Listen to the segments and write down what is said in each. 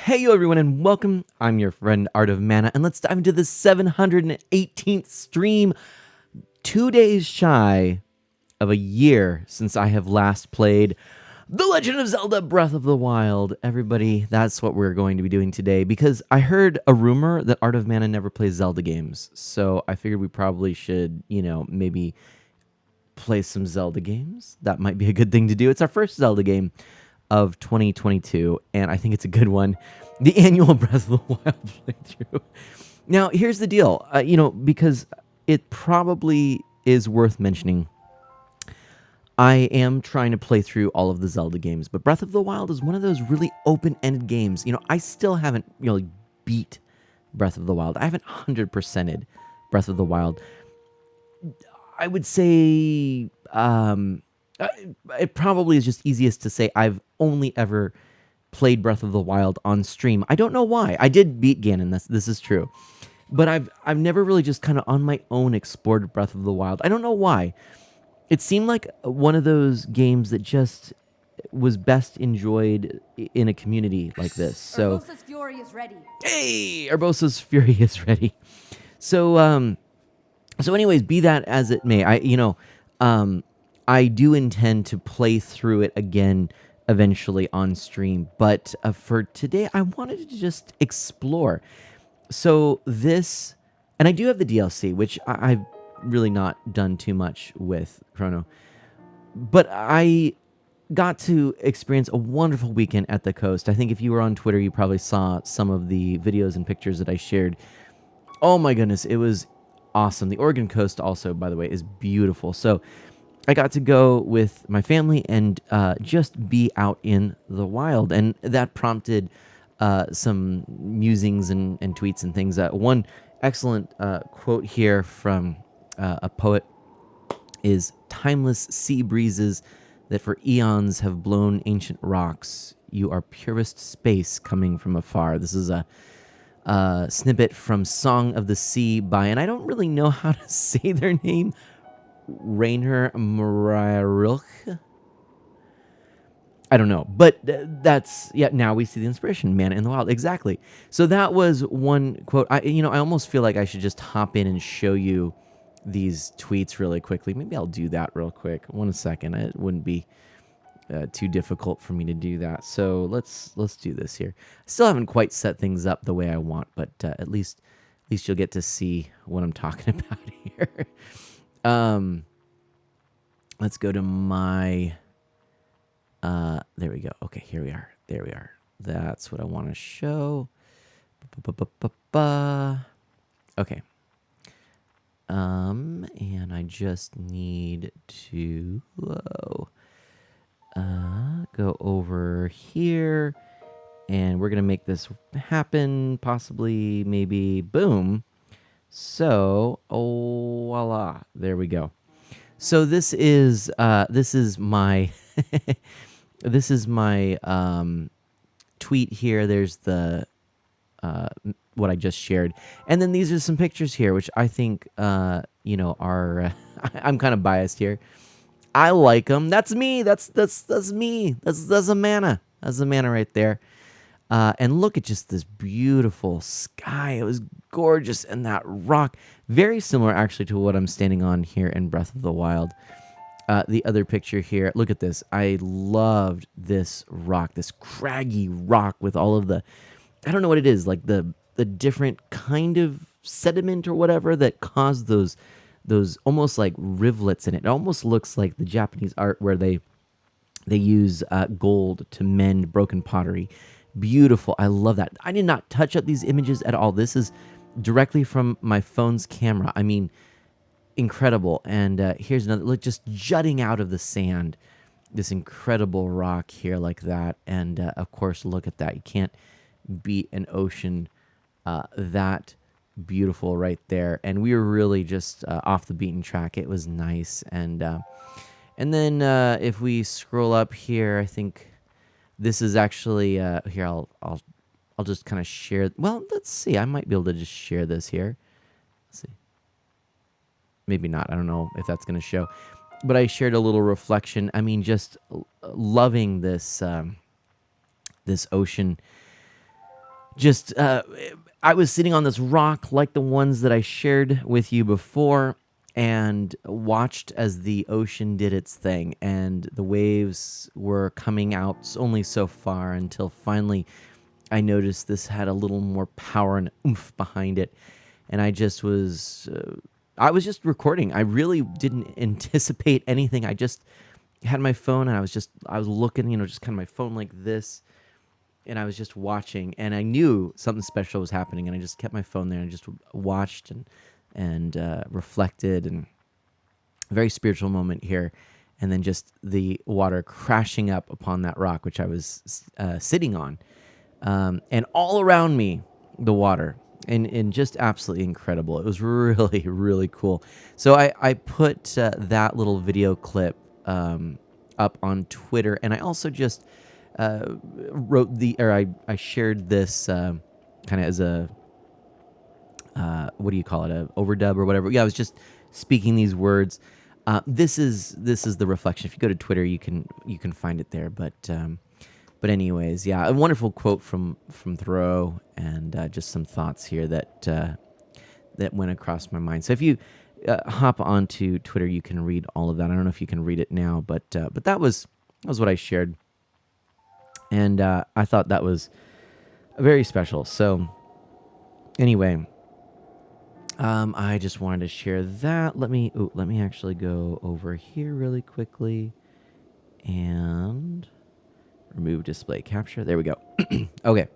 Hey, yo, everyone, and welcome. I'm your friend Art of Mana, and let's dive into the 718th stream. 2 days shy of a year since I have last played The Legend of Zelda Breath of the Wild. Everybody, that's what we're going to be doing today because I heard a rumor that Art of Mana never plays Zelda games. So I figured we probably should, maybe play some Zelda games. That might be a good thing to do. It's our first Zelda game of 2022, and I think it's a good one. The annual Breath of the Wild playthrough. Now, here's the deal. Because it probably is worth mentioning, I am trying to play through all of the Zelda games, but Breath of the Wild is one of those really open-ended games. I still haven't beat Breath of the Wild. I haven't 100%ed Breath of the Wild. I would say it probably is just easiest to say I've only ever played Breath of the Wild on stream. I don't know why. I did beat Ganon. This is true, but I've never really just kind of on my own explored Breath of the Wild. I don't know why. It seemed like one of those games that just was best enjoyed in a community like this. So Urbosa's Fury is ready. Hey, Urbosa's Fury is ready. So anyways, be that as it may, I do intend to play through it again eventually on stream, but for today, I wanted to just explore. So this, and I do have the DLC, which I've really not done too much with Chrono, but I got to experience a wonderful weekend at the coast. I think if you were on Twitter, you probably saw some of the videos and pictures that I shared. Oh my goodness, it was awesome. The Oregon coast also, by the way, is beautiful. So I got to go with my family and just be out in the wild. And that prompted some musings and tweets and things. One excellent quote here from a poet is, "Timeless sea breezes that for eons have blown ancient rocks. You are purest space coming from afar." This is a snippet from Song of the Sea by, and I don't really know how to say their name, Rainer Marilch. I don't know, but that's, yeah, now we see the inspiration, Mana in the Wild. Exactly. So that was one quote. I almost feel like I should just hop in and show you these tweets really quickly. Maybe I'll do that real quick. 1 second. It wouldn't be too difficult for me to do that. So let's do this here. I still haven't quite set things up the way I want, but at least you'll get to see what I'm talking about here. Let's go to my there we go. Okay, here we are. There we are. That's what I want to show. Okay. And I just need to go over here, and we're gonna make this happen. Possibly, maybe, boom. So, oh, voila! There we go. So this is my this is my tweet here. There's the what I just shared, and then these are some pictures here, which I think are I'm kind of biased here. I like them. That's me. That's me. That's a Mana. That's a Mana right there. And look at just this beautiful sky. It was gorgeous, and that rock, very similar actually to what I'm standing on here in Breath of the Wild. The other picture here, look at this. I loved this rock, this craggy rock with all of the, I don't know what it is, like the different kind of sediment or whatever that caused those almost like rivulets in it. It almost looks like the Japanese art where they use gold to mend broken pottery. Beautiful. I love that. I did not touch up these images at all. This is directly from my phone's camera. I mean, incredible. And here's another look, just jutting out of the sand, this incredible rock here like that. And of course, look at that. You can't beat an ocean that beautiful right there. And we were really just off the beaten track. It was nice. And then if we scroll up here, I think this is actually here. I'll just kind of share. Well, let's see. I might be able to just share this here. Let's see. Maybe not. I don't know if that's going to show. But I shared a little reflection. I mean, just loving this this ocean. just I was sitting on this rock like the ones that I shared with you before and watched as the ocean did its thing, and the waves were coming out only so far until finally I noticed this had a little more power and oomph behind it. And I was just recording. I really didn't anticipate anything. I just had my phone and I was looking, just kind of my phone like this, and I was just watching, and I knew something special was happening, and I just kept my phone there and just watched and reflected, and a very spiritual moment here, and then just the water crashing up upon that rock which I was sitting on, and all around me the water, and just absolutely incredible. It was really really cool. So I put that little video clip up on Twitter, and I also just I shared this kind of as a what do you call it, a overdub or whatever. Yeah, I was just speaking these words. This is the reflection. If you go to Twitter, you can find it there. But anyways, yeah, a wonderful quote from Thoreau, and just some thoughts here that went across my mind. So if you hop onto Twitter, you can read all of that. I don't know if you can read it now, but that was what I shared, and I thought that was very special. So anyway, I just wanted to share that. Let me actually go over here really quickly and remove display capture. There we go. Okay.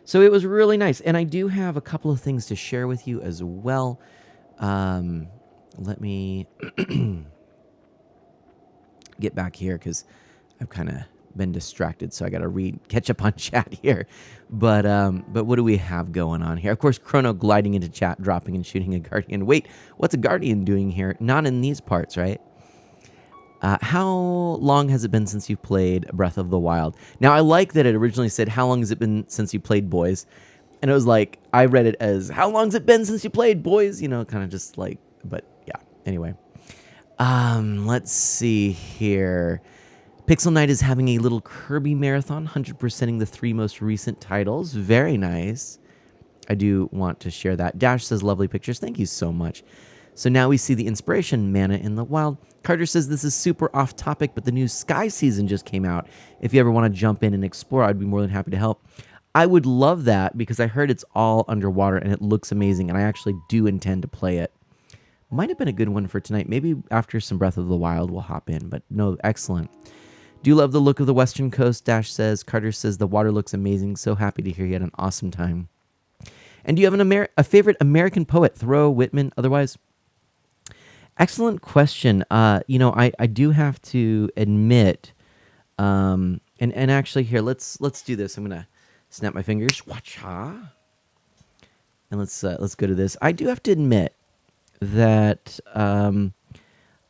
So it was really nice, and I do have a couple of things to share with you as well. Let me get back here because I've kind of been distracted, so I got to catch up on chat here. But what do we have going on here? Of course, Chrono gliding into chat, dropping and shooting a Guardian. Wait, what's a Guardian doing here? Not in these parts, right? How long has it been since you played Breath of the Wild? Now, I like that it originally said, how long has it been since you played Boys? And it was like, I read it as, how long has it been since you played Boys? Kind of just like, but yeah, anyway. Let's see here. Pixel Knight is having a little Kirby marathon, 100%ing the 3 most recent titles. Very nice. I do want to share that. Dash says, lovely pictures. Thank you so much. So now we see the inspiration, mana in the wild. Carter says, this is super off topic, but the new Sky season just came out. If you ever want to jump in and explore, I'd be more than happy to help. I would love that because I heard it's all underwater and it looks amazing, and I actually do intend to play it. Might have been a good one for tonight. Maybe after some Breath of the Wild we'll hop in, but no, excellent. Do love the look of the Western Coast, Dash says. Carter says, the water looks amazing. So happy to hear you had an awesome time. And do you have a favorite American poet, Thoreau, Whitman, otherwise? Excellent question. I do have to admit, and actually here, let's do this. I'm gonna snap my fingers, watcha, and let's go to this. I do have to admit that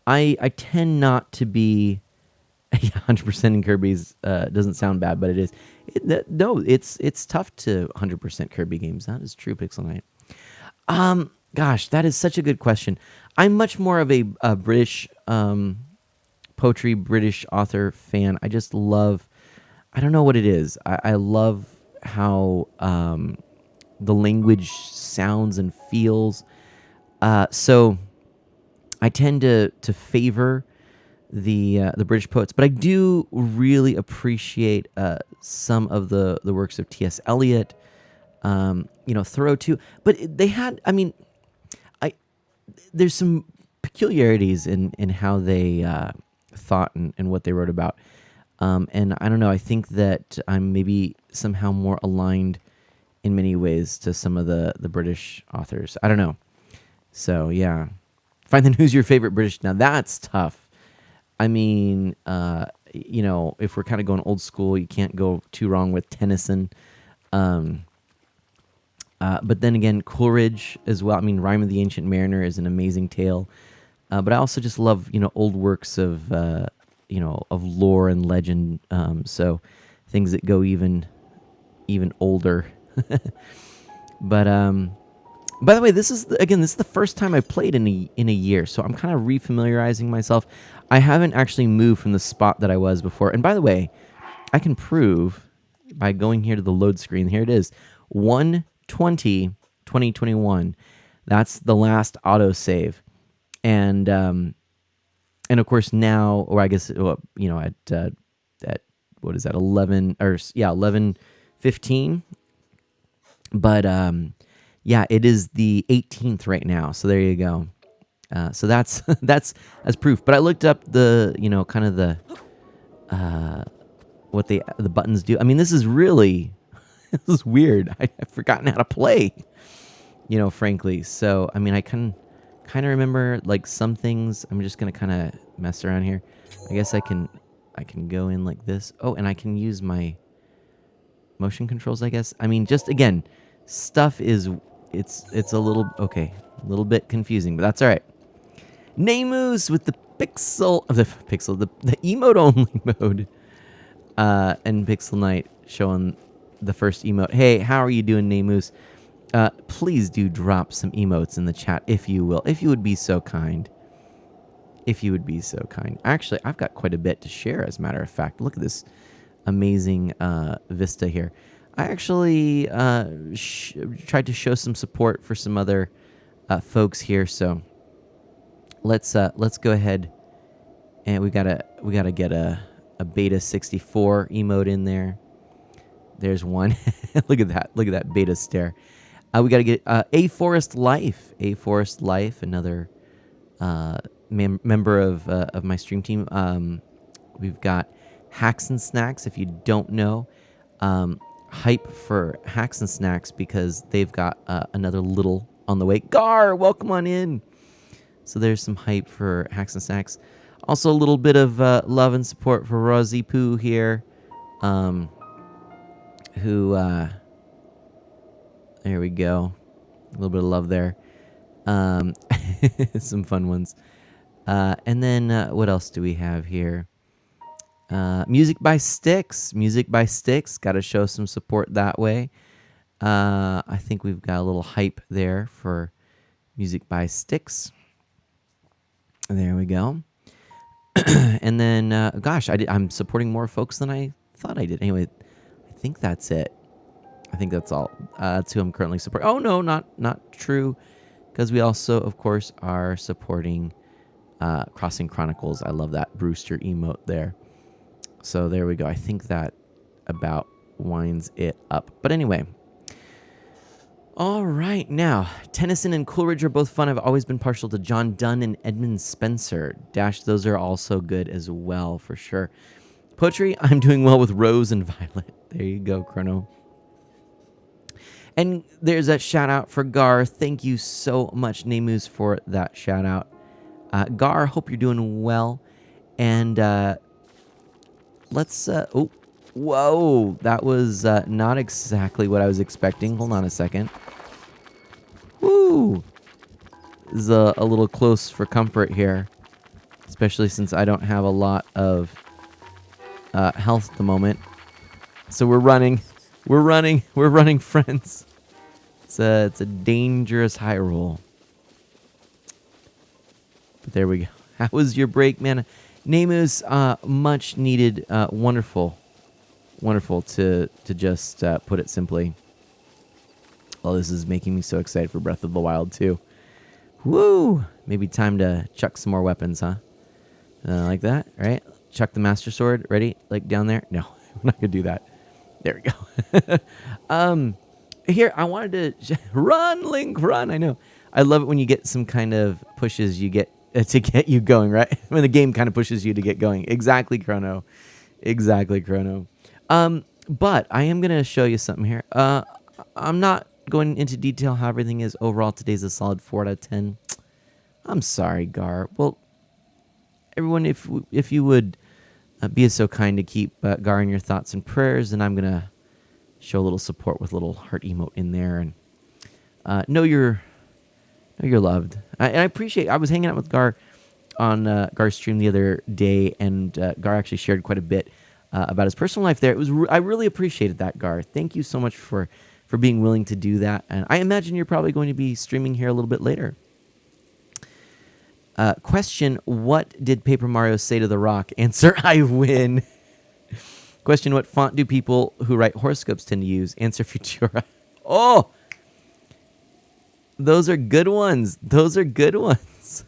I tend not to be 100% in Kirby's. Doesn't sound bad, but it is. No, it's tough to 100% Kirby games. That is true, Pixel Knight. Gosh, that is such a good question. I'm much more of a British poetry, British author fan. I just love, I don't know what it is. I love how the language sounds and feels. So I tend to favor the British poets, but I do really appreciate some of the works of T.S. Eliot, Thoreau too. But they had, there's some peculiarities in how they thought and what they wrote about. And I don't know, I think that I'm maybe somehow more aligned in many ways to some of the British authors. I don't know. So, yeah. Find then who's your favorite British. Now, that's tough. If we're kind of going old school, you can't go too wrong with Tennyson. But then again, Coleridge as well. Rhyme of the Ancient Mariner is an amazing tale. But I also just love, old works of lore and legend. So things that go even older. But by the way, this is the first time I played in a year, so I'm kind of refamiliarizing myself. I haven't actually moved from the spot that I was before. And by the way, I can prove by going here to the load screen. Here it is, 1/20/2021. That's the last autosave. And of course now, or I guess at what is that, 11, or yeah, 11:15. But yeah, it is the 18th right now. So there you go. So that's that's as proof. But I looked up the kind of the what the buttons do. I mean, this is really this is weird. I've forgotten how to play. Frankly. So I mean, I can kind of remember like some things. I'm just gonna kind of mess around here. I guess I can go in like this. Oh, and I can use my motion controls, I guess. I mean, just again, stuff is it's a little bit confusing, but that's all right. Namus with the the emote only mode, and Pixel Knight showing the first emote. Hey, how are you doing, Namus? Please do drop some emotes in the chat if you will, if you would be so kind. If you would be so kind. Actually, I've got quite a bit to share, as a matter of fact. Look at this amazing vista here. I actually tried to show some support for some other folks here, so let's go ahead, and we gotta get a beta 64 emote in there. There's one. Look at that beta stare. We gotta get a Forest Life, another member of my stream team. We've got Hacks and Snacks. If you don't know, hype for Hacks and Snacks because they've got another little on the way. Gar, welcome on in. So there's some hype for Hacks and Snacks. Also a little bit of love and support for Rosie Poo here, who there we go. A little bit of love there. Some fun ones. And then what else do we have here? Music by Sticks. Got to show some support that way. I think we've got a little hype there for Music by Sticks. There we go. And then, gosh, I'm supporting more folks than I thought I did. Anyway, I think that's it. I think that's all. That's who I'm currently supporting. Oh, no, not true. Because we also, of course, are supporting Crossing Chronicles. I love that Brewster emote there. So there we go. I think that about winds it up. But anyway. All right. Now, Tennyson and Coleridge are both fun. I've always been partial to John Donne and Edmund Spenser. Dash, those are also good as well, for sure. Poetry, I'm doing well with Rose and Violet. There you go, Chrono. And there's that shout out for Gar. Thank you so much, Namus, for that shout out. Gar, hope you're doing well. And let's... oh, whoa. That was not exactly what I was expecting. Hold on a second. Woo! This is a little close for comfort here. Especially since I don't have a lot of health at the moment. So we're running, friends. It's a dangerous high roll. But there we go. How was your break, man? Namus, much needed, wonderful to just put it simply. Well, this is making me so excited for Breath of the Wild too. Woo! Maybe time to chuck some more weapons, huh? Like that, right? Chuck the Master Sword. Ready? Like down there? No, we're not gonna do that. There we go. Here, I wanted to run, Link, run. I know. I love it when you get some kind of pushes you get to get you going, right? When the game kind of pushes you to get going. Exactly, Chrono. But I am gonna show you something here. I'm not going into detail how everything is overall. Today's a solid 4 out of 10. I'm sorry, Gar. Well, everyone, if you would be so kind to keep Gar in your thoughts and prayers, and I'm gonna show a little support with a little heart emote in there, and know you're loved. And I appreciate. I was hanging out with Gar on Gar's stream the other day, and Gar actually shared quite a bit about his personal life there. It was I really appreciated that, Gar. Thank you so much for being willing to do that. And I imagine you're probably going to be streaming here a little bit later. Question: what did Paper Mario say to the Rock? Answer: I win. Question: what font do people who write horoscopes tend to use? Answer: Futura. Oh, those are good ones. Those are good ones.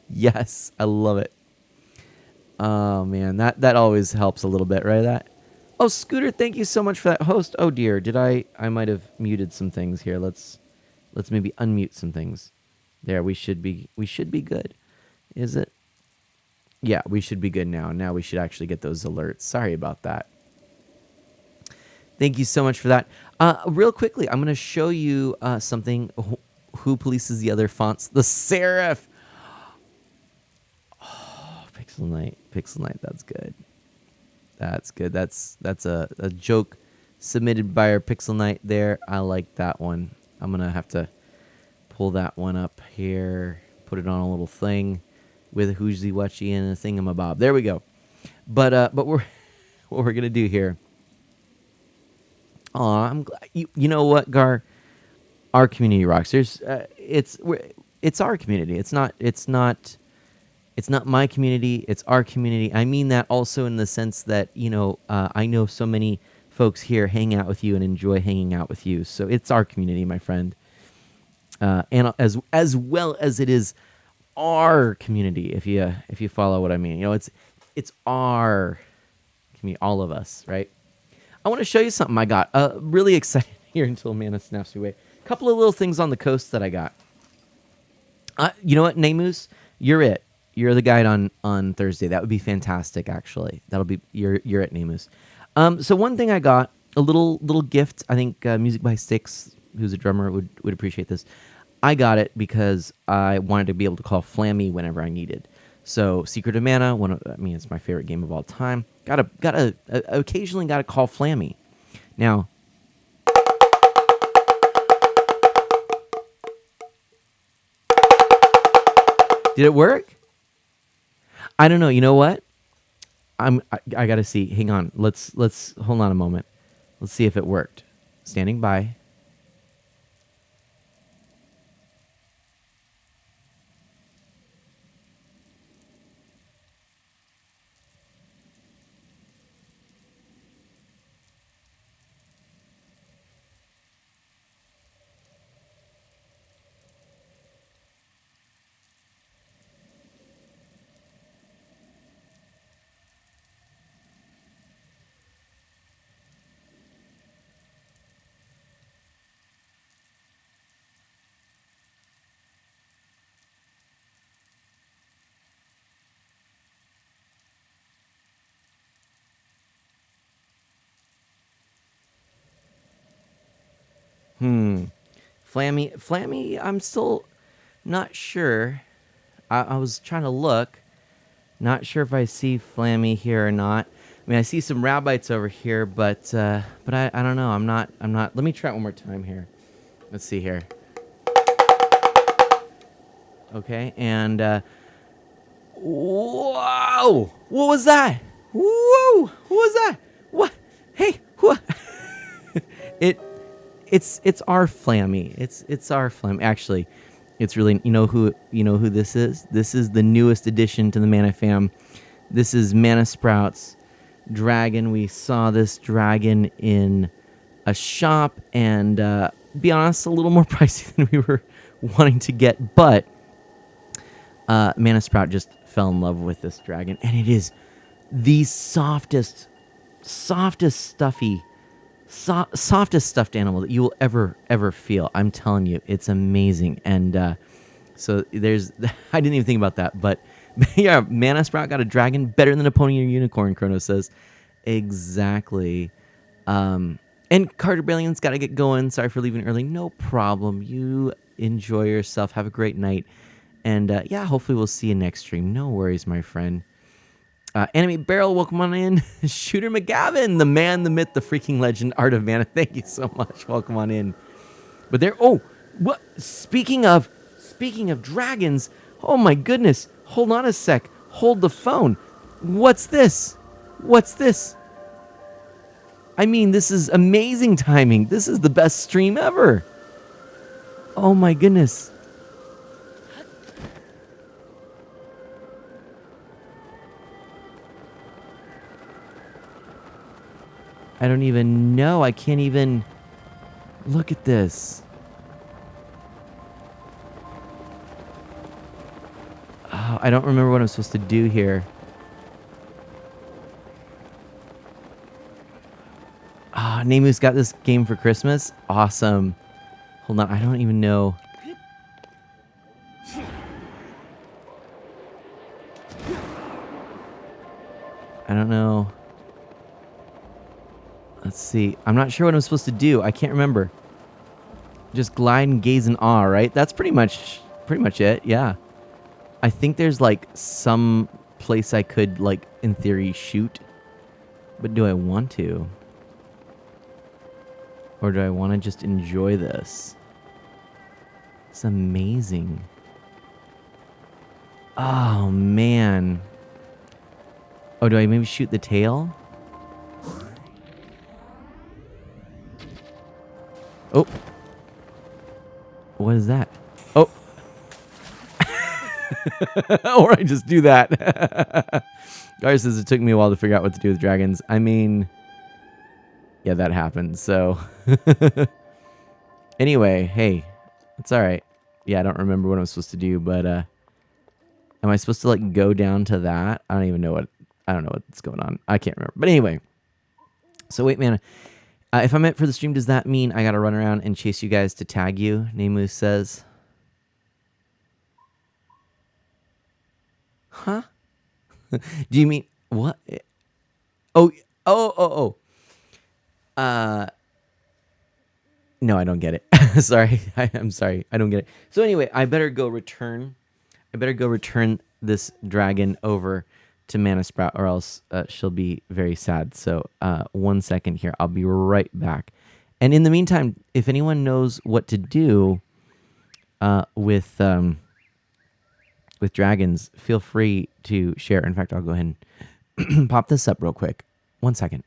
Yes, I love it. Oh man, that always helps a little bit, right? That. Oh, Scooter, thank you so much for that host. Oh dear, did I might have muted some things here. Let's maybe unmute some things. There, we should be good. Is it? Yeah, we should be good now. Now we should actually get those alerts. Sorry about that. Thank you so much for that. Real quickly, I'm going to show you something. Who polices the other fonts? The serif. Oh, Pixel Knight. Pixel Knight. That's good. That's good. That's a joke submitted by our Pixel Knight there. I like that one. I'm going to have to pull that one up here. Put it on a little thing with a Hoojzy Wutchy and a thingamabob. There we go. But we're what we're going to do here. Aw, I'm glad. You know what, Gar? Our community rocks. It's our community. It's not my community. It's our community. I mean that also in the sense that I know so many folks here hang out with you and enjoy hanging out with you. So it's our community, my friend, and as well as it is our community. If you follow what I mean, it's our community, all of us, right? I want to show you something I got. Really excited here until Mana snaps me away. A couple of little things on the coast that I got. You know what, Namus? You're it. You're the guide on Thursday. That would be fantastic, actually. That'll be you're at Namus. So one thing I got, a little gift. I think Music by Sticks, who's a drummer, would appreciate this. I got it because I wanted to be able to call Flammy whenever I needed. So Secret of Mana, it's my favorite game of all time. Occasionally got to call Flammy. Now, did it work? I don't know. You know what? I got to see. Hang on. Let's hold on a moment. Let's see if it worked. Standing by. Flammy, I'm still not sure. I was trying to look. Not sure if I see Flammy here or not. I mean, I see some Rabbites over here, but I don't know. I'm not. Let me try it one more time here. Let's see here. Okay, and whoa! What was that? Whoa! What was that? What? Hey, what? It's our Flammy. It's our Flammy. Actually, it's really you know who this is. This is the newest addition to the Mana fam. This is Mana Sprouts dragon. We saw this dragon in a shop, and be honest, a little more pricey than we were wanting to get, but Mana Sprout just fell in love with this dragon, and it is the softest stuffed animal that you will ever feel. I'm telling you, it's amazing. And so there's I didn't even think about that, but yeah, Mana Sprout got a dragon, better than a pony or unicorn, Chrono says. Exactly. And Carter Brilliant's got to get going. Sorry for leaving early. No problem. You enjoy yourself. Have a great night. And yeah, hopefully we'll see you next stream. No worries, my friend. Enemy Barrel, welcome on in. Shooter McGavin, the man, the myth, the freaking legend, Art of Mana. Thank you so much. Welcome on in. But there, what? Speaking of dragons, oh my goodness. Hold on a sec. Hold the phone. What's this? I mean, this is amazing timing. This is the best stream ever. Oh my goodness. I don't even know. I can't even look at this. Oh, I don't remember what I'm supposed to do here. Ah, Nemu's got this game for Christmas. Awesome. Hold on, I don't even know. I don't know. Let's see. I'm not sure what I'm supposed to do. I can't remember. Just glide and gaze in awe, right? That's pretty much it. Yeah. I think there's like some place I could like in theory shoot. But do I want to? Or do I want to just enjoy this? It's amazing. Oh man. Oh, do I maybe shoot the tail? Oh. What is that? Oh. Or I just do that. Gar says it took me a while to figure out what to do with dragons. I mean, yeah, that happened. So anyway, hey, it's all right. Yeah, I don't remember what I'm supposed to do, but am I supposed to like go down to that? I don't even know I don't know what's going on. I can't remember. But anyway, so wait, man. If I'm meant for the stream, does that mean I got to run around and chase you guys to tag you? Nemu says. Huh? Do you mean what? Oh, oh, oh, oh. No, I don't get it. Sorry. I'm sorry. I don't get it. So anyway, I better go return this dragon over to Mana Sprout, or else she'll be very sad. So 1 second here. I'll be right back. And in the meantime, if anyone knows what to do with dragons, feel free to share. In fact, I'll go ahead and pop this up real quick. 1 second.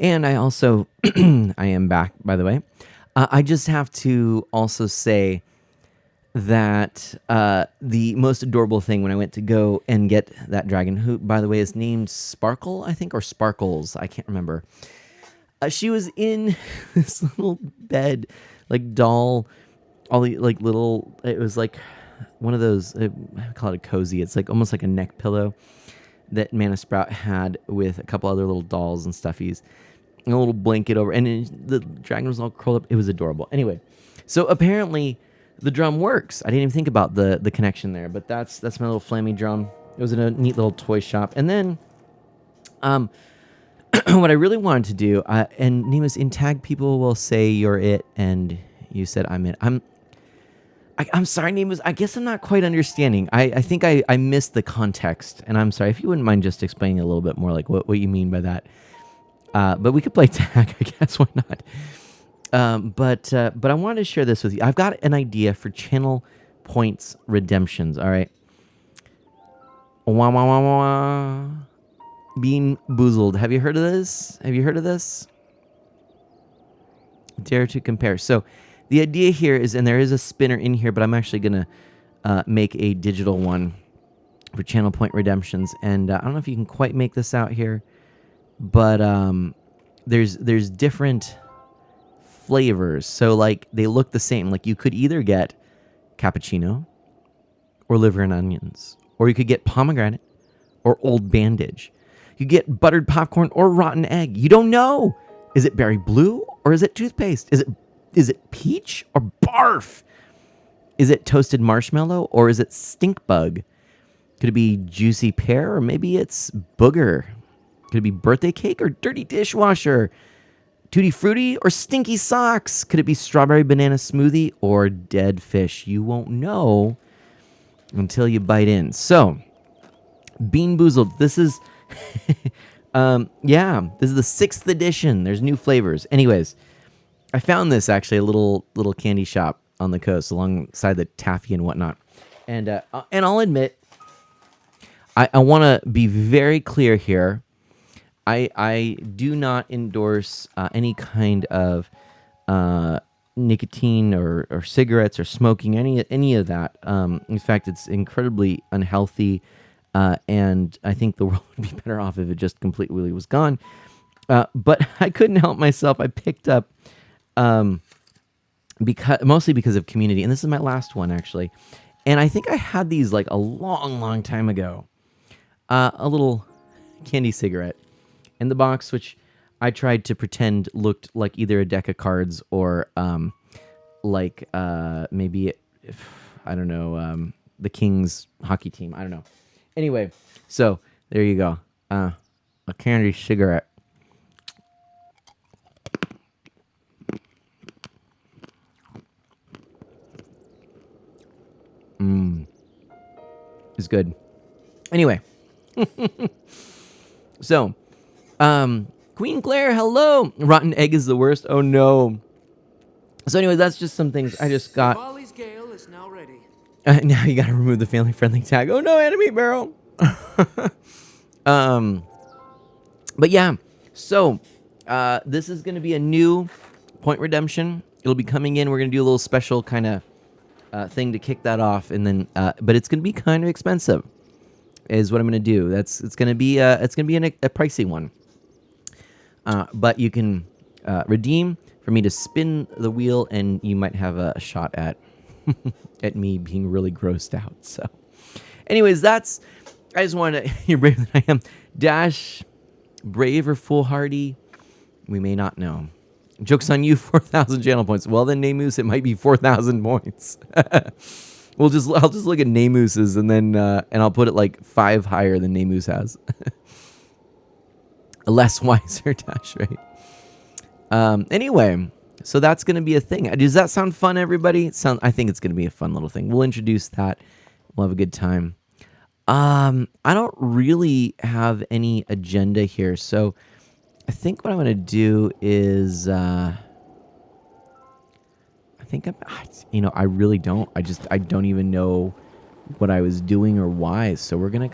And I also, I am back, by the way. I just have to also say that the most adorable thing when I went to go and get that dragon, who, by the way, is named Sparkle, I think, or Sparkles, I can't remember. She was in this little bed, like doll, all the like little, it was like one of those, I call it a cozy. It's like almost like a neck pillow that Mana Sprout had with a couple other little dolls and stuffies. And a little blanket over, and the dragon was all curled up. It was adorable. Anyway, so apparently the drum works. I didn't even think about the connection there, but that's my little flammy drum. It was in a neat little toy shop. And then what I really wanted to do, and Nemus, in tag, people will say you're it, and you said I'm it. I'm sorry, Nemus. I guess I'm not quite understanding. I think I missed the context, and I'm sorry. If you wouldn't mind just explaining a little bit more, like what you mean by that. But we could play tag, I guess. Why not? But I wanted to share this with you. I've got an idea for channel points redemptions. All right. Wah, wah, wah, wah. Bean Boozled. Have you heard of this? Dare to compare. So the idea here is, and there is a spinner in here, but I'm actually going to make a digital one for channel point redemptions. And I don't know if you can quite make this out here. But there's different flavors. So like they look the same. Like you could either get cappuccino or liver and onions, or you could get pomegranate or old bandage. You get buttered popcorn or rotten egg. You don't know. Is it berry blue or is it toothpaste? Is it peach or barf? Is it toasted marshmallow or is it stink bug? Could it be juicy pear or maybe it's booger? Could it be birthday cake or dirty dishwasher? Tutti Frutti or Stinky Socks? Could it be Strawberry Banana Smoothie or Dead Fish? You won't know until you bite in. So, Bean Boozled. This is, yeah, this is the 6th edition. There's new flavors. Anyways, I found this actually a little candy shop on the coast alongside the taffy and whatnot. And I'll admit, I want to be very clear here. I do not endorse any kind of nicotine or cigarettes or smoking, any of that. In fact, it's incredibly unhealthy, and I think the world would be better off if it just completely was gone. But I couldn't help myself. I picked up, mostly because of community, and this is my last one actually. And I think I had these like a long time ago. A little candy cigarette in the box, which I tried to pretend looked like either a deck of cards or maybe I don't know, the Kings hockey team. I don't know. Anyway, so there you go. A candy cigarette. It's good. Anyway. So, Queen Claire, hello. Rotten egg is the worst. Oh no. So anyway, that's just some things I just got. Molly's Gale is now ready. Now you got to remove the family-friendly tag. Oh no, enemy barrel. But yeah. So, this is going to be a new point redemption. It'll be coming in. We're going to do a little special kind of thing to kick that off, and then, but it's going to be kind of expensive. Is what I'm going to do. It's going to be a pricey one. But you can redeem for me to spin the wheel, and you might have a shot at at me being really grossed out. So, anyways, I just wanted to. You're braver than I am. Dash, brave or foolhardy? We may not know. Joke's on you. 4,000 channel points. Well, then, Namus, it might be 4,000 points. I'll just look at Namus's and then and I'll put it like 5 higher than Namus has. A less wiser dash rate. Anyway, so that's gonna be a thing. Does that sound fun, everybody? I think it's gonna be a fun little thing. We'll introduce that. We'll have a good time. I don't really have any agenda here, so I think what I'm gonna do is I really don't. I don't even know what I was doing or why. So we're gonna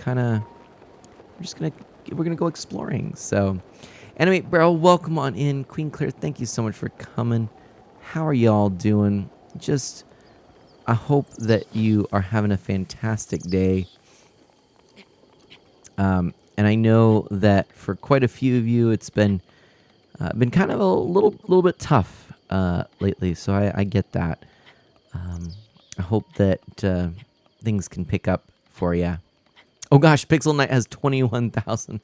go exploring. So anyway, Beryl, welcome on in. Queen Claire, thank you so much for coming. How are y'all doing? I hope that you are having a fantastic day. And I know that for quite a few of you, it's been kind of a little bit tough lately, so I get that. I hope that things can pick up for you. Oh gosh, Pixel Knight has 21,000.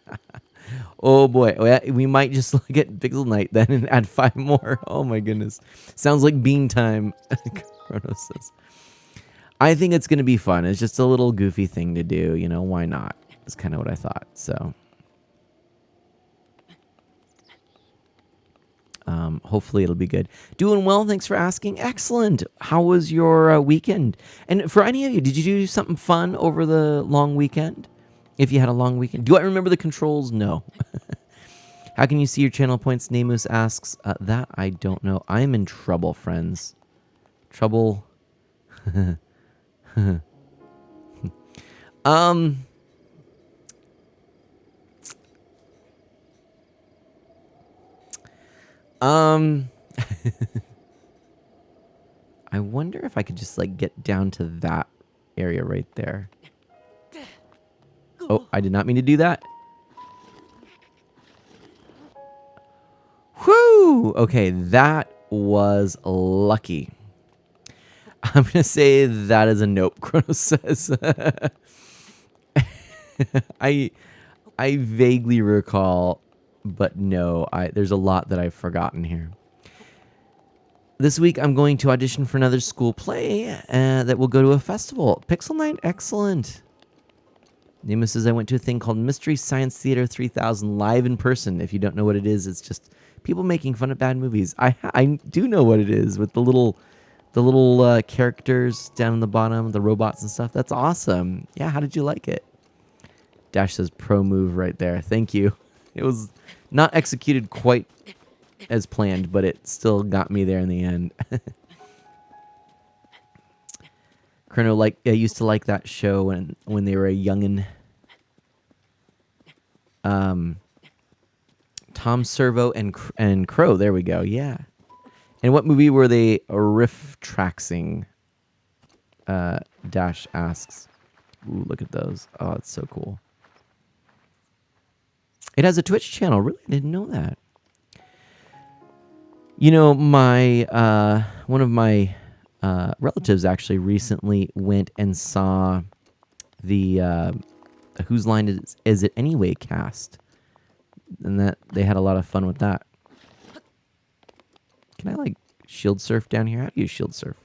Oh boy, we might just look at Pixel Knight then and add 5 more. Oh my goodness, sounds like bean time. Chronos says. I think it's gonna be fun. It's just a little goofy thing to do. Why not? That's kind of what I thought. So. Hopefully it'll be good. Doing well, thanks for asking. Excellent. How was your weekend? And for any of you, did you do something fun over the long weekend? If you had a long weekend. Do I remember the controls? No. How can you see your channel points? Namus asks. That I don't know. I'm in trouble, friends. Trouble. I wonder if I could just get down to that area right there. Oh, I did not mean to do that. Whew! Okay, that was lucky. I'm gonna say that is a nope, Chronos says. I vaguely recall, but no, there's a lot that I've forgotten here. This week, I'm going to audition for another school play that will go to a festival. Pixel Knight, excellent. Nemo says, I went to a thing called Mystery Science Theater 3000 live in person. If you don't know what it is, it's just People making fun of bad movies. I do know what it is with the little characters down in the bottom, the robots and stuff. That's awesome. Yeah, how did you like it? Dash says pro move right there. Thank you. It was not executed quite as planned, but it still got me there in the end. Chrono, I used to like that show when they were a youngin'. Tom Servo and Crow. There we go. Yeah. And what movie were they riff traxing? Dash asks. Ooh, look at those. Oh, it's so cool. It has a Twitch channel. Really? I didn't know that. You know, my one of my relatives actually recently went and saw the Whose Line Is It Anyway cast. And that they had a lot of fun with that. Can I shield surf down here? How do you shield surf?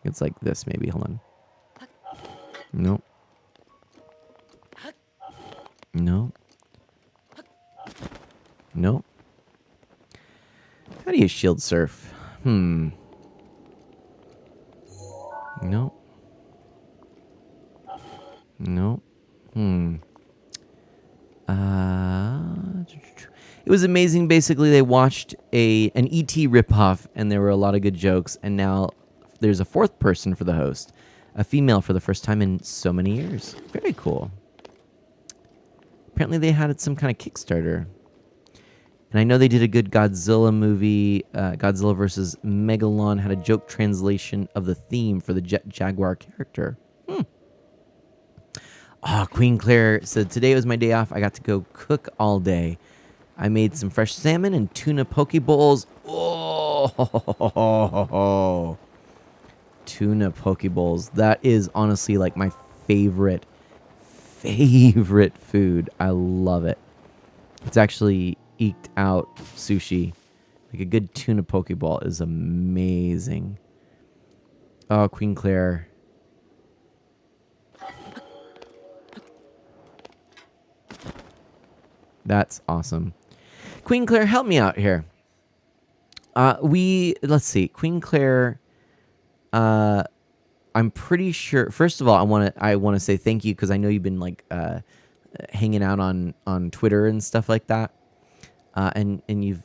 It's like this maybe. Hold on. Nope. No. Nope. How do you shield surf? No. No. It was amazing. Basically, they watched an ET ripoff, and there were a lot of good jokes. And now there's a fourth person for the host, a female for the first time in so many years. Very cool. Apparently, they had some kind of Kickstarter. And I know they did a good Godzilla movie. Godzilla vs. Megalon had a joke translation of the theme for the Jet Jaguar character. Oh, Queen Claire said, today was my day off. I got to go cook all day. I made some fresh salmon and tuna poke bowls. Oh, tuna poke bowls. That is honestly like my favorite food. I love it. It's actually eked out sushi. Like a good tuna poke bowl is amazing. Oh, Queen Claire. That's awesome. Queen Claire, help me out here. Let's see. Queen Claire, I'm pretty sure. First of all, I want to say thank you because I know you've been hanging out on Twitter and stuff like that, and you've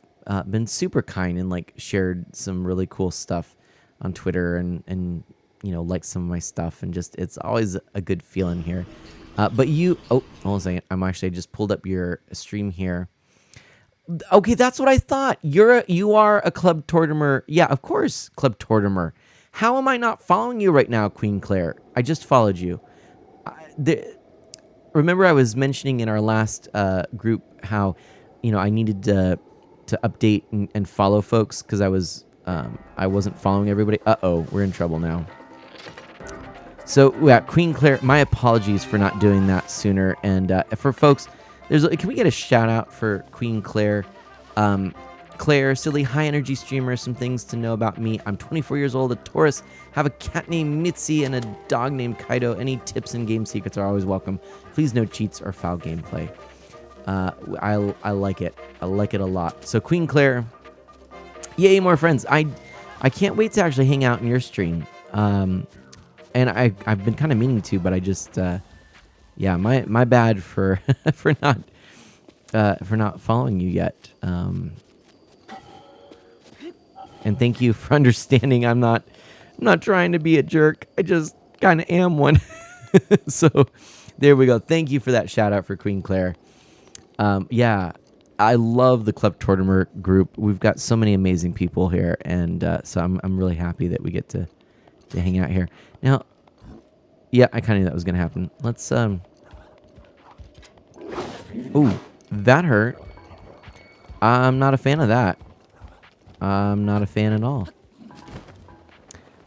been super kind and shared some really cool stuff on Twitter and liked some of my stuff, and just it's always a good feeling here. But hold on a second. I just pulled up your stream here. Okay, that's what I thought. You are a Club Tortimer. Yeah, of course, Club Tortimer. How am I not following you right now, Queen Claire? I just followed you. Remember I was mentioning in our last group how, I needed to update and follow folks because I wasn't following everybody. Uh-oh, we're in trouble now. So, yeah, Queen Claire, my apologies for not doing that sooner. And for folks, can we get a shout out for Queen Claire? Claire, silly, high-energy streamer, some things to know about me. I'm 24 years old, a Taurus, have a cat named Mitzi, and a dog named Kaido. Any tips and game secrets are always welcome. Please no cheats or foul gameplay. I like it. I like it a lot. So, Queen Claire, yay, more friends. I can't wait to actually hang out in your stream. And I've been kind of meaning to, but I just, my bad for for not following you yet. And thank you for understanding. I'm not trying to be a jerk. I just kind of am one. So there we go. Thank you for that shout out for Queen Claire. I love the Club Tortimer group. We've got so many amazing people here, and so I'm really happy that we get to hang out here. Now, yeah, I kind of knew that was going to happen. Let's, ooh, that hurt. I'm not a fan of that. I'm not a fan at all.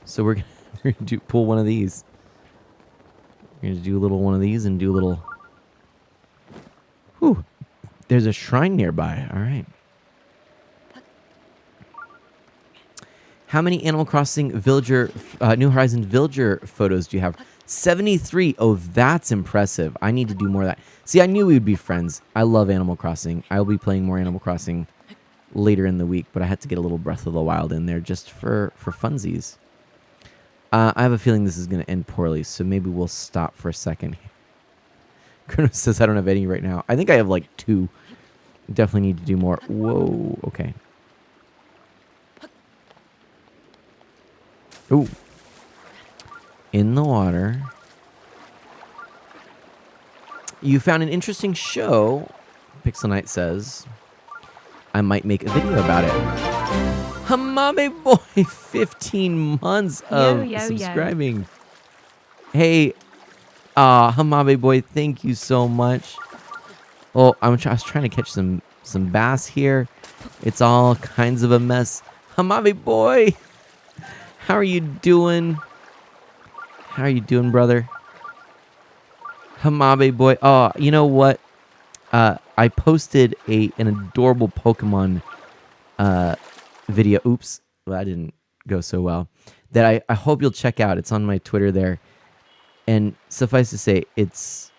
So we're going to pull one of these. We're going to do a little one of these and do a little... Whew. There's a shrine nearby. All right. How many Animal Crossing Villager, New Horizons Villager photos do you have? 73. Oh, that's impressive. I need to do more of that. See, I knew we would be friends. I love Animal Crossing. I will be playing more Animal Crossing later in the week, but I had to get a little Breath of the Wild in there just for funsies. I have a feeling this is going to end poorly, so maybe we'll stop for a second. Chrono says I don't have any right now. I think I have like 2. Definitely need to do more. Whoa, okay. Ooh. In the water. You found an interesting show, Pixel Knight says. I might make a video about it. Hamame Boy, 15 months of subscribing. Hey, Hamame Boy, thank you so much. Oh, I was trying to catch some bass here. It's all kinds of a mess. Hamame Boy, how are you doing? How are you doing, brother? Hamabe Boy. Oh, you know what? I posted an adorable Pokemon video. Oops, well, that didn't go so well. That I hope you'll check out. It's on my Twitter there. And suffice to say, it's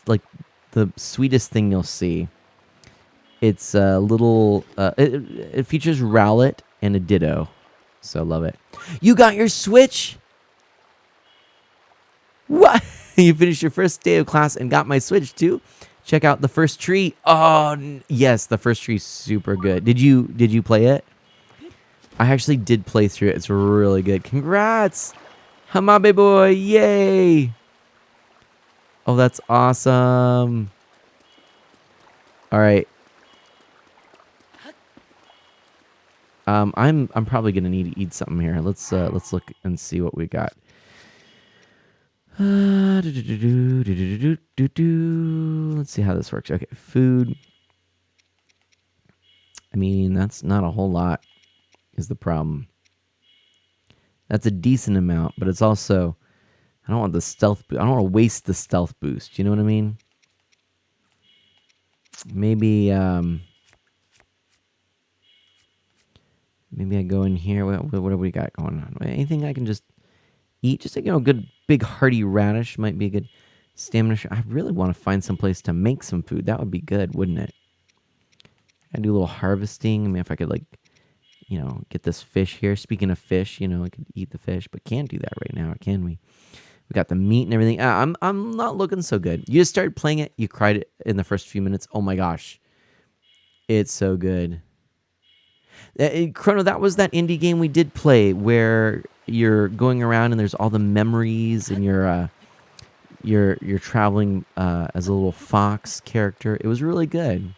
like the sweetest thing you'll see. It's a little. It features Rowlet and a Ditto, so love it. You got your Switch? What? You finished your first day of class and got my Switch too? Check out The First Tree. Oh, yes, The First Tree is super good. Did you play it? I actually did play through it. It's really good. Congrats, Hamabe Boy! Yay! Oh, that's awesome. All right. I'm probably gonna need to eat something here. Let's look and see what we got. Let's see how this works. Okay, food. I mean, that's not a whole lot, is the problem. That's a decent amount, but it's also, I don't want the stealth. I don't want to waste the stealth boost. You know what I mean? Maybe, maybe I go in here. What do we got going on? Anything I can just eat? Just a good big hearty radish might be a good stamina. I really want to find some place to make some food. That would be good, wouldn't it? I do a little harvesting. I mean, if I could get this fish here. Speaking of fish, I could eat the fish, but can't do that right now, can we? We got the meat and everything. I'm not looking so good. You just started playing it. You cried it in the first few minutes. Oh my gosh, it's so good. Chrono, that was that indie game we did play where you're going around and there's all the memories and you're traveling as a little fox character. It was really good.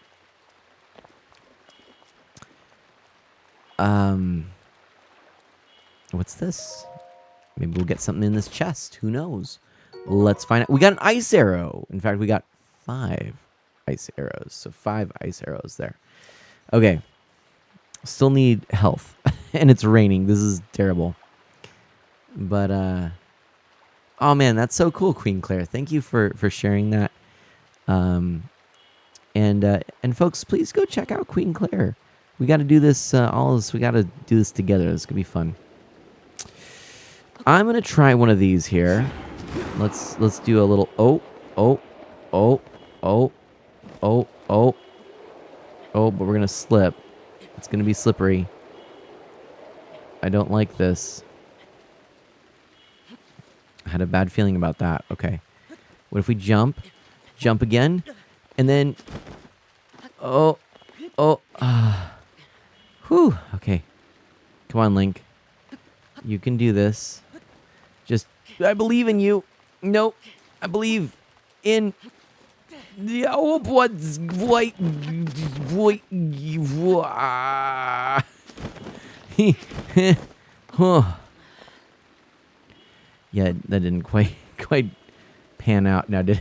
What's this? Maybe we'll get something in this chest. Who knows? Let's find out. We got an ice arrow. In fact, we got 5 ice arrows. So 5 ice arrows there. Okay. Still need health. And it's raining. This is terrible. But, oh man, that's so cool, Queen Claire. Thank you for sharing that. And folks, please go check out Queen Claire. We got to do this, all this. We got to do this together. This could be fun. I'm gonna try one of these here. Let's do a little but we're gonna slip. It's gonna be slippery. I don't like this. I had a bad feeling about that. Okay. What if we jump again, and then whew. Okay. Come on, Link. You can do this. I believe in you. No, I believe in the what's white. Yeah, that didn't quite pan out. Now did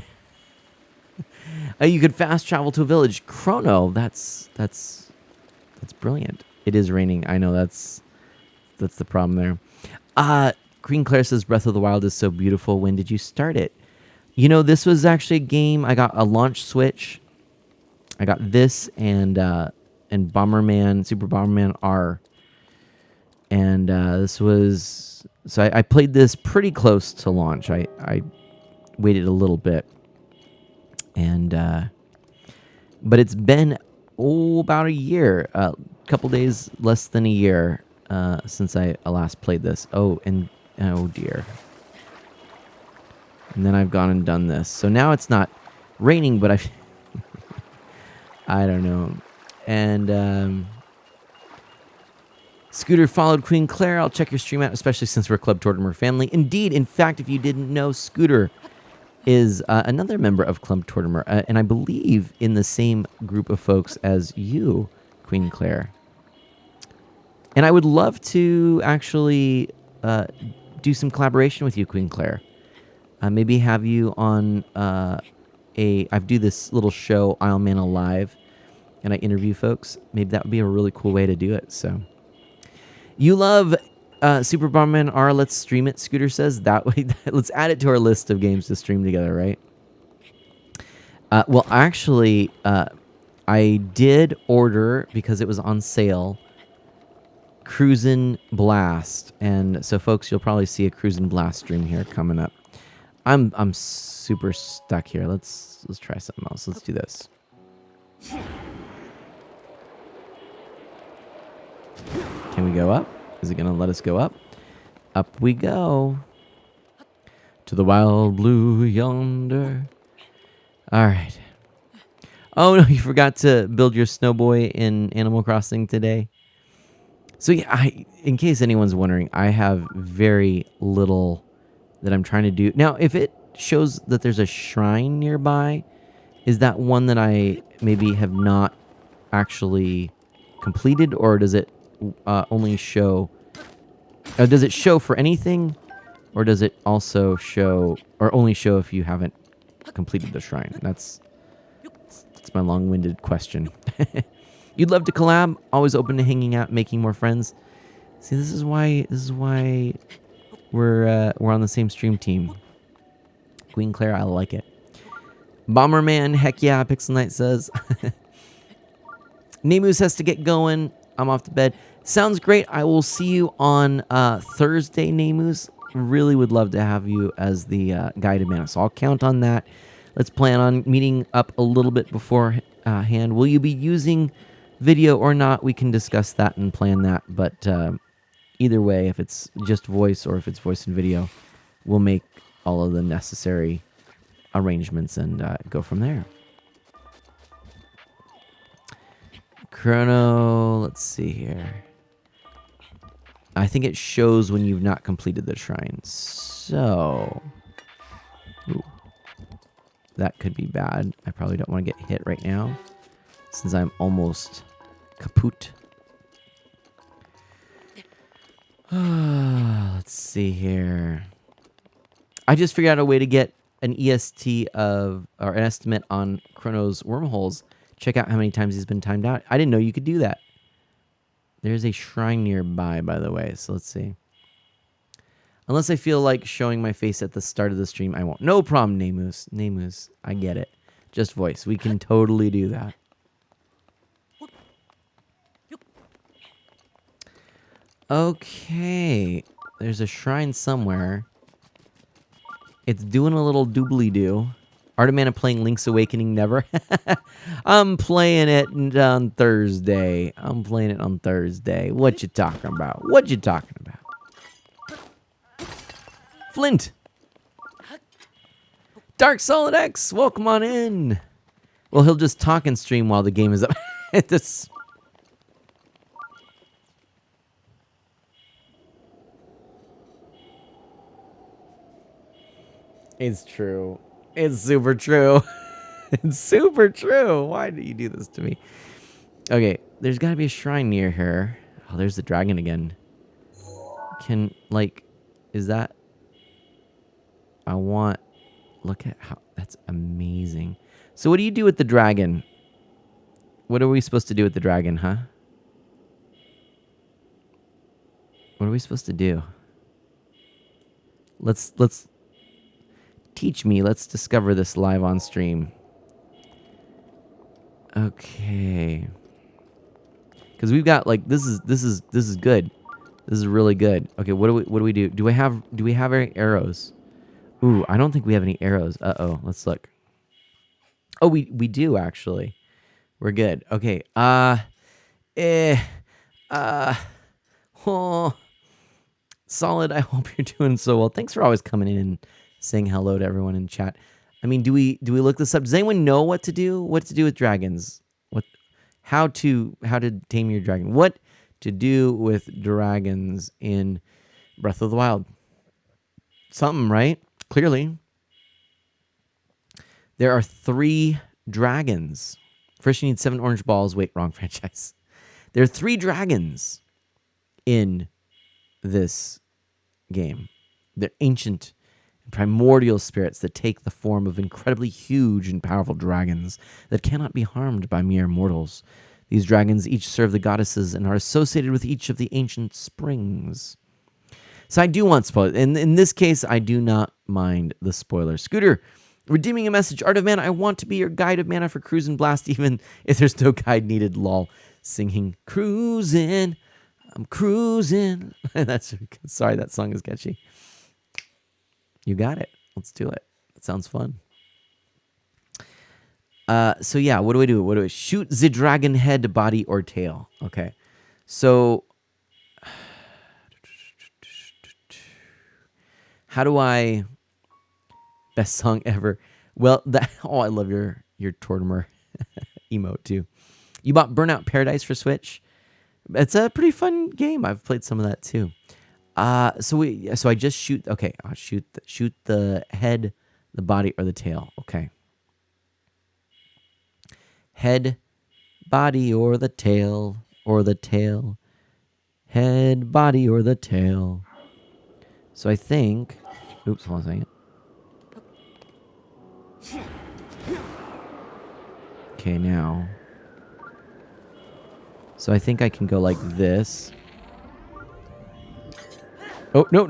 it? You could fast travel to a village. Chrono. That's brilliant. It is raining. I know that's the problem there. Queen Claire says Breath of the Wild is so beautiful. When did you start it? This was actually a game. I got a launch Switch. I got this and Bomberman, Super Bomberman R. And this was So I played this pretty close to launch. I waited a little bit, and but it's been about a year, a couple days less than a year since I last played this. Oh, and oh dear. And then I've gone and done this. So now it's not raining, but I don't know. And Scooter followed Queen Claire. I'll check your stream out, especially since we're Club Tortimer family. Indeed, in fact, if you didn't know, Scooter is another member of Club Tortimer, and I believe in the same group of folks as you, Queen Claire. And I would love to actually do some collaboration with you, Queen Claire. Maybe have you on I do this little show, Isle Man Alive, and I interview folks. Maybe that would be a really cool way to do it. So, you love Super Bomberman R. Let's stream it. Scooter says that way. Let's add it to our list of games to stream together, right? Well, actually, I did order because it was on sale. Cruisin' Blast, and so folks, you'll probably see a Cruisin' Blast stream here coming up. I'm super stuck here. Let's try something else. Let's do this. Can we go up? Is it gonna let us go up? Up we go. To the wild blue yonder. Alright. Oh no, you forgot to build your snowboy in Animal Crossing today. So yeah, in case anyone's wondering, I have very little that I'm trying to do. Now, if it shows that there's a shrine nearby, is that one that I maybe have not actually completed, or does it only show... does it show for anything, or does it also show, or only show if you haven't completed the shrine? That's my long-winded question. You'd love to collab? Always open to hanging out, making more friends. See, this is why we're on the same stream team. Queen Claire, I like it. Bomberman, heck yeah, Pixel Knight says. Nemus has to get going. I'm off to bed. Sounds great. I will see you on Thursday, Nemus. Really would love to have you as the guided man. So I'll count on that. Let's plan on meeting up a little bit beforehand. Will you be using video or not? We can discuss that and plan that. But either way, if it's just voice or if it's voice and video, we'll make all of the necessary arrangements and go from there. Chrono, let's see here. I think it shows when you've not completed the shrine. So, ooh, that could be bad. I probably don't want to get hit right now since I'm almost kaput. Let's see here. I just figured out a way to get an EST or an estimate on Chrono's wormholes. Check out how many times he's been timed out. I didn't know you could do that. There's a shrine nearby, by the way, so let's see. Unless I feel like showing my face at the start of the stream, I won't. No problem, Nemus. Nemus, I get it. Just voice. We can totally do that. Okay. There's a shrine somewhere. It's doing a little doobly-doo. Artimana playing Link's Awakening never. I'm playing it on Thursday. What you talking about? Flint! Dark Solid X, welcome on in. Well, he'll just talk and stream while the game is up. This... It's true. It's super true. It's super true. Why do you do this to me? Okay, there's got to be a shrine near here. Oh, there's the dragon again. Can, like, is that... I want... Look at how... That's amazing. So what do you do with the dragon? What are we supposed to do with the dragon, huh? What are we supposed to do? Let's... Teach me. Let's discover this live on stream. Okay. Because we've got, like, this is good. This is really good. Okay, what do we do? Do we have any arrows? Ooh, I don't think we have any arrows. Uh-oh, let's look. Oh, we do actually. We're good. Okay. Eh, uh, oh, Solid. I hope you're doing so well. Thanks for always coming in and saying hello to everyone in chat. I mean, do we look this up? Does anyone know what to do? What to do with dragons? How to tame your dragon? What to do with dragons in Breath of the Wild? Something, right? Clearly. There are 3 dragons. First, you need 7 orange balls. Wait, wrong franchise. There are 3 dragons in this game. They're ancient and primordial spirits that take the form of incredibly huge and powerful dragons that cannot be harmed by mere mortals. These dragons each serve the goddesses and are associated with each of the ancient springs. So I do want spoilers. In this case, I do not mind the spoiler. Scooter, redeeming a message. Art of Mana, I want to be your guide of mana for Cruise and Blast, even if there's no guide needed. Lol. Singing, cruising, I'm cruising. Sorry, that song is catchy. You got it. Let's do it. That sounds fun. So yeah, what do we do? What do we shoot the dragon head, body, or tail? Okay. So how do I best song ever? Well, I love your Tortimer emote too. You bought Burnout Paradise for Switch. It's a pretty fun game. I've played some of that too. So I just shoot. Okay, I'll shoot the head, the body, or the tail. Okay. Head, body, or the tail, head, body, or the tail. So I think. Oops, hold on a second. Okay, now. So I think I can go like this. Oh, no.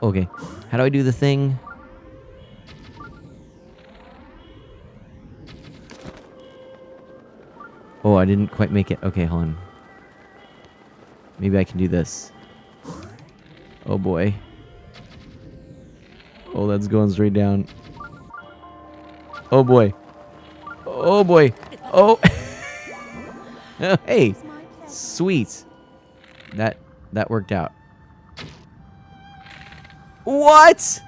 Okay. How do I do the thing? Oh, I didn't quite make it. Okay, hold on. Maybe I can do this. Oh, boy. Oh, that's going straight down. Oh, boy. Oh, boy. Oh. Oh, hey. Sweet. That worked out. What?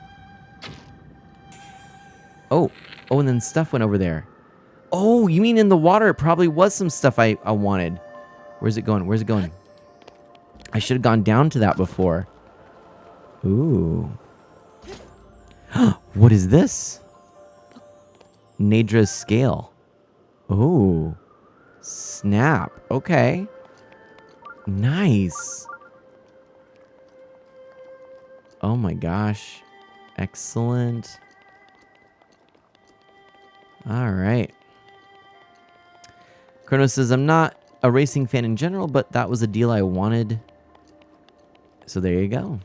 Oh, and then stuff went over there. Oh, you mean in the water? It probably was some stuff I wanted. Where's it going? I should have gone down to that before. Ooh. What is this? Nadra's scale. Oh. Snap. Okay. Nice. Oh my gosh. Excellent. All right. Chrono says, I'm not a racing fan in general, but that was a deal I wanted. So there you go.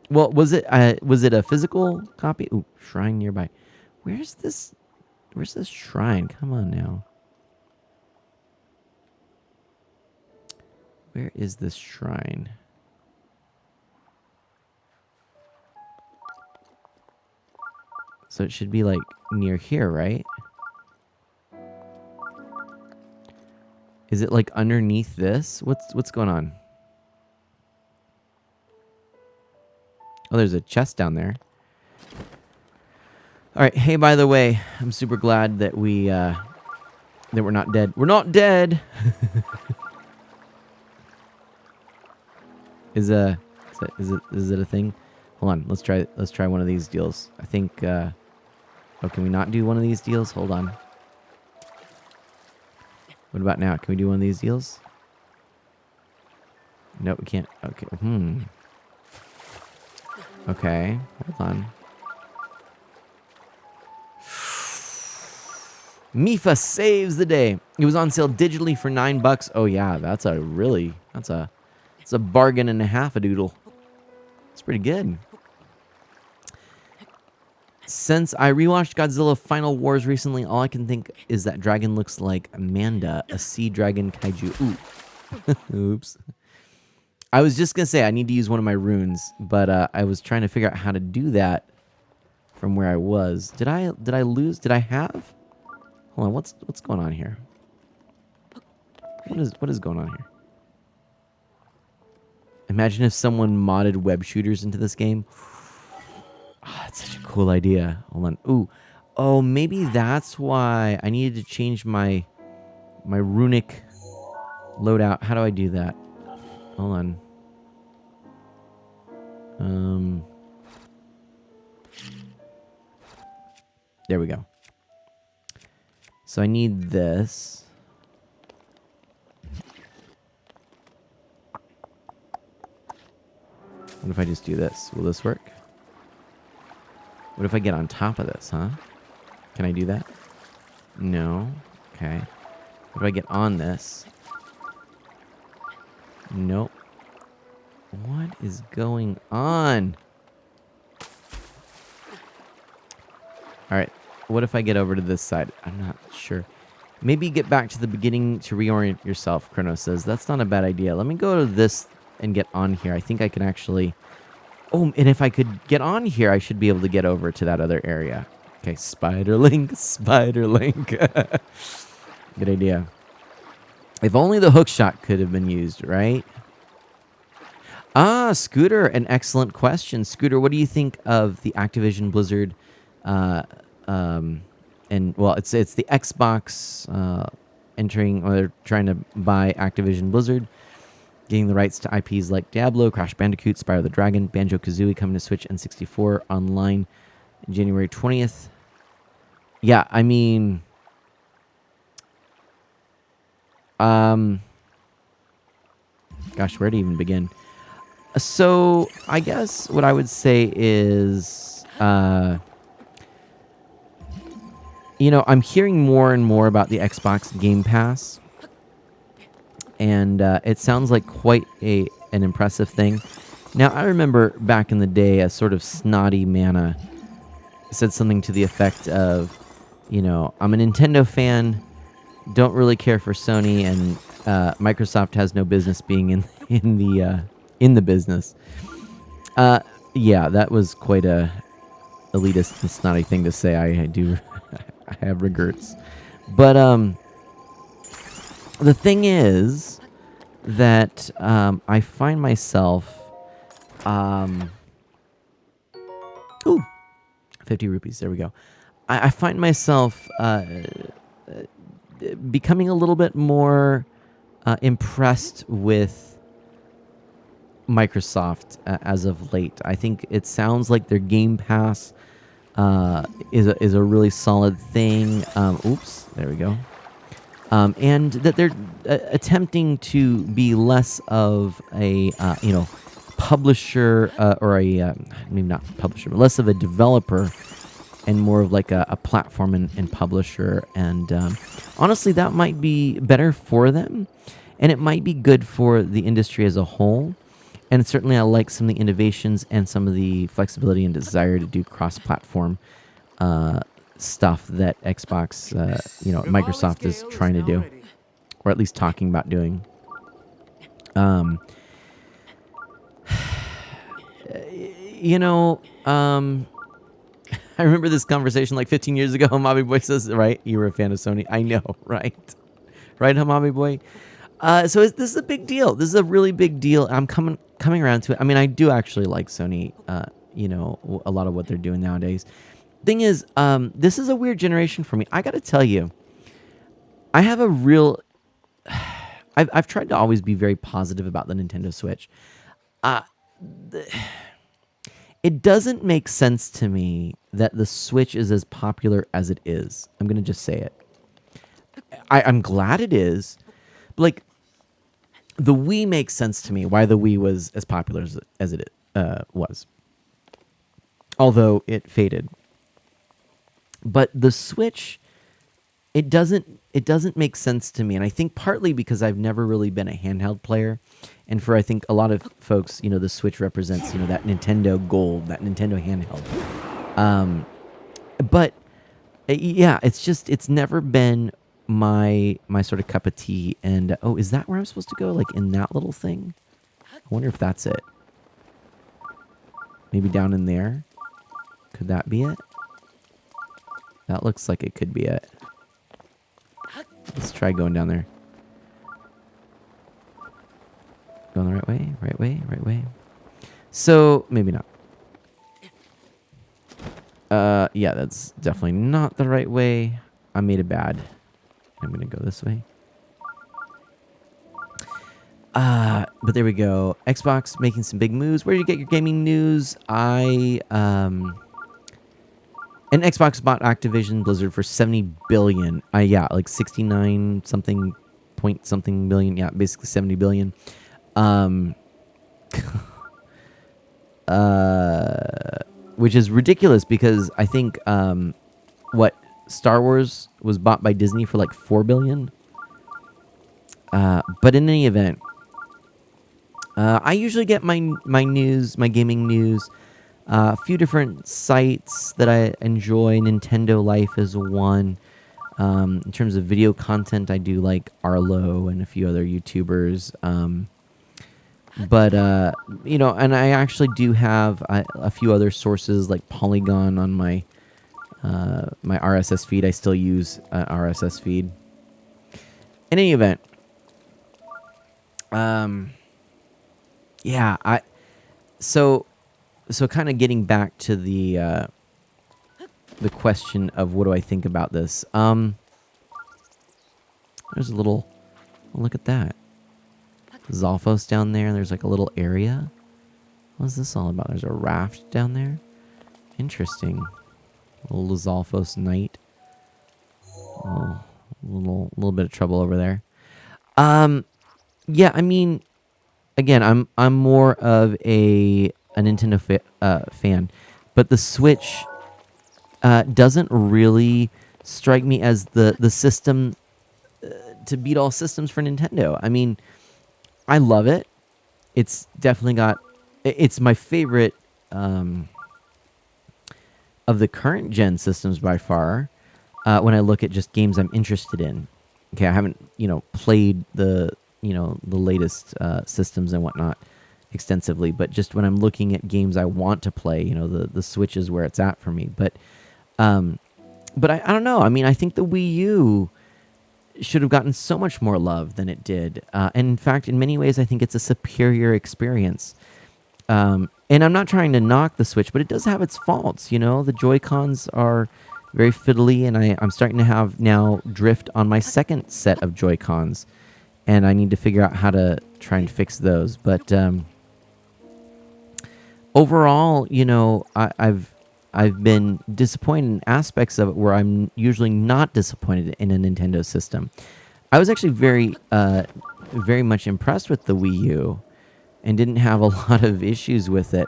Well, was it a physical copy? Ooh, shrine nearby. Where's this shrine? Come on now. Where is this shrine? So it should be like near here, right? Is it like underneath this? What's going on? Oh, there's a chest down there. All right. Hey, by the way, I'm super glad that we're not dead. We're not dead. Is it a thing? Hold on. Let's try one of these deals. I think. Oh, can we not do one of these deals? Hold on. What about now? Can we do one of these deals? No, we can't. Okay. Okay. Hold on. Mifa saves the day. It was on sale digitally for $9. Oh yeah, that's a bargain and a half a doodle. It's pretty good. Since I rewatched Godzilla Final Wars recently, all I can think is that dragon looks like Amanda, a sea dragon kaiju. Ooh. Oops. I was just gonna say I need to use one of my runes, but I was trying to figure out how to do that from where I was. Did I lose? Did I have? Hold on, what's going on here? What is going on here? Imagine if someone modded web shooters into this game. Oh, that's such a cool idea. Hold on. Ooh. Oh, maybe that's why I needed to change my runic loadout. How do I do that? Hold on. There we go. So I need this. What if I just do this? Will this work? What if I get on top of this, huh? Can I do that? No. Okay. What do I get on this? Nope. What is going on? Alright. What if I get over to this side? I'm not sure. Maybe get back to the beginning to reorient yourself, Chrono says. That's not a bad idea. Let me go to this and get on here. I think I can actually... Oh, and if I could get on here, I should be able to get over to that other area. Okay, spider link, spider link. Good idea. If only the hook shot could have been used, right? Ah, Scooter, an excellent question. Scooter, what do you think of the Activision Blizzard, and well, it's the Xbox entering, or they're trying to buy Activision Blizzard, getting the rights to IPs like Diablo, Crash Bandicoot, Spyro the Dragon, Banjo-Kazooie coming to Switch and 64 online January 20th. Yeah, I mean, gosh, where to even begin? So I guess what I would say is, you know, I'm hearing more and more about the Xbox Game Pass, and it sounds like quite an impressive thing. Now, I remember back in the day, a sort of snotty Mana said something to the effect of, you know, I'm a Nintendo fan, don't really care for Sony, and Microsoft has no business being in the business. Yeah, that was quite a elitist and snotty thing to say. I do, I have regrets, but the thing is that I find myself, ooh, 50 rupees. There we go. I find myself becoming a little bit more impressed with Microsoft as of late. I think it sounds like their Game Pass is a really solid thing. Oops, there we go. And that they're attempting to be less of a publisher or a maybe not publisher, but less of a developer and more of like a platform and publisher. And honestly, that might be better for them, and it might be good for the industry as a whole. And certainly I like some of the innovations and some of the flexibility and desire to do cross-platform stuff that Xbox, Microsoft is trying to do, or at least talking about doing. I remember this conversation like 15 years ago. Hamabi Boy says, right, you were a fan of Sony. I know, right? Right, Hamabi Boy? So this is a big deal. This is a really big deal. I'm coming around to it. I mean, I do actually like Sony, a lot of what they're doing nowadays. Thing is, this is a weird generation for me. I got to tell you, I have a real... I've tried to always be very positive about the Nintendo Switch. It doesn't make sense to me that the Switch is as popular as it is. I'm going to just say it. I'm glad it is. But like, the Wii makes sense to me, why the Wii was as popular as it was. Although it faded. But the Switch, it doesn't make sense to me. And I think partly because I've never really been a handheld player. And for, I think, a lot of folks, the Switch represents, that Nintendo Gold, that Nintendo handheld. But, yeah, it's never been my sort of cup of tea. And, oh, is that where I'm supposed to go? Like, in that little thing? I wonder if that's it. Maybe down in there. Could that be it? That looks like it could be it. Let's try going down there. Going the right way, right way, right way. So, maybe not. Yeah, that's definitely not the right way. I made it bad. I'm gonna go this way. But there we go. Xbox making some big moves. Where do you get your gaming news? And Xbox bought Activision Blizzard for $70 billion. Yeah, like 69 something point something billion. Yeah, basically $70 billion. Which is ridiculous because I think what Star Wars was bought by Disney for like $4 billion. But in any event, I usually get my news, my gaming news, a few different sites that I enjoy. Nintendo Life is one. In terms of video content, I do like Arlo and a few other YouTubers. But you know, and I actually do have a few other sources like Polygon on my my RSS feed. I still use RSS feed. In any event, yeah, so kind of getting back to the question of what do I think about this. There's a little look at that. Zalfos down there, and there's like a little area. What's this all about? There's a raft down there. Interesting. A little Zalfos night. Oh, little bit of trouble over there. Yeah, I mean, again, I'm more of a Nintendo fan, but the Switch doesn't really strike me as the system to beat all systems for Nintendo. I mean, I love it. It's definitely got... It's my favorite of the current gen systems by far. When I look at just games I'm interested in. Okay, I haven't, played the latest systems and whatnot extensively, but just when I'm looking at games I want to play, the Switch is where it's at for me. But I don't know. I mean, I think the Wii U should have gotten so much more love than it did. And in fact, in many ways, I think it's a superior experience. And I'm not trying to knock the Switch, but it does have its faults. The Joy-Cons are very fiddly, and I'm starting to have now drift on my second set of Joy-Cons. And I need to figure out how to try and fix those. But overall, I've been disappointed in aspects of it where I'm usually not disappointed in a Nintendo system. I was actually very much impressed with the Wii U and didn't have a lot of issues with it.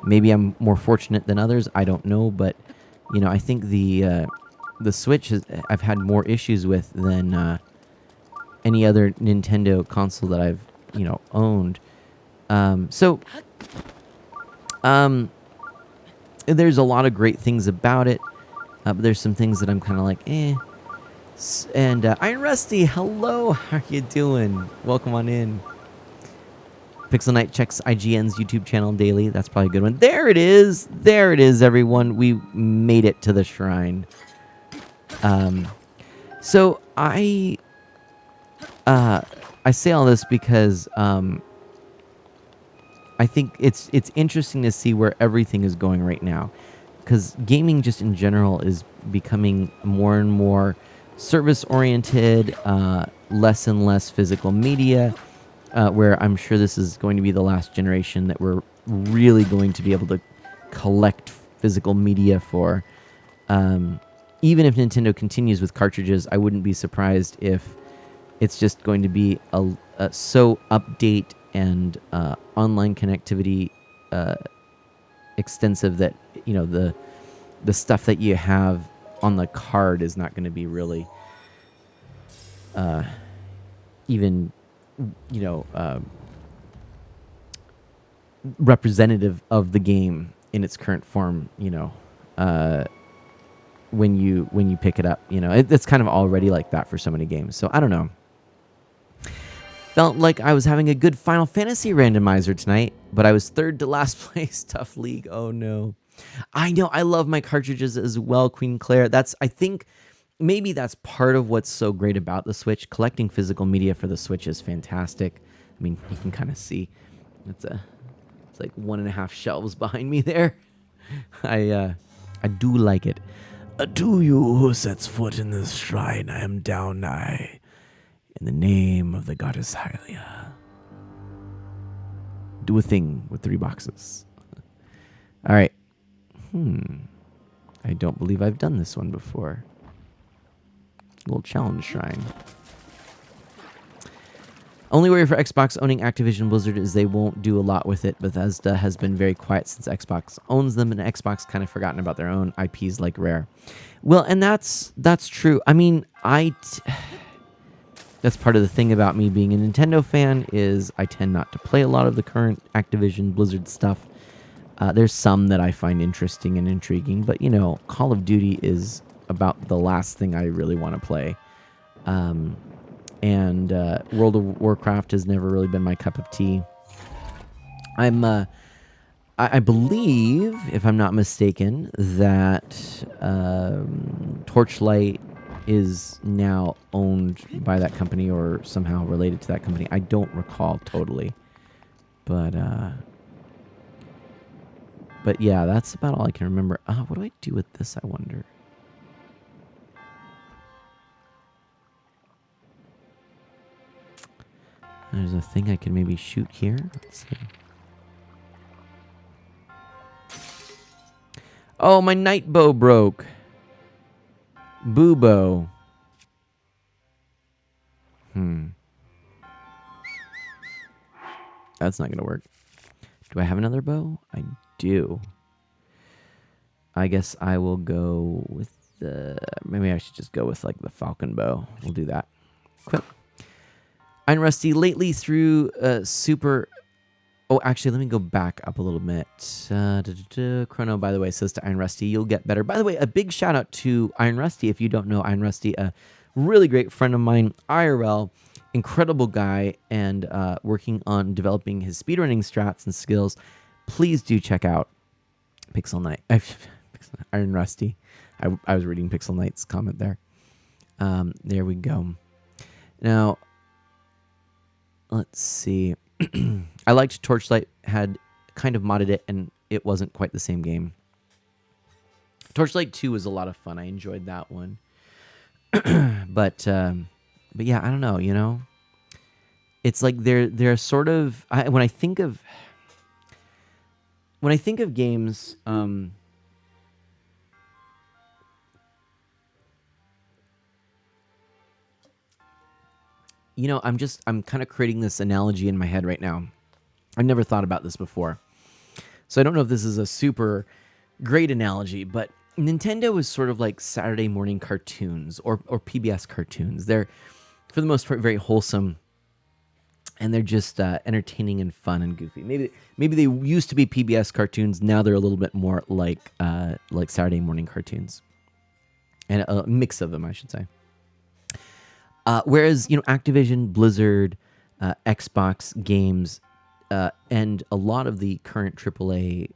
Maybe I'm more fortunate than others. I don't know, but I think the Switch I've had more issues with than any other Nintendo console that I've owned. There's a lot of great things about it, but there's some things that I'm kind of like, eh. And Iron Rusty, hello, how are you doing? Welcome on in. Pixel Knight checks IGN's YouTube channel daily. That's probably a good one. There it is. There it is, everyone. We made it to the shrine. So I say all this because I think it's interesting to see where everything is going right now, because gaming just in general is becoming more and more service-oriented, less and less physical media, where I'm sure this is going to be the last generation that we're really going to be able to collect physical media for. Even if Nintendo continues with cartridges, I wouldn't be surprised if it's just going to be so update and online connectivity extensive that the stuff that you have on the card is not going to be really even representative of the game in its current form. When you pick it up, it's kind of already like that for so many games. So I don't know. Felt like I was having a good Final Fantasy randomizer tonight, but I was third to last place. Tough league. Oh no. I know. I love my cartridges as well, Queen Claire. I think maybe that's part of what's so great about the Switch. Collecting physical media for the Switch is fantastic. I mean, you can kind of see it's like 1.5 shelves behind me there. I do like it. To you who sets foot in this shrine, I am down nigh. In the name of the goddess Hylia. Do a thing with 3 boxes. All right. I don't believe I've done this one before. A little challenge shrine. Only worry for Xbox owning Activision Blizzard is they won't do a lot with it. Bethesda has been very quiet since Xbox owns them, and Xbox kind of forgotten about their own IPs like Rare. Well, and that's true. I mean, that's part of the thing about me being a Nintendo fan is I tend not to play a lot of the current Activision Blizzard stuff. There's some that I find interesting and intriguing, but Call of Duty is about the last thing I really want to play. And World of Warcraft has never really been my cup of tea. I believe, if I'm not mistaken, that Torchlight is now owned by that company or somehow related to that company. I don't recall totally, but yeah, that's about all I can remember. What do I do with this, I wonder? There's a thing I can maybe shoot here. Let's see. Oh, my night bow broke. Boo bow. That's not going to work. Do I have another bow? I do. I guess I will go with the... Maybe I should just go with, like, the falcon bow. We'll do that. Quick. Iron Rusty, lately through Super... Oh, actually, let me go back up a little bit. Chrono, by the way, says to Iron Rusty, you'll get better. By the way, a big shout out to Iron Rusty. If you don't know Iron Rusty, a really great friend of mine, IRL, incredible guy, and working on developing his speedrunning strats and skills. Please do check out Pixel Knight. Iron Rusty. I was reading Pixel Knight's comment there. There we go. Now, let's see. I liked Torchlight, had kind of modded it, and it wasn't quite the same game. Torchlight 2 was a lot of fun. I enjoyed that one. But yeah, I don't know, It's like they're sort of... when I think of games... I'm kind of creating this analogy in my head right now. I've never thought about this before. So I don't know if this is a super great analogy, but Nintendo is sort of like Saturday morning cartoons or PBS cartoons. They're, for the most part, very wholesome, and they're just entertaining and fun and goofy. Maybe they used to be PBS cartoons. Now they're a little bit more like Saturday morning cartoons, and a mix of them, I should say. Whereas, Activision, Blizzard, Xbox games, and a lot of the current AAA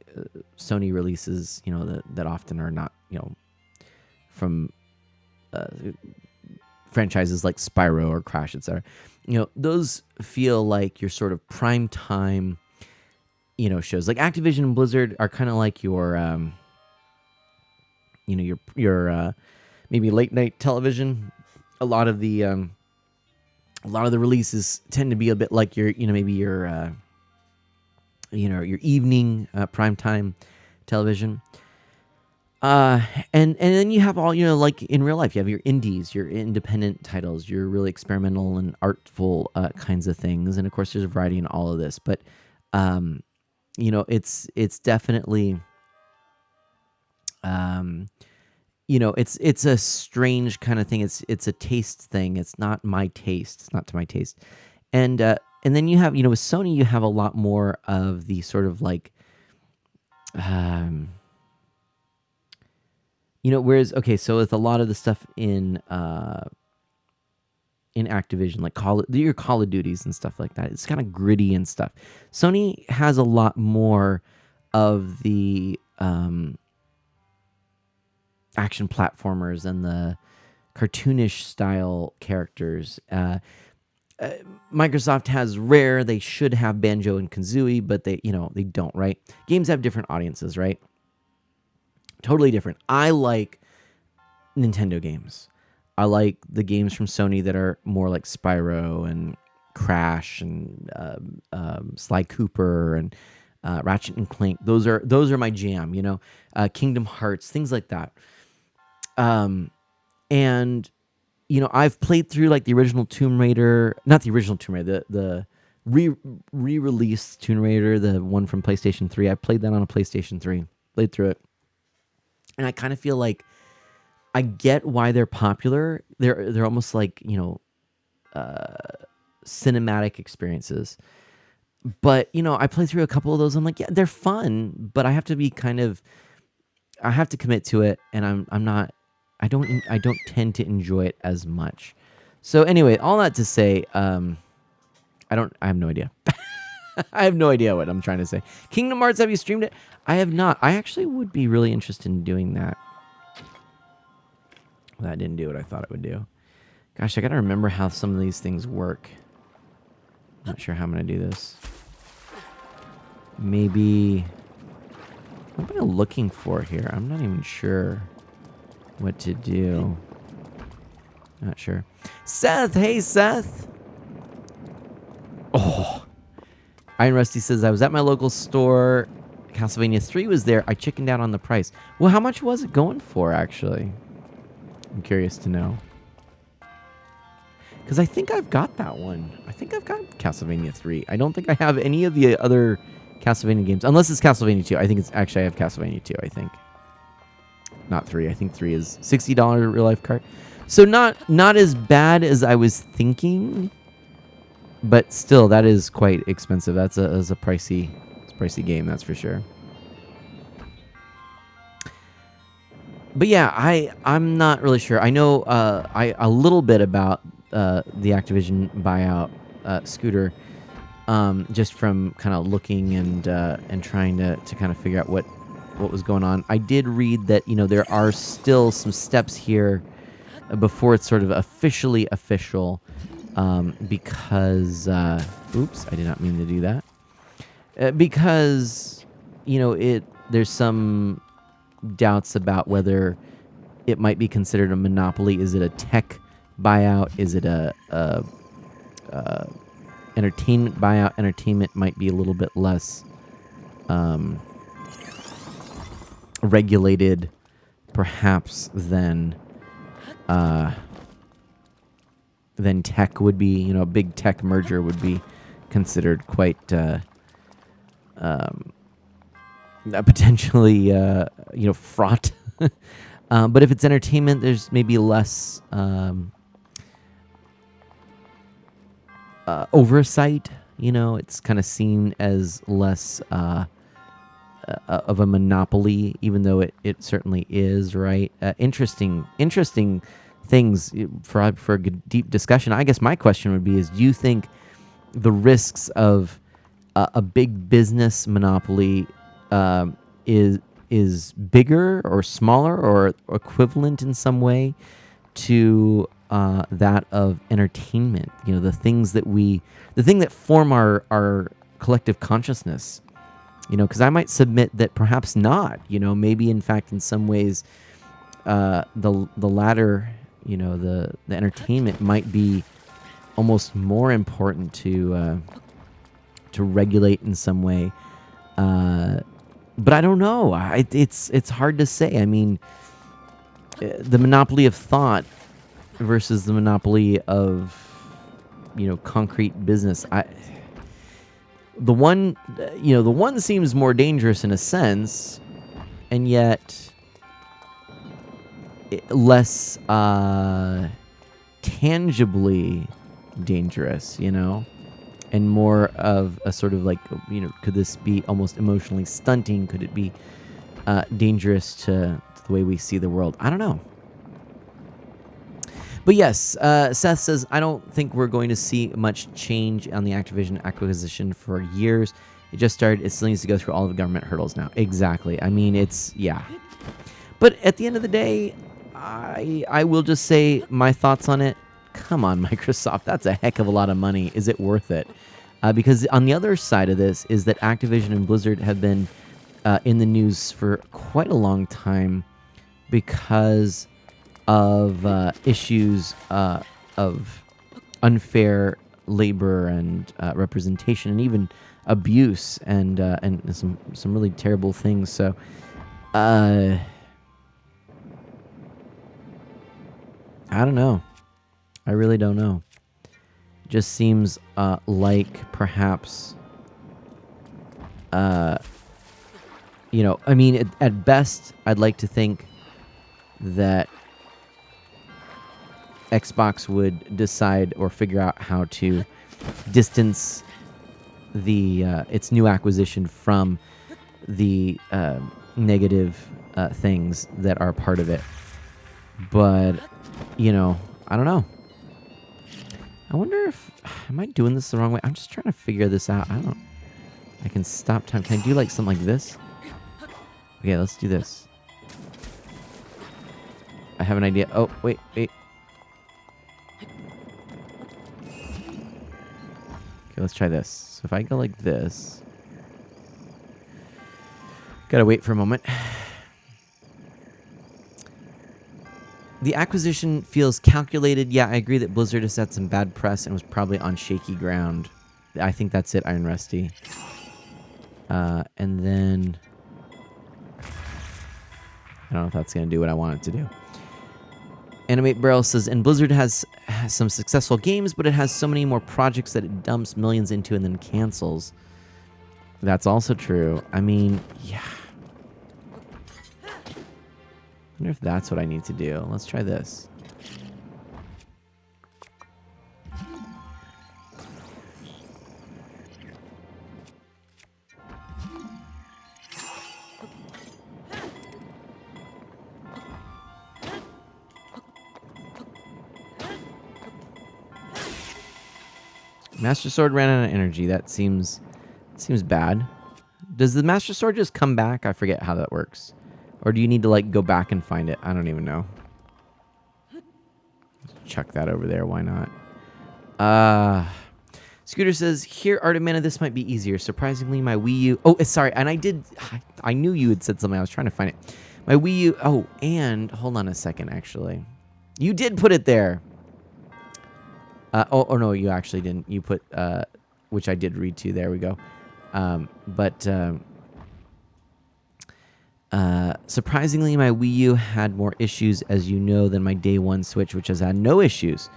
Sony releases, that often are not, from franchises like Spyro or Crash, etc. Those feel like your sort of prime time, shows. Like Activision and Blizzard are kind of like your, your maybe late night television. A lot of the releases tend to be a bit like your, maybe your, your evening primetime television. And then you have all, like in real life, you have your indies, your independent titles, your really experimental and artful kinds of things. And of course, there's a variety in all of this. But, it's definitely... it's a strange kind of thing. It's a taste thing. It's not my taste. It's not to my taste. And then you have, with Sony, you have a lot more of the sort of like, whereas, okay, so with a lot of the stuff in in Activision, like your Call of Duties and stuff like that. It's kind of gritty and stuff. Sony has a lot more of the action platformers and the cartoonish style characters. Microsoft has Rare. They should have Banjo and Kazooie, but they don't, right? Games have different audiences, right? Totally different. I like Nintendo games. I like the games from Sony that are more like Spyro and Crash and Sly Cooper and Ratchet and Clank. Those are my jam. Kingdom Hearts, things like that. And I've played through like the original Tomb Raider, not the original Tomb Raider, the re-released Tomb Raider, the one from PlayStation 3. I played that on a PlayStation 3, played through it. And I kind of feel like I get why they're popular. They're almost like, cinematic experiences. But, I played through a couple of those. I'm like, yeah, they're fun, but I have to commit to it, and I don't tend to enjoy it as much. So anyway, all that to say, I have no idea. I have no idea what I'm trying to say. Kingdom Hearts, have you streamed it? I have not. I actually would be really interested in doing that. That didn't do what I thought it would do. Gosh, I gotta remember how some of these things work. I'm not sure how I'm gonna do this. Maybe... What am I looking for here? I'm not even sure what to do. Not sure. Seth! Hey, Seth! Oh! Iron Rusty says, I was at my local store. Castlevania 3 was there. I chickened out on the price. Well, how much was it going for, actually? I'm curious to know. Because I think I've got that one. I think I've got Castlevania 3. I don't think I have any of the other Castlevania games. Unless it's Castlevania 2. I think it's actually I have Castlevania 2, I think. Not 3. I think 3 is $60 real life cart. So not as bad as I was thinking. But still, that is quite expensive. That's a pricey game, that's for sure. But yeah, I'm not really sure. I know a little bit about the Activision buyout, Scooter, just from kind of looking and trying to kind of figure out what was going on. I did read that there are still some steps here before it's sort of officially official. Because, oops, I did not mean to do that. Because, there's some doubts about whether it might be considered a monopoly. Is it a tech buyout? Is it a entertainment buyout? Entertainment might be a little bit less regulated, perhaps, than tech would be. A big tech merger would be considered quite potentially fraught. But if it's entertainment, there's maybe less oversight. It's kind of seen as less of a monopoly, even though it certainly is, right? Interesting things for a good, deep discussion. I guess my question would be: do you think the risks of a big business monopoly is bigger or smaller or equivalent in some way to that of entertainment? The thing that form our collective consciousness. Because I might submit that perhaps not. Maybe in fact, in some ways, the latter. The entertainment might be almost more important to regulate in some way. But I don't know. It's hard to say. I mean, the monopoly of thought versus the monopoly of concrete business. The one seems more dangerous in a sense, and yet less tangibly dangerous, and more of a sort of like, could this be almost emotionally stunting? Could it be dangerous to the way we see the world? I don't know. But yes, Seth says, I don't think we're going to see much change on the Activision acquisition for years. It just started. It still needs to go through all of the government hurdles now. Exactly. I mean, yeah. But at the end of the day, I will just say my thoughts on it. Come on, Microsoft. That's a heck of a lot of money. Is it worth it? Because on the other side of this is that Activision and Blizzard have been in the news for quite a long time because of issues of unfair labor and representation, and even abuse, and some really terrible things. So, I don't know. I really don't know. Just seems like perhaps, I mean, at best, I'd like to think that Xbox would decide or figure out how to distance its new acquisition from the negative things that are part of it. But, I don't know. I wonder if... Am I doing this the wrong way? I'm just trying to figure this out. I can stop time. Can I do like something like this? Okay, let's do this. I have an idea. Oh, wait. Okay, let's try this. So if I go like this... Gotta wait for a moment. The acquisition feels calculated. Yeah, I agree that Blizzard has had some bad press and was probably on shaky ground. I think that's it, Iron Rusty. And then... I don't know if that's going to do what I want it to do. Animate Barrel says, and Blizzard has some successful games, but it has so many more projects that it dumps millions into and then cancels. That's also true. I mean, yeah. I wonder if that's what I need to do. Let's try this. Master Sword ran out of energy. That seems bad. Does the Master Sword just come back? I forget how that works. Or do you need to, like, go back and find it? I don't even know. Chuck that over there. Why not? Scooter says, here, Art of Mana, this might be easier. Surprisingly, my Wii U... Oh, sorry. And I knew you had said something. I was trying to find it. My Wii U... Oh, and... Hold on a second, actually. You did put it there. Oh, no, you actually didn't. You put... which I did read to. There we go. Surprisingly, my Wii U had more issues, as you know, than my day one Switch, which has had no issues.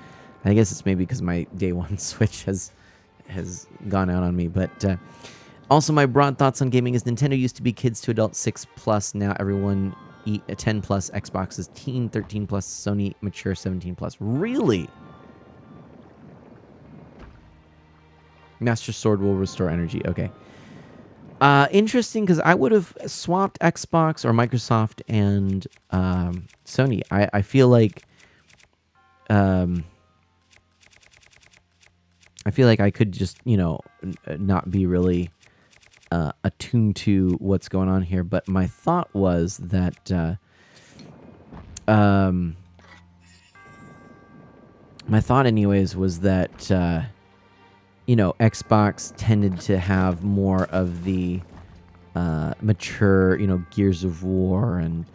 I guess it's maybe because my day one Switch has gone out on me. But also, my broad thoughts on gaming is Nintendo used to be kids to adults 6+. Now everyone 10+. Xbox is teen 13+. Sony mature 17+. Really? Master Sword will restore energy. Okay. Interesting, because I would have swapped Xbox or Microsoft and Sony. I feel like I could just, not be really attuned to what's going on here. But my thought was that my thought anyways was that Xbox tended to have more of the mature, Gears of War and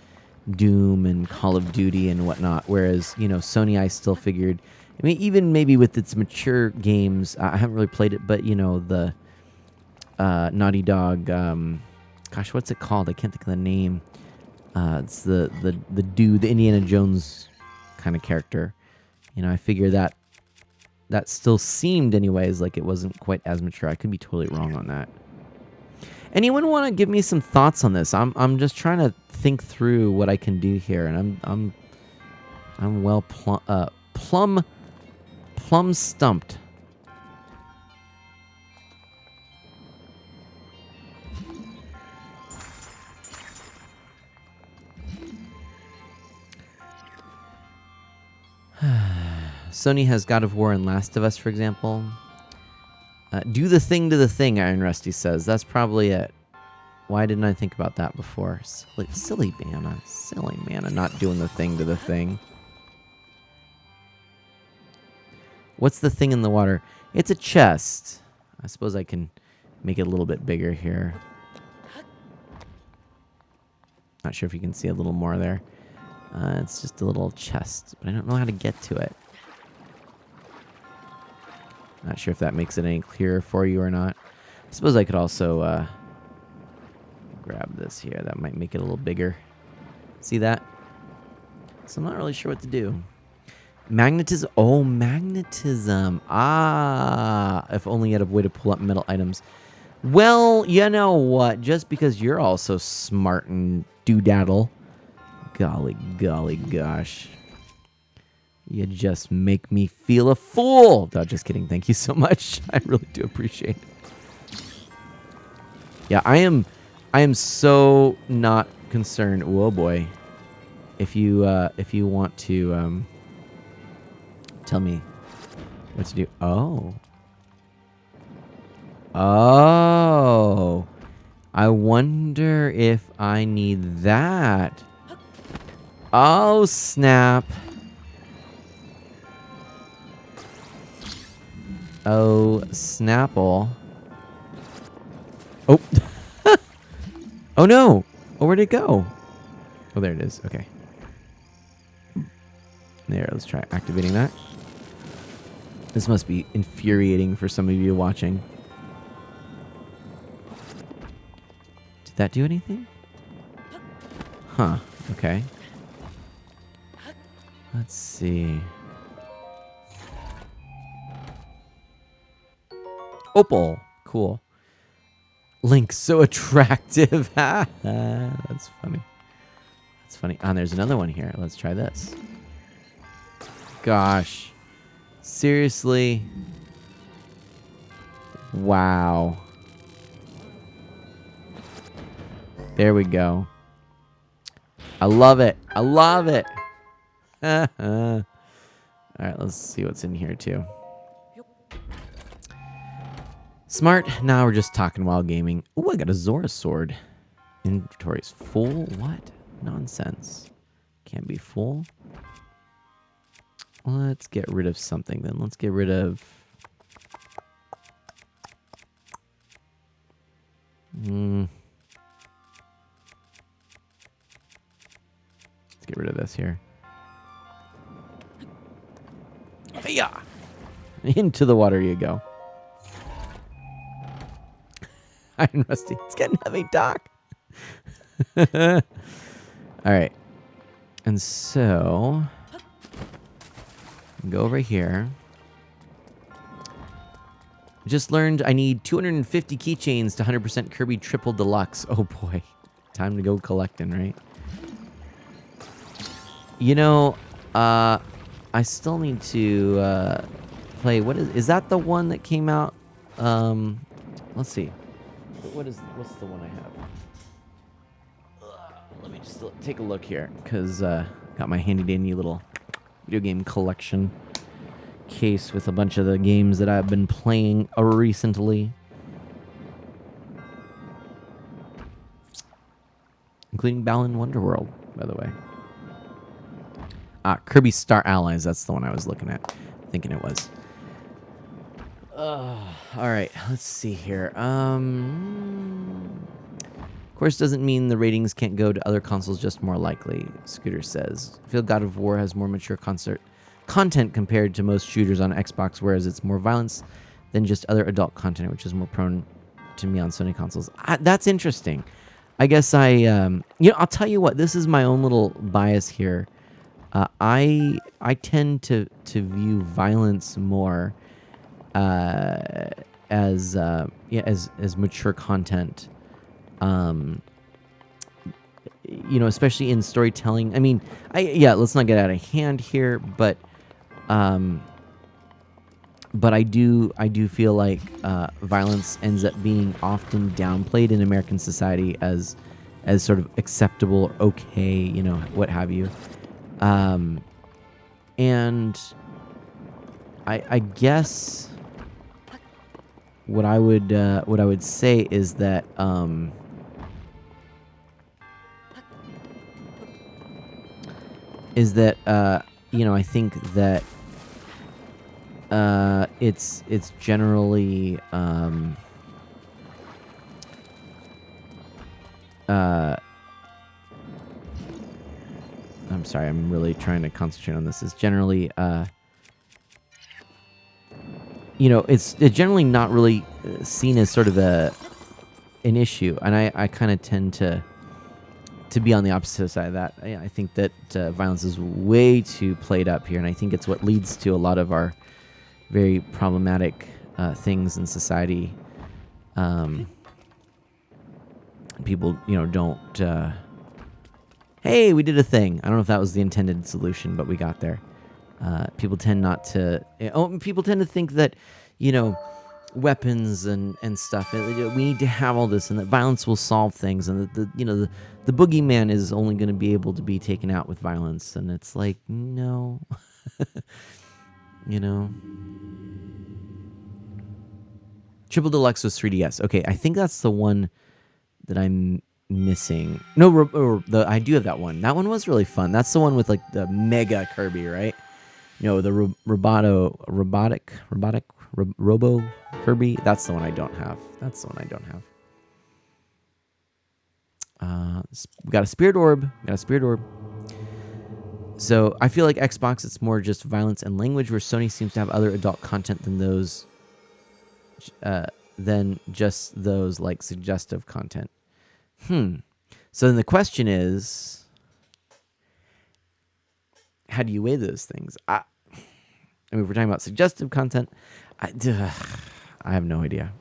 Doom and Call of Duty and whatnot. Whereas, Sony, I still figured, I mean, even maybe with its mature games, I haven't really played it, but, the Naughty Dog, gosh, what's it called? I can't think of the name. It's the dude, the Indiana Jones kind of character. I figure that still seemed, anyways, like it wasn't quite as mature. I could be totally wrong on that. Anyone want to give me some thoughts on this? I'm just trying to think through what I can do here, and I'm well plumb stumped. Sony has God of War and Last of Us, for example. Do the thing to the thing, Iron Rusty says. That's probably it. Why didn't I think about that before? Silly Mana. Silly Mana, not doing the thing to the thing. What's the thing in the water? It's a chest. I suppose I can make it a little bit bigger here. Not sure if you can see a little more there. It's just a little chest, but I don't know how to get to it. Not sure if that makes it any clearer for you or not. I suppose I could also grab this here. That might make it a little bigger. See that? So I'm not really sure what to do. Magnetism. Oh, magnetism. Ah, if only you had a way to pull up metal items. Well, you know what? Just because you're all so smart and doodaddle. Golly, golly, gosh. You just make me feel a fool. No, just kidding. Thank you so much. I really do appreciate it. Yeah, I am so not concerned. Whoa, boy. If you want to tell me what to do. Oh. Oh. I wonder if I need that. Oh, snap. Oh, Snapple. Oh. Oh, no. Oh, where'd it go? Oh, there it is. Okay. There, let's try activating that. This must be infuriating for some of you watching. Did that do anything? Huh. Okay. Let's see. Opal. Cool. Link, so attractive. That's funny. That's funny. Oh, and there's another one here. Let's try this. Gosh. Seriously? Wow. There we go. I love it. I love it. All right, let's see what's in here too. Smart. Now we're just talking while gaming. Ooh, I got a Zora sword. Inventory's full. What? Nonsense. Can't be full. Let's get rid of something then. Let's get rid of... Let's get rid of this here. Hiya! Into the water you go. Iron Rusty. It's getting heavy, Doc. All right. And so... go over here. Just learned I need 250 keychains to 100% Kirby Triple Deluxe. Oh boy. Time to go collecting, right? You know, I still need to play. Is that the one that came out? Let's see. What's the one I have? Let me just take a look here, because got my handy dandy little video game collection case with a bunch of the games that I've been playing recently, including Balan Wonderworld, by the way. Kirby Star Allies, that's the one I was looking at, thinking it was. All right, let's see here. Of course, doesn't mean the ratings can't go to other consoles, just more likely, Scooter says. I feel God of War has more mature content compared to most shooters on Xbox, whereas it's more violence than just other adult content, which is more prone to me on Sony consoles. That's interesting. I guess I'll tell you what, this is my own little bias here. I tend to view violence more as mature content. Especially in storytelling. I mean, let's not get out of hand here, but I do feel like violence ends up being often downplayed in American society as sort of acceptable or okay, what have you. And I guess what I would say is that I think that it's generally uh I'm sorry, I'm really trying to concentrate on this. Is generally it's generally not really seen as sort of an issue, and I kind of tend to be on the opposite side of that. I think that violence is way too played up here, and I think it's what leads to a lot of our very problematic things in society. People, don't. Hey, we did a thing. I don't know if that was the intended solution, but we got there. People tend not to. People tend to think that, weapons and stuff. We need to have all this, and that violence will solve things, and that the boogeyman is only going to be able to be taken out with violence. And it's like, no, you know. Triple Deluxe was 3DS. Okay, I think that's the one that I'm missing. No, I do have that one. That one was really fun. That's the one with like the mega Kirby, right? The Robo Kirby. That's the one I don't have. We got a Spirit Orb. So I feel like Xbox, it's more just violence and language, where Sony seems to have other adult content than those, than just those like suggestive content. So then the question is, how do you weigh those things? I mean, if we're talking about suggestive content, I have no idea.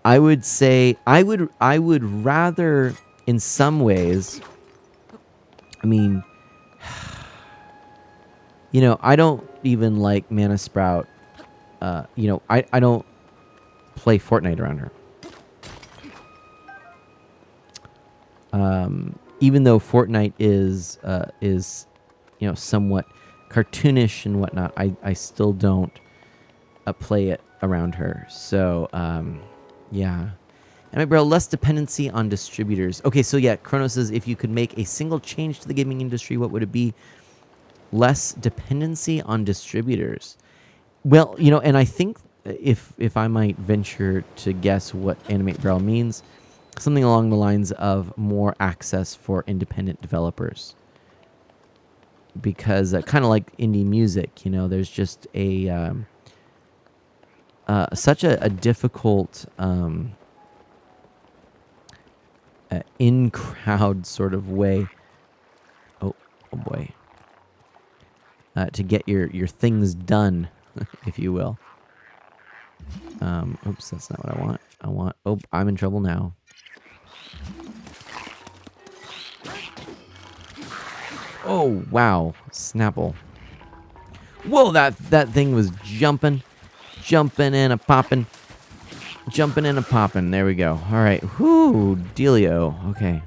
I would say I would rather, in some ways. I mean, I don't even like Mana Sprout. I don't play Fortnite around her. Even though Fortnite is somewhat cartoonish and whatnot, I still don't play it around her. So yeah. And bro, less dependency on distributors. Okay, so yeah, Chrono says, if you could make a single change to the gaming industry, what would it be? Less dependency on distributors. Well, and I think if I might venture to guess what Animate Barrel means, something along the lines of more access for independent developers. Because kind of like indie music, there's just a such a difficult in-crowd sort of way. Oh boy. To get your things done, if you will. Oops, that's not what I want. Oh, I'm in trouble now. Oh, wow. Snapple. Whoa, that thing was jumping and a popping. There we go. All right. Whoo, dealio. Okay.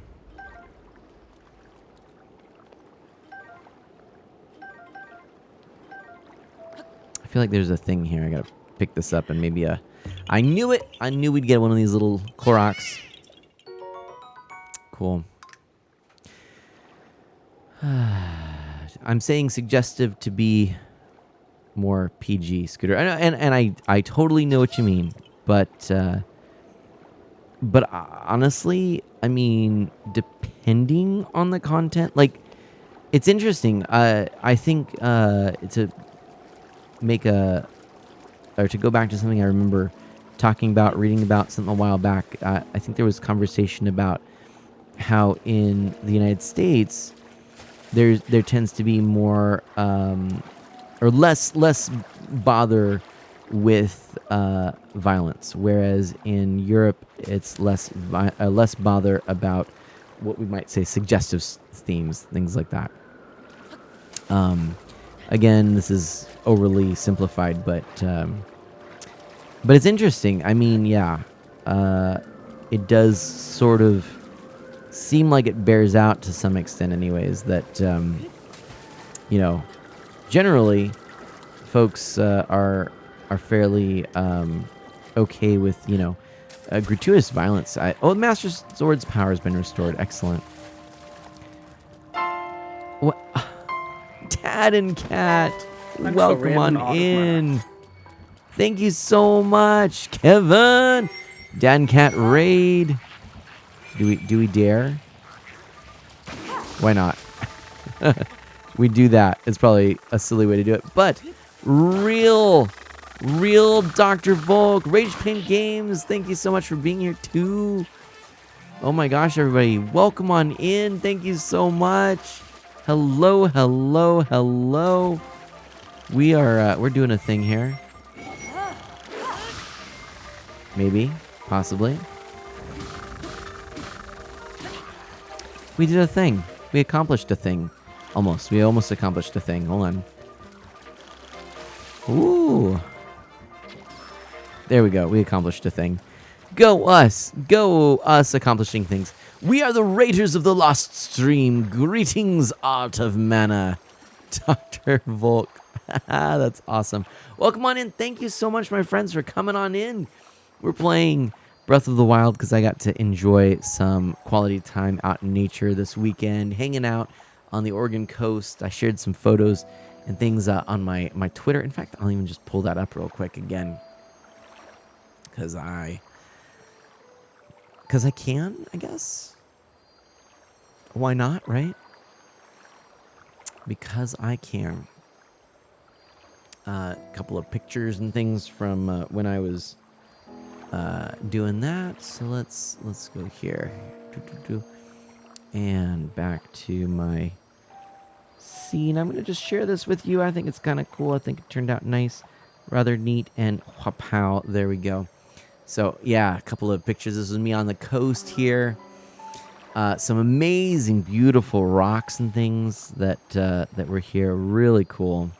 I feel like there's a thing here. I gotta pick this up and maybe I knew it. I knew we'd get one of these little Koroks. Cool. I'm saying suggestive to be more PG, Scooter. And I totally know what you mean, but honestly, I mean, depending on the content, like, it's interesting. I think to go back to something I remember reading about something a while back. I think there was conversation about how in the United States there tends to be more or less bother with violence, whereas in Europe it's less bother about what we might say suggestive themes, things like that. Again, this is overly simplified, but it's interesting. I mean, yeah, it does sort of seem like it bears out to some extent anyways, that generally folks are fairly okay with, gratuitous violence. Master Sword's power has been restored. Excellent. What? Dad and Cat, welcome on in. Thank you so much, Kevin. Dad and Cat raid. Do we dare? Why not? We do that. It's probably a silly way to do it, but real Dr. Volk, Rage Paint Games. Thank you so much for being here too. Oh my gosh, everybody, welcome on in. Thank you so much. Hello. We're doing a thing here. Maybe, possibly. We did a thing. We accomplished a thing. Almost. We almost accomplished a thing. Hold on. Ooh. There we go. We accomplished a thing. Go us. Go us accomplishing things. We are the Raiders of the Lost Stream. Greetings, Art of Mana. Dr. Volk. That's awesome. Welcome on in. Thank you so much, my friends, for coming on in. We're playing Breath of the Wild because I got to enjoy some quality time out in nature this weekend, hanging out on the Oregon coast. I shared some photos and things on my Twitter. In fact, I'll even just pull that up real quick again because I can, I guess. Why not, right? Because I can. A couple of pictures and things from when I was doing that. So let's go here. And back to my scene. I'm going to just share this with you. I think it's kind of cool. I think it turned out nice, rather neat, and whapow, there we go. So yeah, a couple of pictures. This is me on the coast here. Some amazing, beautiful rocks and things that were here. Really cool.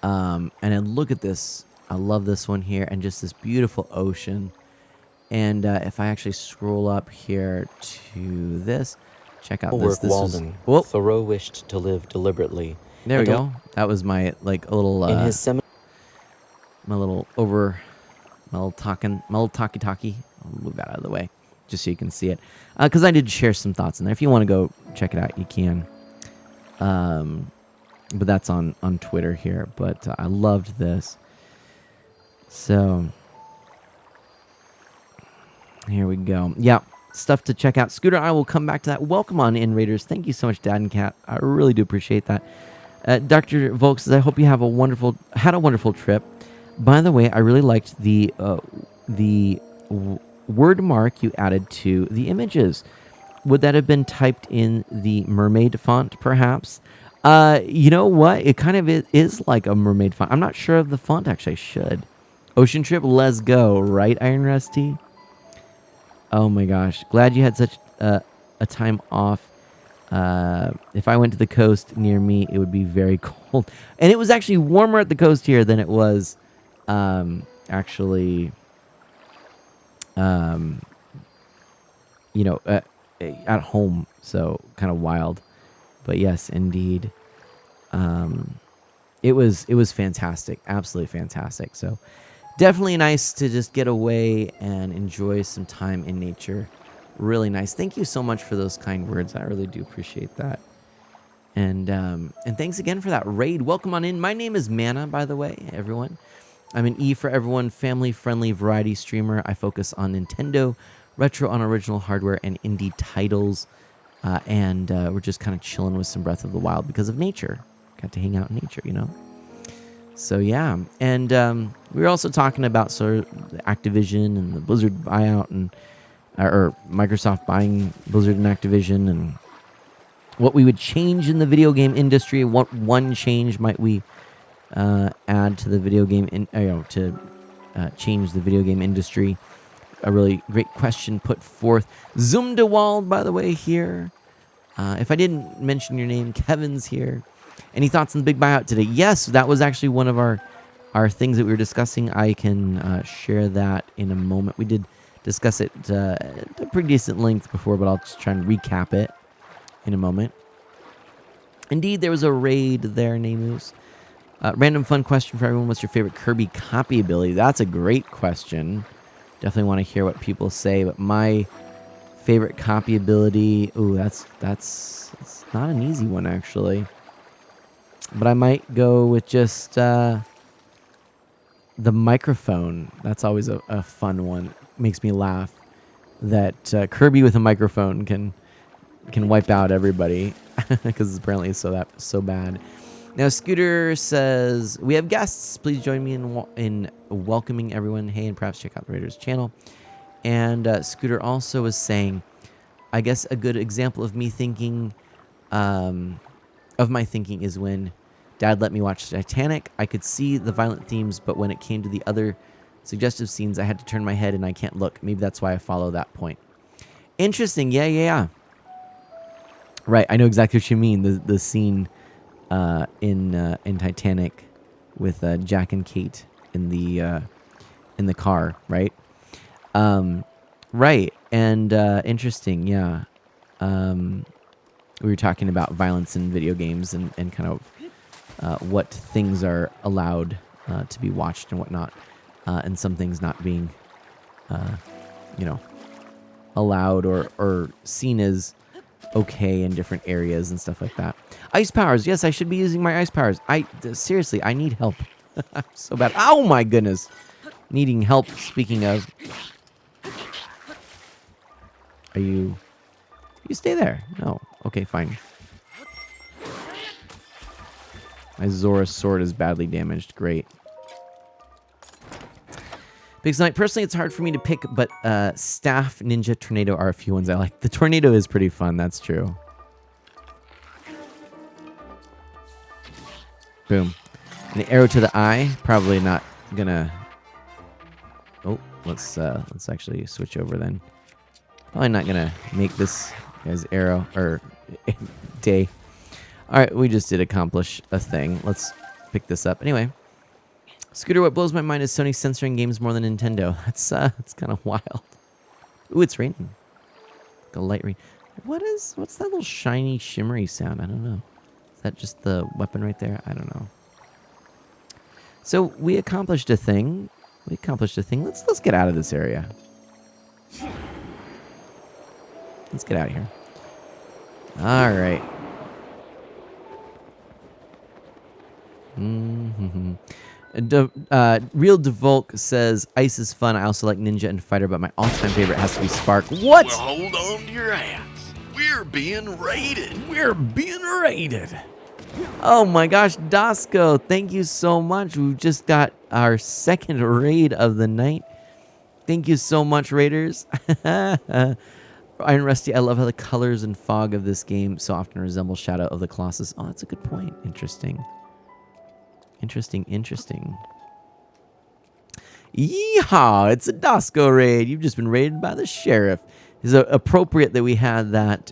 And then look at this. I love this one here, and just this beautiful ocean. And if I actually scroll up here to this, check out this. This Walden. Thoreau wished to live deliberately. There we go. That was my like little in his my little talkie. I'll move that out of the way just so you can see it, because I did share some thoughts in there. If you want to go check it out, you can. But that's on Twitter here. But I loved this. So here we go. Yeah, stuff to check out. Scooter, I will come back to that. Welcome on in, Raiders. Thank you so much, Dad and Cat. I really do appreciate that. Dr. Volk says, I hope you have had a wonderful trip. By the way, I really liked the word mark you added to the images. Would that have been typed in the mermaid font, perhaps? You know what? It kind of is like a mermaid font. I'm not sure of the font, actually. I should. Ocean trip, let's go, right, Iron Rusty? Oh my gosh. Glad you had such a time off. If I went to the coast near me, it would be very cold. And it was actually warmer at the coast here than it was actually at home. So kind of wild. But yes, indeed. It was fantastic. Absolutely fantastic. So definitely nice to just get away and enjoy some time in nature. Really nice. Thank you so much for those kind words. I really do appreciate that. And thanks again for that raid. Welcome on in. My name is Mana, by the way, everyone. I'm an E for everyone, family-friendly variety streamer. I focus on Nintendo, retro on original hardware, and indie titles. And we're just kind of chilling with some Breath of the Wild because of nature. Got to hang out in nature, So yeah, and we were also talking about sort of Activision and the Blizzard buyout, and or Microsoft buying Blizzard and Activision, and what we would change in the video game industry. What one change might we add to the video game to change the video game industry? A really great question put forth. Zoomdewald, by the way, here. If I didn't mention your name, Kevin's here. Any thoughts on the big buyout today? Yes, that was actually one of our things that we were discussing. I can share that in a moment. We did discuss it at a pretty decent length before, but I'll just try and recap it in a moment. Indeed, there was a raid there, Namus. Random fun question for everyone. What's your favorite Kirby copy ability? That's a great question. Definitely want to hear what people say. But my favorite copy ability... Ooh, that's not an easy one, actually. But I might go with just the microphone. That's always a fun one. Makes me laugh that Kirby with a microphone can wipe out everybody because apparently it's so bad. Now, Scooter says, we have guests. Please join me in welcoming everyone. Hey, and perhaps check out the Raiders channel. And Scooter also was saying, I guess a good example of me thinking, of my thinking is when Dad let me watch Titanic. I could see the violent themes, but when it came to the other suggestive scenes, I had to turn my head and I can't look. Maybe that's why I follow that point. Interesting. Yeah. Right. I know exactly what you mean. The scene in Titanic with Jack and Kate in the car, right? Right. And interesting. Yeah. We were talking about violence in video games and kind of what things are allowed to be watched and whatnot, and some things not being, allowed or seen as okay in different areas and stuff like that. Ice powers. Yes, I should be using my ice powers. Seriously, I need help. I'm so bad. Oh my goodness. Needing help. Speaking of. Are you... You stay there. No. Okay, fine. My Zora sword is badly damaged. Great. Big Knight. Personally, it's hard for me to pick, but Staff, Ninja, Tornado are a few ones I like. The Tornado is pretty fun. That's true. Boom. And the arrow to the eye. Probably not gonna... Oh, let's actually switch over then. Probably not gonna make this guy's arrow or day. All right, we just did accomplish a thing. Let's pick this up. Anyway, Scooter, what blows my mind is Sony censoring games more than Nintendo. That's kind of wild. Ooh, it's raining. Like a light rain. What's that little shiny, shimmery sound? I don't know. Is that just the weapon right there? I don't know. So we accomplished a thing. Let's get out of this area. Let's get out of here. All right. Real Devolk says, Ice is fun. I also like Ninja and Fighter, but my all-time favorite has to be Spark. What? Well, hold on to your hats. We're being raided. Oh my gosh, Dasco, thank you so much. We've just got our second raid of the night. Thank you so much, Raiders. Iron Rusty, I love how the colors and fog of this game so often resemble Shadow of the Colossus. Oh, that's a good point. Interesting. Yeehaw! It's a Dasco raid. You've just been raided by the sheriff. It's appropriate that we had that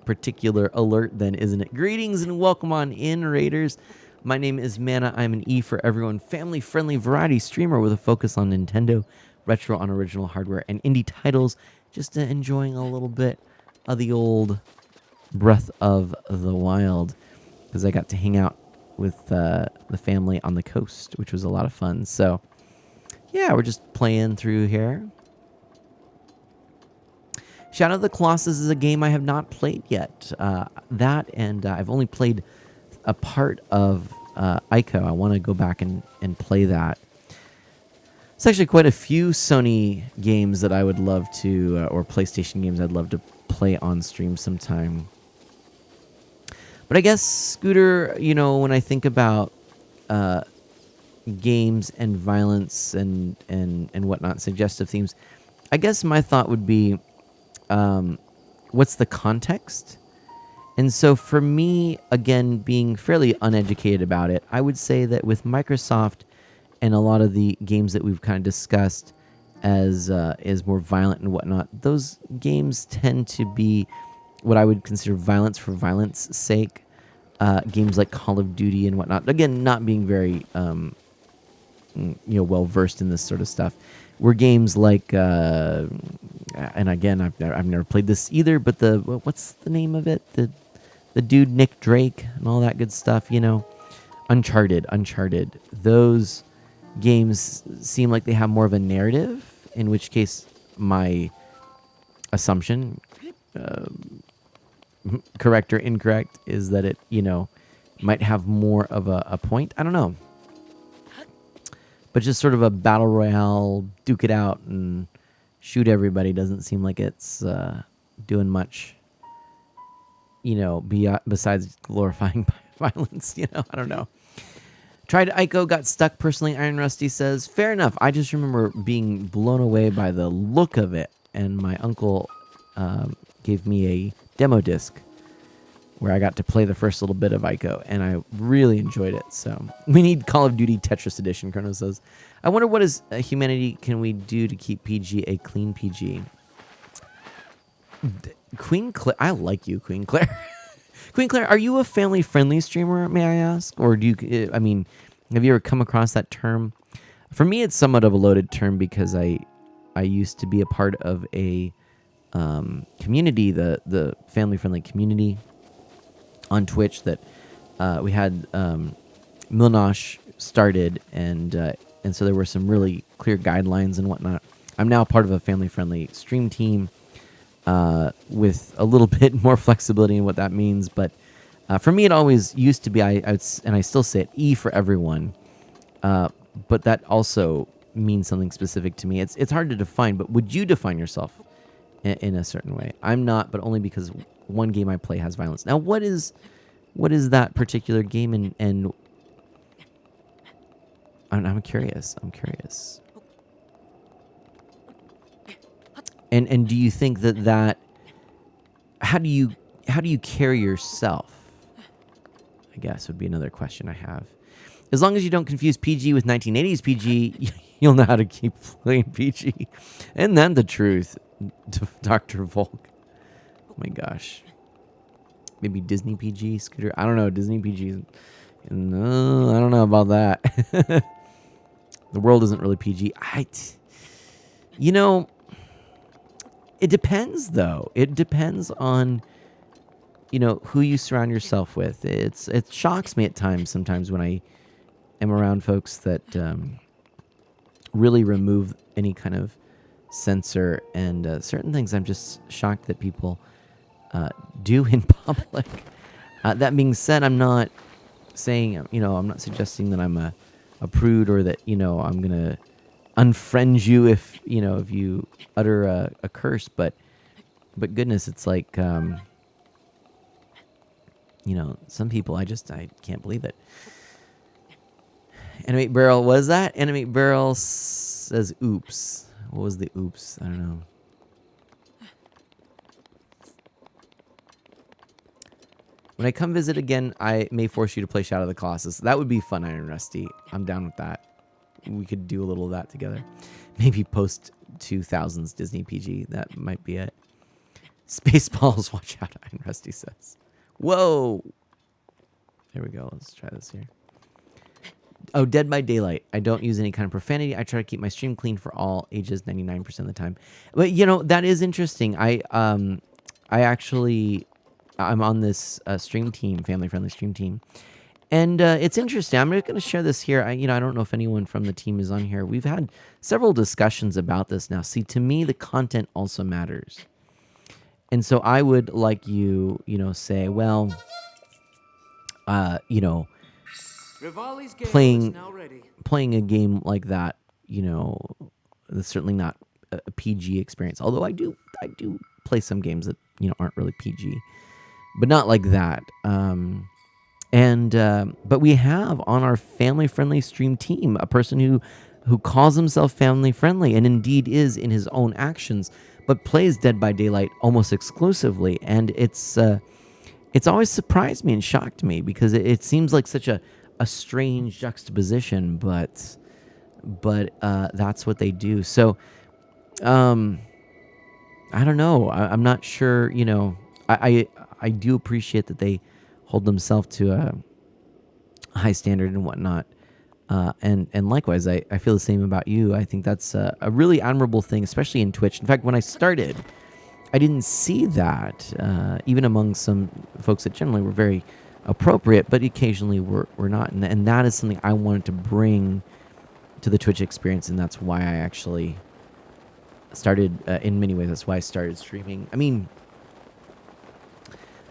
particular alert then, isn't it? Greetings and welcome on in, Raiders. My name is Mana. I'm an E for everyone, family-friendly variety streamer with a focus on Nintendo, retro on original hardware, and indie titles. Just enjoying a little bit of the old Breath of the Wild, because I got to hang out with the family on the coast, which was a lot of fun. So, yeah, we're just playing through here. Shadow of the Colossus is a game I have not played yet. That, and I've only played a part of Ico. I want to go back and play that. It's actually quite a few Sony games that I would love to, or PlayStation games I'd love to play on stream sometime. But I guess, Scooter, when I think about games and violence and whatnot, suggestive themes, I guess my thought would be, what's the context? And so for me, again, being fairly uneducated about it, I would say that with Microsoft and a lot of the games that we've kind of discussed as more violent and whatnot, those games tend to be what I would consider violence for violence sake. Games like Call of Duty and whatnot. Again, not being very well versed in this sort of stuff. Were games like, and again, I've never played this either. But what's the name of it? The the dude Nick Drake and all that good stuff. Uncharted. Those games seem like they have more of a narrative. In which case, my assumption, correct or incorrect, is that it might have more of a point. I don't know. But just sort of a battle royale, duke it out and shoot everybody doesn't seem like it's doing much, besides glorifying violence. I don't know. Tried Ico, got stuck personally, Iron Rusty says. Fair enough. I just remember being blown away by the look of it. And my uncle gave me a demo disc where I got to play the first little bit of Ico, and I really enjoyed it. So we need Call of Duty Tetris Edition, Chrono says. I wonder what is humanity can we do to keep PG a clean PG? Queen Claire, I like you, Queen Claire. Queen Claire, are you a family-friendly streamer, may I ask? Or have you ever come across that term? For me, it's somewhat of a loaded term because I used to be a part of a community, the family-friendly community on Twitch that we had Milnosh started, and so there were some really clear guidelines and whatnot. I'm now part of a family-friendly stream team with a little bit more flexibility in what that means. But for me, it always used to be, and I still say it, E for everyone. But that also means something specific to me. It's hard to define, but would you define yourself in a certain way? I'm not, but only because one game I play has violence. Now, what is that particular game? And I'm curious. And do you think that how do you carry yourself? I guess would be another question I have. As long as you don't confuse PG with 1980s PG, you'll know how to keep playing PG. And then the truth, Dr. Volk. Oh my gosh. Maybe Disney PG, Scooter. I don't know. Disney PG. No, I don't know about that. The world isn't really PG. It depends, though. It depends on, who you surround yourself with. It shocks me at times, sometimes when I am around folks that really remove any kind of censor and certain things. I'm just shocked that people do in public. That being said, I'm not saying, I'm not suggesting that I'm a prude or that, I'm going to unfriend you if you utter a curse. But goodness, it's like, some people, I can't believe it. Animate Barrel, what is that? Animate Barrel says oops. What was the oops? I don't know. When I come visit again, I may force you to play Shadow of the Colossus. That would be fun, Iron Rusty. I'm down with that. We could do a little of that together. Maybe post 2000s Disney PG. That might be it. Spaceballs, watch out, Iron Rusty says. Whoa! There we go. Let's try this here. Oh, Dead by Daylight. I don't use any kind of profanity. I try to keep my stream clean for all ages 99% of the time. But, that is interesting. I'm on this stream team, family-friendly stream team. And it's interesting. I'm just going to share this here. I don't know if anyone from the team is on here. We've had several discussions about this now. See, to me, the content also matters. And so I would like you, say, well, playing a game like that, that's certainly not a PG experience. Although I do play some games that aren't really PG, but not like that. But we have on our family-friendly stream team a person who calls himself family-friendly and indeed is in his own actions, but plays Dead by Daylight almost exclusively, and it's always surprised me and shocked me because it seems like such a strange juxtaposition, but that's what they do. So, I don't know. I'm not sure. I do appreciate that they hold themselves to a high standard and whatnot. And likewise, I feel the same about you. I think that's a really admirable thing, especially in Twitch. In fact, when I started, I didn't see that, even among some folks that generally were very appropriate, but occasionally were not. And that is something I wanted to bring to the Twitch experience, and that's why I actually started, in many ways, that's why I started streaming. I mean,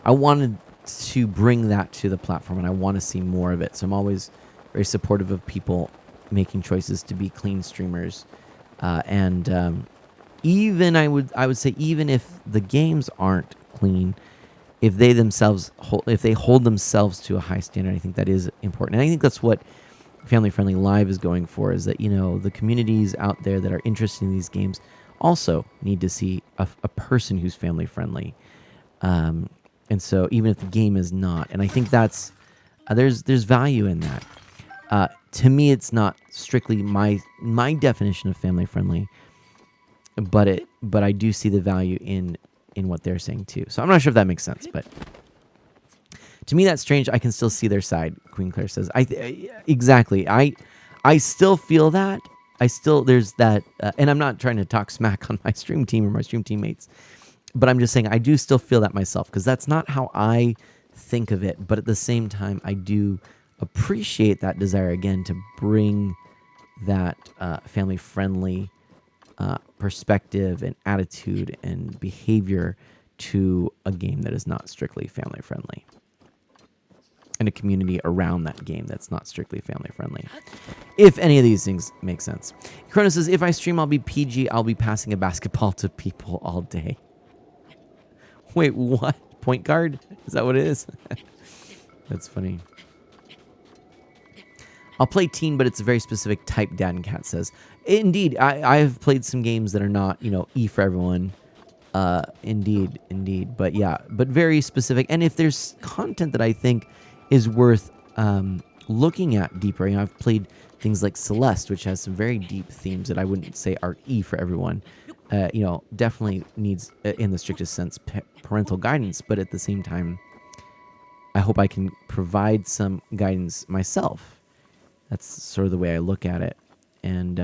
I wanted to bring that to the platform, and I want to see more of it. So I'm always very supportive of people making choices to be clean streamers. And even I would say, even if the games aren't clean, if they themselves hold themselves to a high standard, I think that is important. And I think that's what Family Friendly Live is going for, is that, the communities out there that are interested in these games also need to see a person who's family friendly. And so even if the game is not, and I think that's, there's value in that. To me, it's not strictly my definition of family friendly, but I do see the value in what they're saying too. So I'm not sure if that makes sense, but to me that's strange. I can still see their side. Queen Claire says, exactly. I still feel that. There's that, and I'm not trying to talk smack on my stream team or my stream teammates, but I'm just saying I do still feel that myself, because that's not how I think of it. But at the same time, I do appreciate that desire again to bring that family friendly perspective and attitude and behavior to a game that is not strictly family friendly, and a community around that game that's not strictly family friendly. If any of these things make sense. Cronus says, if I stream, I'll be PG. I'll be passing a basketball to people all day. Wait, what? Point guard? Is that what it is? That's funny. I'll play teen, but it's a very specific type, Dad and Cat says. Indeed, I've played some games that are not, E for everyone. Indeed. But yeah, but very specific. And if there's content that I think is worth looking at deeper, I've played things like Celeste, which has some very deep themes that I wouldn't say are E for everyone. Definitely needs, in the strictest sense, parental guidance. But at the same time, I hope I can provide some guidance myself. That's sort of the way I look at it. And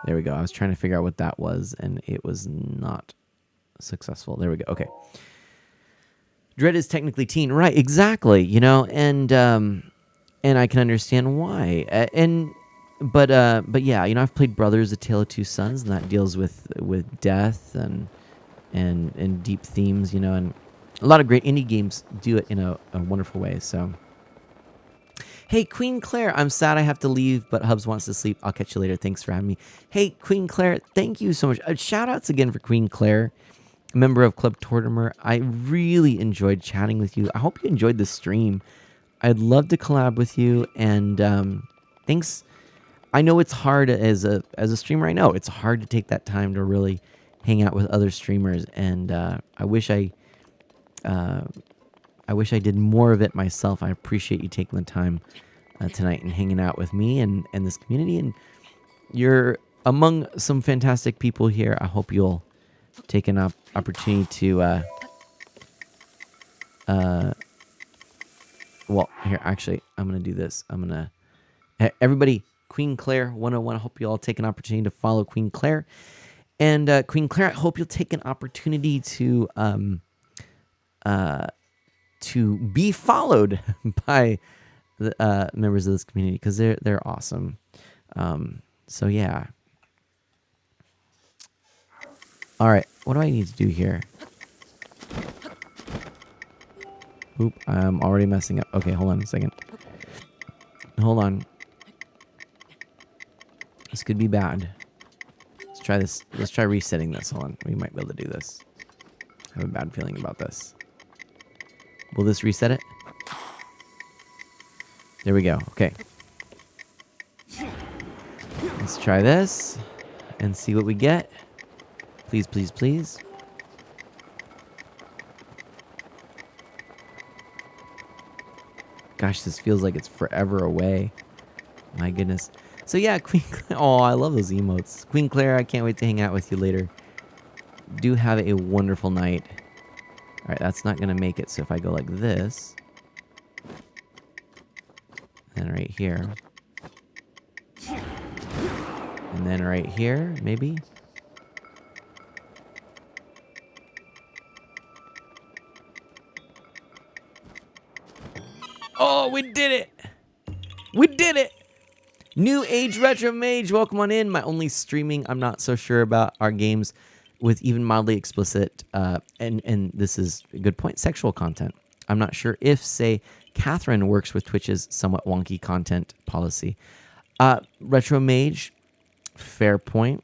there we go. I was trying to figure out what that was, and it was not successful. There we go. Okay. Dread is technically teen. Right, exactly. And I can understand why. But yeah, I've played Brothers: A Tale of Two Sons, and that deals with death and deep themes, and a lot of great indie games do it in a wonderful way. So, hey, Queen Claire, I'm sad I have to leave, but Hubs wants to sleep. I'll catch you later. Thanks for having me. Hey, Queen Claire, thank you so much. Shout outs again for Queen Claire, a member of Club Tortimer. I really enjoyed chatting with you. I hope you enjoyed the stream. I'd love to collab with you, and thanks. I know it's hard as a streamer. I know it's hard to take that time to really hang out with other streamers, and I wish I did more of it myself. I appreciate you taking the time tonight and hanging out with me and this community. And you're among some fantastic people here. I hope you'll take an opportunity to well, here, actually, I'm going to do this. Everybody, Queen Claire 101, I hope you all take an opportunity to follow Queen Claire. And Queen Claire, I hope you'll take an opportunity to be followed by the members of this community, because they're awesome. So yeah. All right, what do I need to do here? Oop, I'm already messing up. Okay, hold on a second. Hold on. This could be bad. Let's try this. Let's try resetting this. Hold on. We might be able to do this. I have a bad feeling about this. Will this reset it? There we go. Okay. Let's try this and see what we get. Please, please, please. Gosh, this feels like it's forever away. My goodness. So yeah, Queen Claire. Oh, I love those emotes. Queen Claire, I can't wait to hang out with you later. Do have a wonderful night. All right, that's not going to make it. So if I go like this, then right here. And then right here, maybe. Oh, we did it! We did it! New Age Retro Mage, welcome on in. My only streaming I'm not so sure about are games with even mildly explicit, and this is a good point, sexual content. I'm not sure if, say, Catherine works with Twitch's somewhat wonky content policy. Retro Mage, fair point.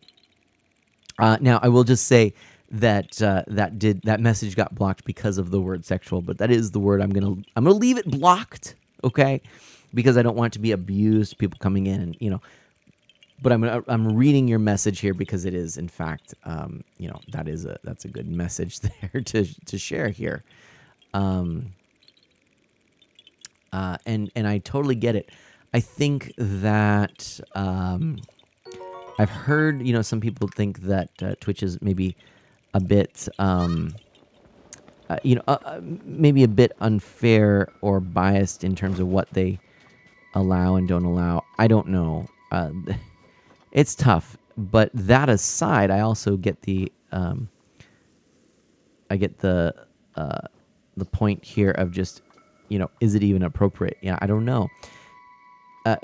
Now, I will just say that that message got blocked because of the word sexual, but that is the word I'm gonna leave it blocked, okay? Because I don't want it to be abused. People coming in and But I'm reading your message here because it is in fact that's a good message there to share here, and I totally get it. I think that I've heard some people think that Twitch is maybe a bit maybe a bit unfair or biased in terms of what they allow and don't allow. I don't know. It's tough, but that aside, I also get the point here of just is it even appropriate? Yeah, I don't know.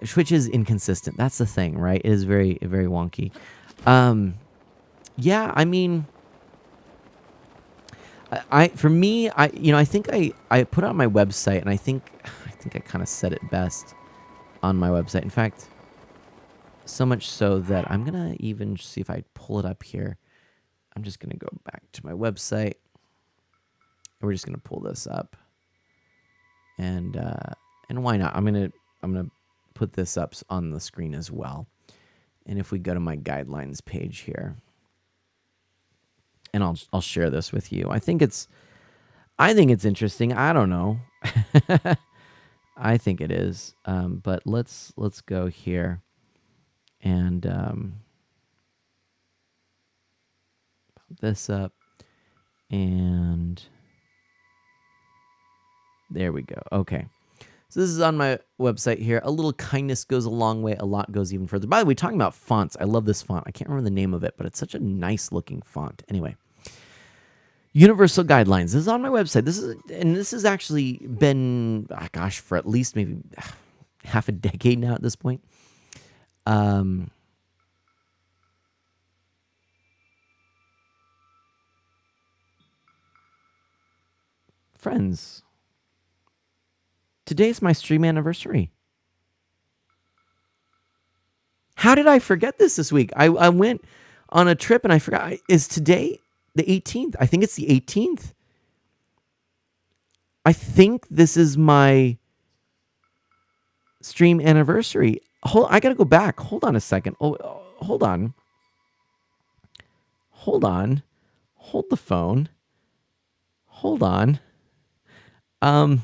Twitch is inconsistent. That's the thing, right? It is very, very wonky. Yeah, I mean, for me, I think I put it on my website, and I think I kind of said it best on my website. In fact, so much so that I'm gonna even see if I pull it up here. I'm just gonna go back to my website, and we're just gonna pull this up, and why not? I'm gonna put this up on the screen as well. And if we go to my guidelines page here, and I'll share this with you. I think it's interesting. I don't know. I think it is. But let's go here and pop this up, and there we go. Okay. So this is on my website here. A little kindness goes a long way. A lot goes even further. By the way, talking about fonts, I love this font. I can't remember the name of it, but it's such a nice looking font. Anyway, Universal Guidelines. This is on my website. This has actually been, for at least maybe half a decade now at this point. Friends, today's my stream anniversary. How did I forget this week? I went on a trip and I forgot. Is today the 18th? I think it's the 18th. I think this is my stream anniversary. I gotta go back. Hold on a second. Hold on. Hold the phone. Hold on. I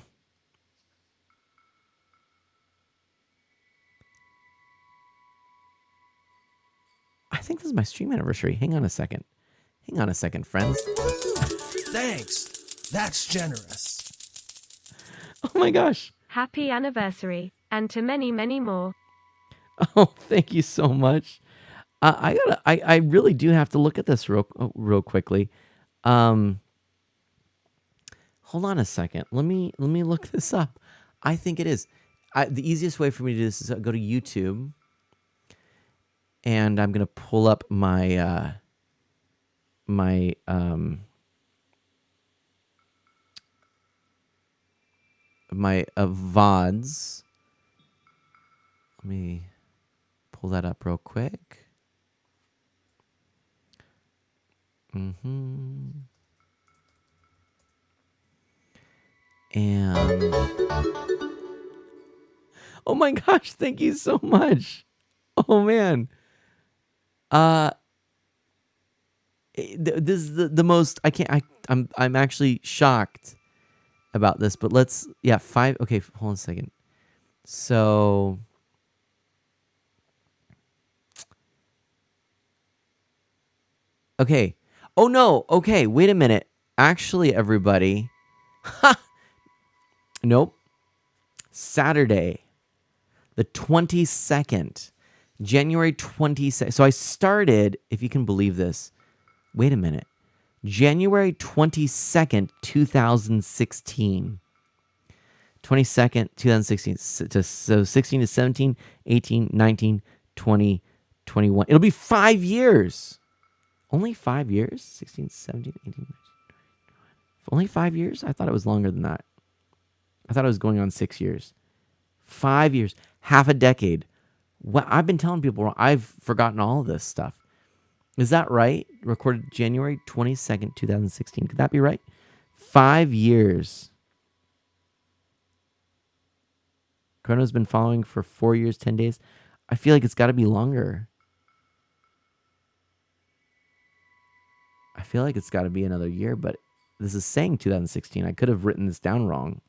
think this is my stream anniversary. Hang on a second, friends. Thanks. That's generous. Oh my gosh. Happy anniversary, and to many, many more. Oh, thank you so much. I really do have to look at this real quickly. Hold on a second. Let me look this up. I think it is. The easiest way for me to do this is go to YouTube, and I'm gonna pull up my my VODs. Let me pull that up real quick. And oh my gosh, thank you so much. Oh man. This is the most I'm actually shocked about this, but let's 5. Okay, hold on a second. So okay. Oh no. Okay, wait a minute. Actually, everybody. Nope. Saturday, the 22nd. January 22nd. So I started, if you can believe this. Wait a minute. January 22nd, 2016. 22nd, 2016. So 16 to 17, 18, 19, 20, 21. It'll be 5 years. Only 5 years? 16, 17, 18, 19. Only 5 years? I thought it was longer than that. I thought it was going on 6 years. 5 years. Half a decade. Well, I've been telling people I've forgotten all of this stuff. Is that right? Recorded January 22nd, 2016. Could that be right? 5 years. Chrono's been following for 4 years, 10 days. I feel like it's got to be longer. I feel like it's got to be another year, but this is saying 2016. I could have written this down wrong.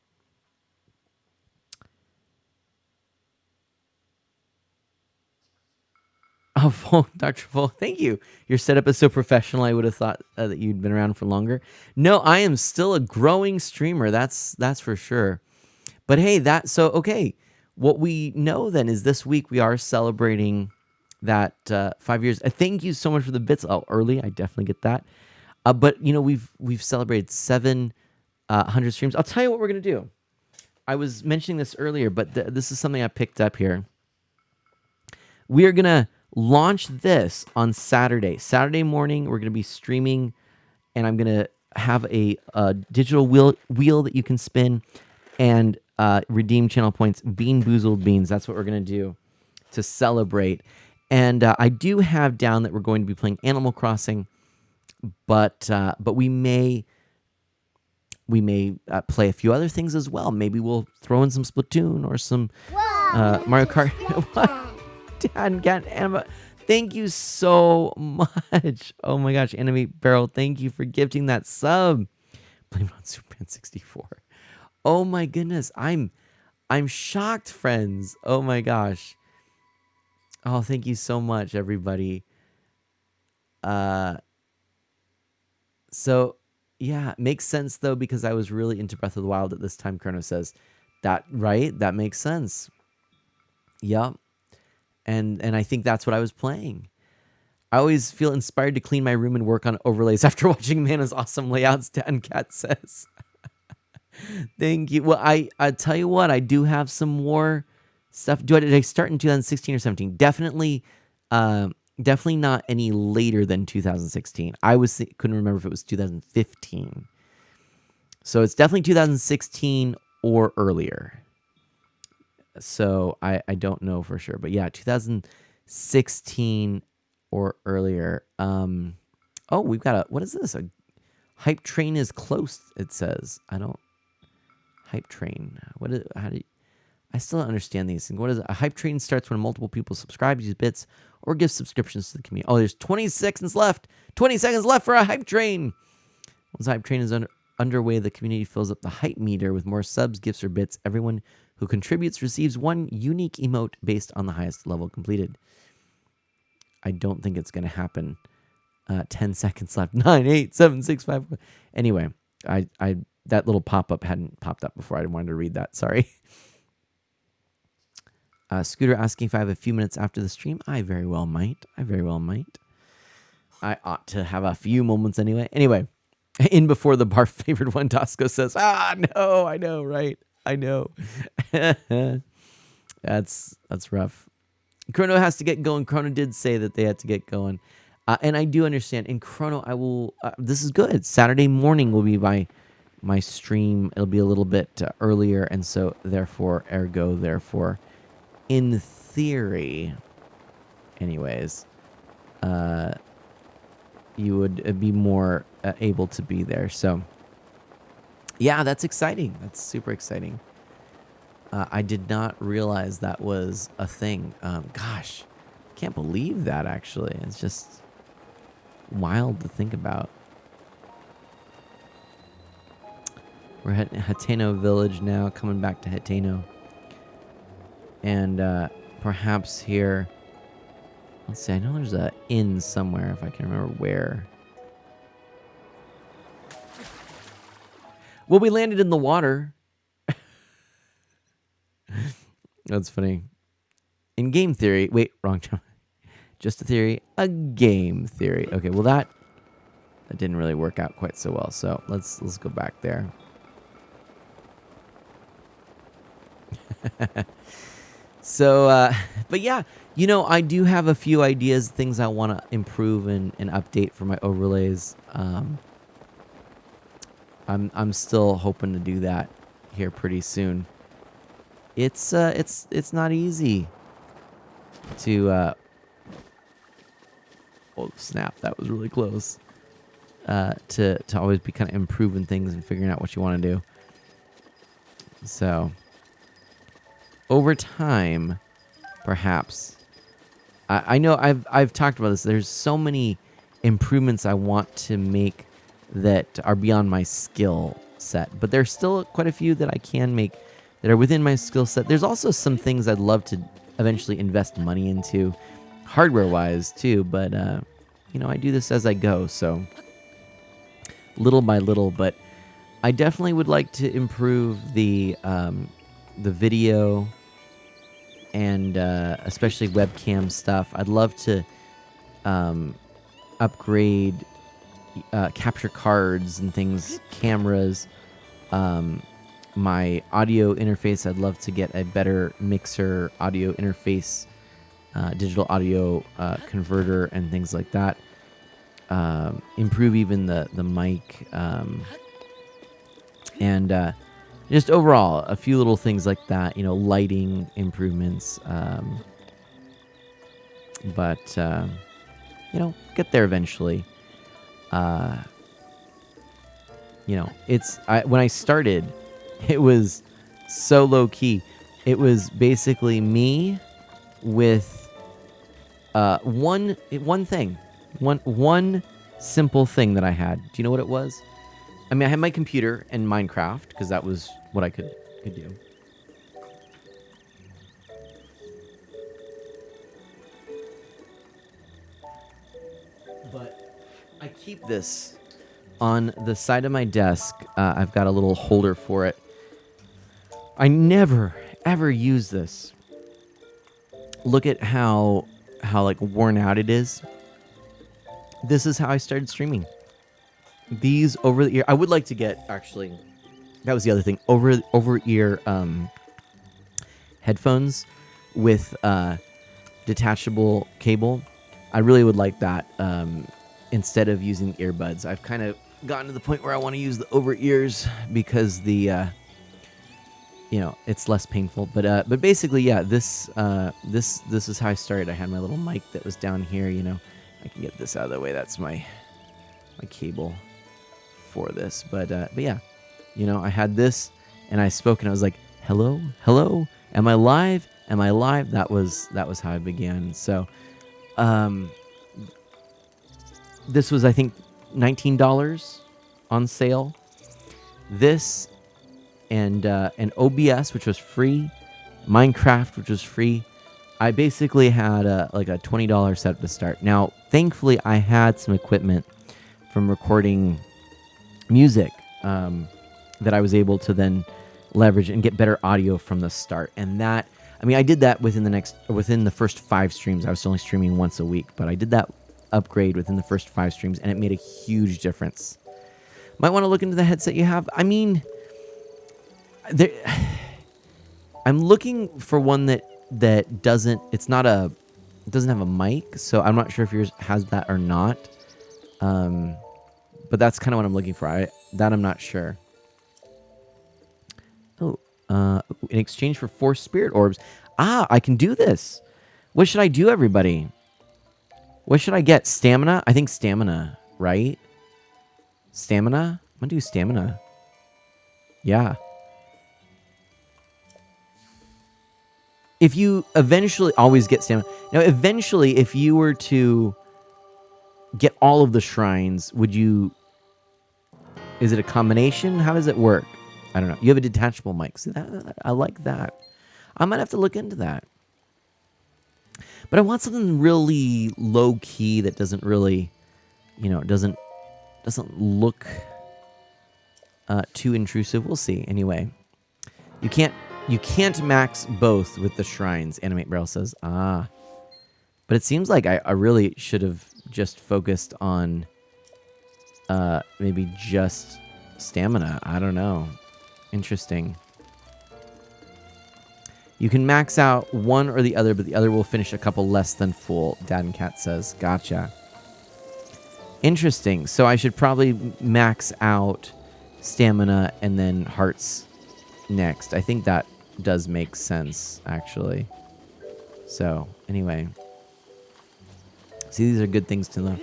Oh, Dr. Vol, thank you. Your setup is so professional. I would have thought that you'd been around for longer. No, I am still a growing streamer. That's for sure. But hey, okay. What we know then is this week we are celebrating that 5 years. Thank you so much for the bits. Oh, early. I definitely get that. But we've celebrated 700 streams. I'll tell you what we're gonna do. I was mentioning this earlier, but this is something I picked up here. We are gonna launch this on Saturday. Saturday morning, we're gonna be streaming, and I'm gonna have a digital wheel that you can spin and redeem channel points. Bean Boozled Beans. That's what we're gonna do to celebrate. And I do have down that we're going to be playing Animal Crossing, but we may play a few other things as well. Maybe we'll throw in some Splatoon or some Mario Kart. Dad and Cat Anima, thank you so much. Oh my gosh, Enemy Barrel, thank you for gifting that sub. Blame it on Superman 64. Oh my goodness, I'm shocked, friends. Oh my gosh. Oh, thank you so much, everybody. So yeah, makes sense though, because I was really into Breath of the Wild at this time. Chrono says that, right? That makes sense. Yep. And I think that's what I was playing. I always feel inspired to clean my room and work on overlays after watching Mana's awesome layouts, Dan Cat says. Thank you. Well, I tell you what, I do have some more stuff. Did I start in 2016 or 17? Definitely not any later than 2016. Couldn't remember if it was 2015. So it's definitely 2016 or earlier. So I don't know for sure, but yeah, 2016 or earlier. Oh, we've got what is this? A hype train is close, it says. Hype train. I still don't understand these things. What is it? A hype train starts when multiple people subscribe, use bits, or give subscriptions to the community. Oh, there's 20 seconds left. 20 seconds left for a hype train. Once the hype train is underway, the community fills up the hype meter with more subs, gifts, or bits. Everyone who contributes receives one unique emote based on the highest level completed. I don't think it's going to happen. 10 seconds left. 9, 8, 7, 6, 5. Anyway, I that little pop-up hadn't popped up before. I wanted to read that. Sorry. Scooter asking if I have a few minutes after the stream. I very well might. I ought to have a few moments anyway. Anyway, in before the bar favorite one, Tosco says, no, I know, right? I know. That's rough. Chrono has to get going. Chrono did say that they had to get going. And I do understand. In Chrono, I will, this is good. Saturday morning will be my stream. It'll be a little bit earlier. And so therefore, in theory, anyways, you would be more able to be there. So yeah, that's exciting. That's super exciting. I did not realize that was a thing. Gosh, can't believe that, actually. It's just wild to think about. We're at Hateno Village now, coming back to Hateno. And perhaps here, let's see, I know there's an inn somewhere, if I can remember where. Well, we landed in the water. That's funny. In game theory, wait, wrong channel. Just a theory, a game theory. Okay, well that didn't really work out quite so well. So let's go back there. So, but yeah, I do have a few ideas, things I want to improve and update for my overlays. I'm still hoping to do that here pretty soon. It's not easy to oh snap, that was really close. To always be kind of improving things and figuring out what you want to do. So over time, perhaps. I know I've talked about this. There's so many improvements I want to make that are beyond my skill set, but there's still quite a few that I can make that are within my skill set. There's also some things I'd love to eventually invest money into, hardware-wise too. But I do this as I go, so little by little. But I definitely would like to improve the video and especially webcam stuff. I'd love to upgrade capture cards and things, cameras, my audio interface. I'd love to get a better mixer audio interface, digital audio converter and things like that. Improve even the mic, and just overall a few little things like that, lighting improvements, but get there eventually. When I started, it was so low key. It was basically me with one simple thing that I had. Do you know what it was? I mean, I had my computer and Minecraft because that was what I could do. But I keep this on the side of my desk. I've got a little holder for it. I never ever use this. Look at how like worn out it is. This is how I started streaming. These over the ear. I would like to get, actually, that was the other thing, over ear headphones with detachable cable. I really would like that instead of using earbuds. I've kind of gotten to the point where I want to use the over ears because the it's less painful. But basically, yeah, this is how I started. I had my little mic that was down here. I can get this out of the way. That's my cable for this. But yeah, I had this and I spoke and I was like, hello, am I live? That was how I began. So this was, I think, $19 on sale. This and OBS, which was free, Minecraft, which was free. I basically had a $20 setup to start. Now, thankfully, I had some equipment from recording music that I was able to then leverage and get better audio from the start. And that, I mean, I did that within the first 5 streams. I was only streaming once a week, but I did that upgrade within the first 5 streams, and it made a huge difference. Might want to look into the headset you have. I mean, I'm looking for one that doesn't have a mic, so I'm not sure if yours has that or not. But that's kind of what I'm looking for. I'm not sure. Oh, in exchange for 4 spirit orbs. I can do this. What should I do, everybody? What should I get? Stamina? I think stamina, right? Stamina? I'm gonna do stamina. Yeah. If you eventually always get stamina. Now, eventually, if you were to get all of the shrines, is it a combination? How does it work? I don't know. You have a detachable mic. See, I like that. I might have to look into that. But I want something really low key that doesn't really, doesn't look too intrusive. We'll see. Anyway, you can't You can't max both with the shrines, Animate Barrel says. Ah. But it seems like I really should have just focused on maybe just stamina. I don't know. Interesting. You can max out one or the other, but the other will finish a couple less than full, Dad and Cat says. Gotcha. Interesting. So I should probably max out stamina and then hearts next. I think that does make sense, actually. So, anyway. See, these are good things to know.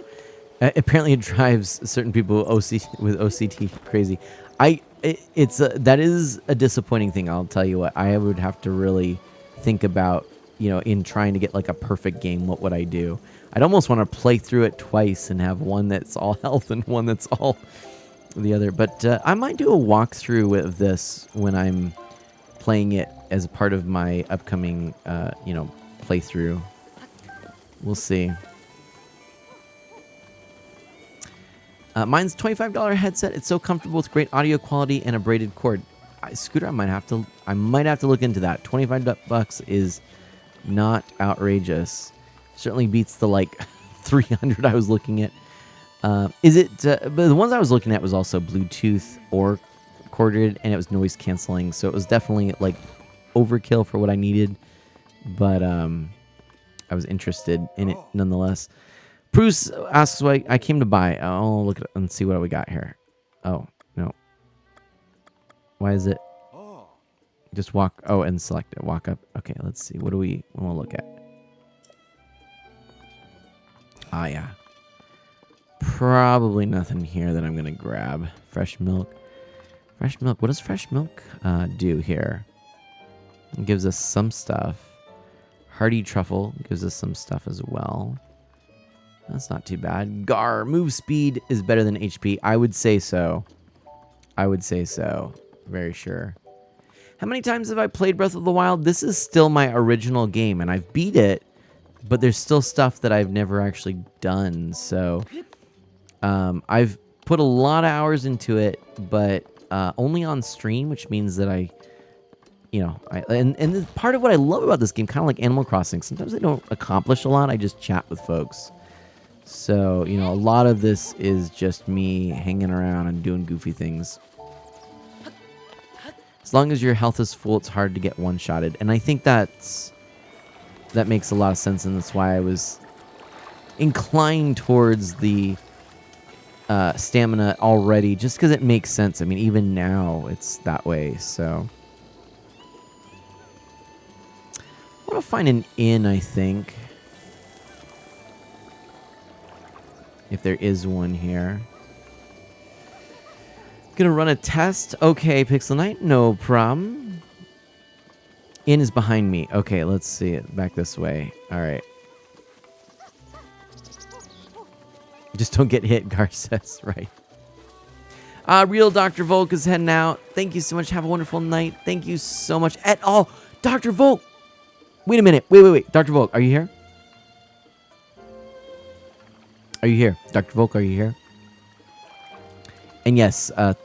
Apparently, it drives certain people with OCT crazy. That is a disappointing thing. I'll tell you what. I would have to really think about, in trying to get like a perfect game. What would I do? I'd almost want to play through it twice and have one that's all health and one that's all the other. But I might do a walkthrough with this when I'm playing it as part of my upcoming, playthrough. We'll see. Mine's $25 headset. It's so comfortable with great audio quality and a braided cord. Scooter, I might have to look into that. $25 is not outrageous. Certainly beats the like 300 I was looking at. But the ones I was looking at was also Bluetooth or corded, and it was noise canceling. So it was definitely like overkill for what I needed. But I was interested in it nonetheless. Bruce asks what I came to buy. Oh, look at it and see what we got here. Oh, no. Why is it? Just walk. Oh, and select it. Walk up. Okay, let's see. What do we want to look at? Ah, yeah. Probably nothing here that I'm going to grab. Fresh milk. Fresh milk. What does fresh milk do here? It gives us some stuff. Hearty truffle gives us some stuff as well. That's not too bad. Gar, move speed is better than HP. I would say so. Very sure. How many times have I played Breath of the Wild? This is still my original game, and I've beat it, but there's still stuff that I've never actually done. So I've put a lot of hours into it, but only on stream, which means that and part of what I love about this game, kind of like Animal Crossing, sometimes I don't accomplish a lot. I just chat with folks. So, a lot of this is just me hanging around and doing goofy things. As long as your health is full, it's hard to get one-shotted. And I think that makes a lot of sense, and that's why I was inclined towards the stamina already, just because it makes sense. I mean, even now, it's that way, so. I want to find an inn, I think. If there is one here. Gonna run a test. Okay, Pixel Knight, no problem. Inn is behind me. Okay, let's see it. Back this way. Alright. Just don't get hit, Gar says. Right. Real Dr. Volk is heading out. Thank you so much. Have a wonderful night. Thank you so much. At all. Dr. Volk! Wait a minute. Wait. Dr. Volk, are you here? Are you here? Dr. Volk, are you here? And yes, a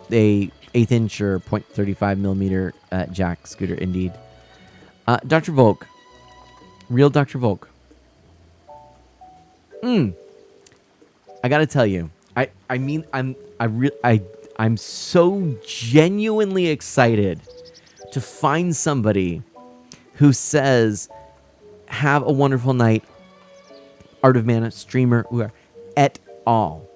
1/8 inch or 0.35 millimeter jack scooter, indeed. Dr. Volk. Real Dr. Volk. I gotta tell you, I'm so genuinely excited to find somebody who says, have a wonderful night, Art of Mana, streamer, et al.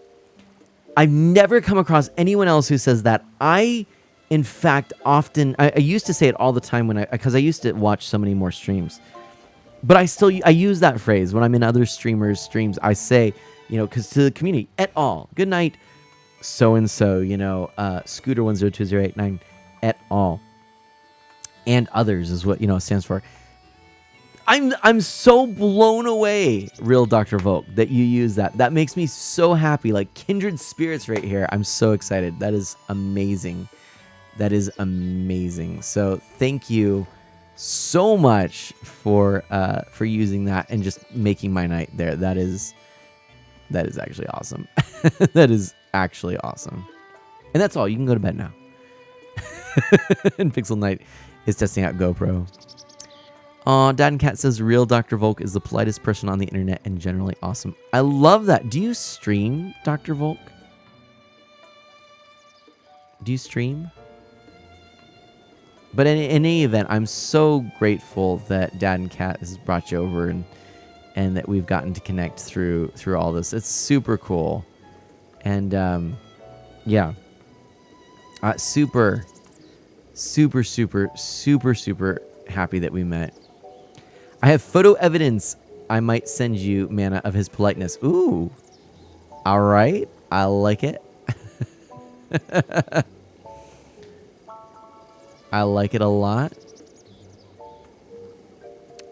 I've never come across anyone else who says that. I, in fact, often, I used to say it all the time because I used to watch so many more streams. But I use that phrase when I'm in other streamers' streams. I say, because to the community, et al. Good night, so-and-so, Scooter102089, et al. And others is what, it stands for. I'm so blown away, Real Dr. Volk, that you use that. That makes me so happy. Like kindred spirits right here. I'm so excited. That is amazing. So thank you so much for using that and just making my night there. That is actually awesome. That is actually awesome. And that's all. You can go to bed now. And Pixel Knight is testing out GoPro. Aw, Dad and Cat says real Dr. Volk is the politest person on the internet and generally awesome. I love that. Do you stream, Dr. Volk? Do you stream? But in any event, I'm so grateful that Dad and Cat has brought you over and that we've gotten to connect through all this. It's super cool. And yeah. Super happy that we met. I have photo evidence I might send you, Mana, of his politeness. Ooh. All right. I like it. I like it a lot.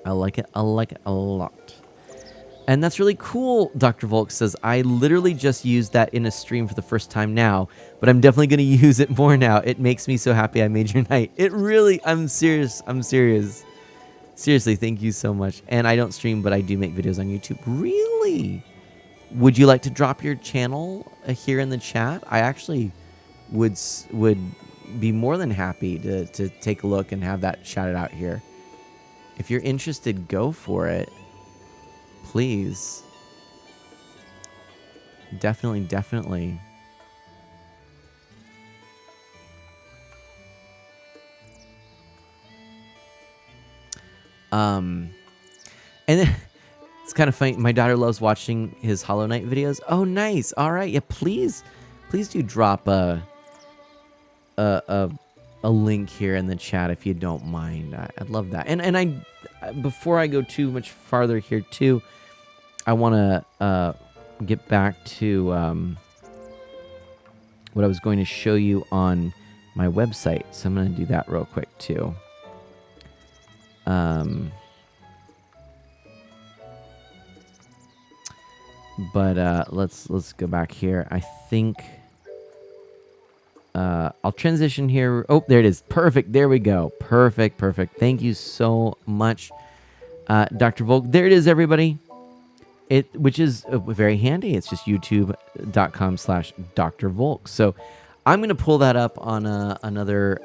I like it a lot. And that's really cool, Dr. Volk says. I literally just used that in a stream for the first time now, but I'm definitely going to use it more now. It makes me so happy I made your night. It really, I'm serious. Seriously, thank you so much. And I don't stream, but I do make videos on YouTube. Really? Would you like to drop your channel here in the chat? I actually would be more than happy to take a look and have that shouted out here. If you're interested, go for it. Please. Definitely. And then, it's kind of funny. My daughter loves watching his Hollow Knight videos. Oh, nice. All right. Yeah, please do drop a link here in the chat if you don't mind. I'd love that. And I, before I go too much farther here too, I want to get back to what I was going to show you on my website. So I'm going to do that real quick too. But let's go back here. I think I'll transition here. Oh, there it is. Perfect. There we go. Perfect. Thank you so much, Dr. Volk. There it is, everybody. Which is very handy. It's just youtube.com/Dr. Volk. So I'm going to pull that up on another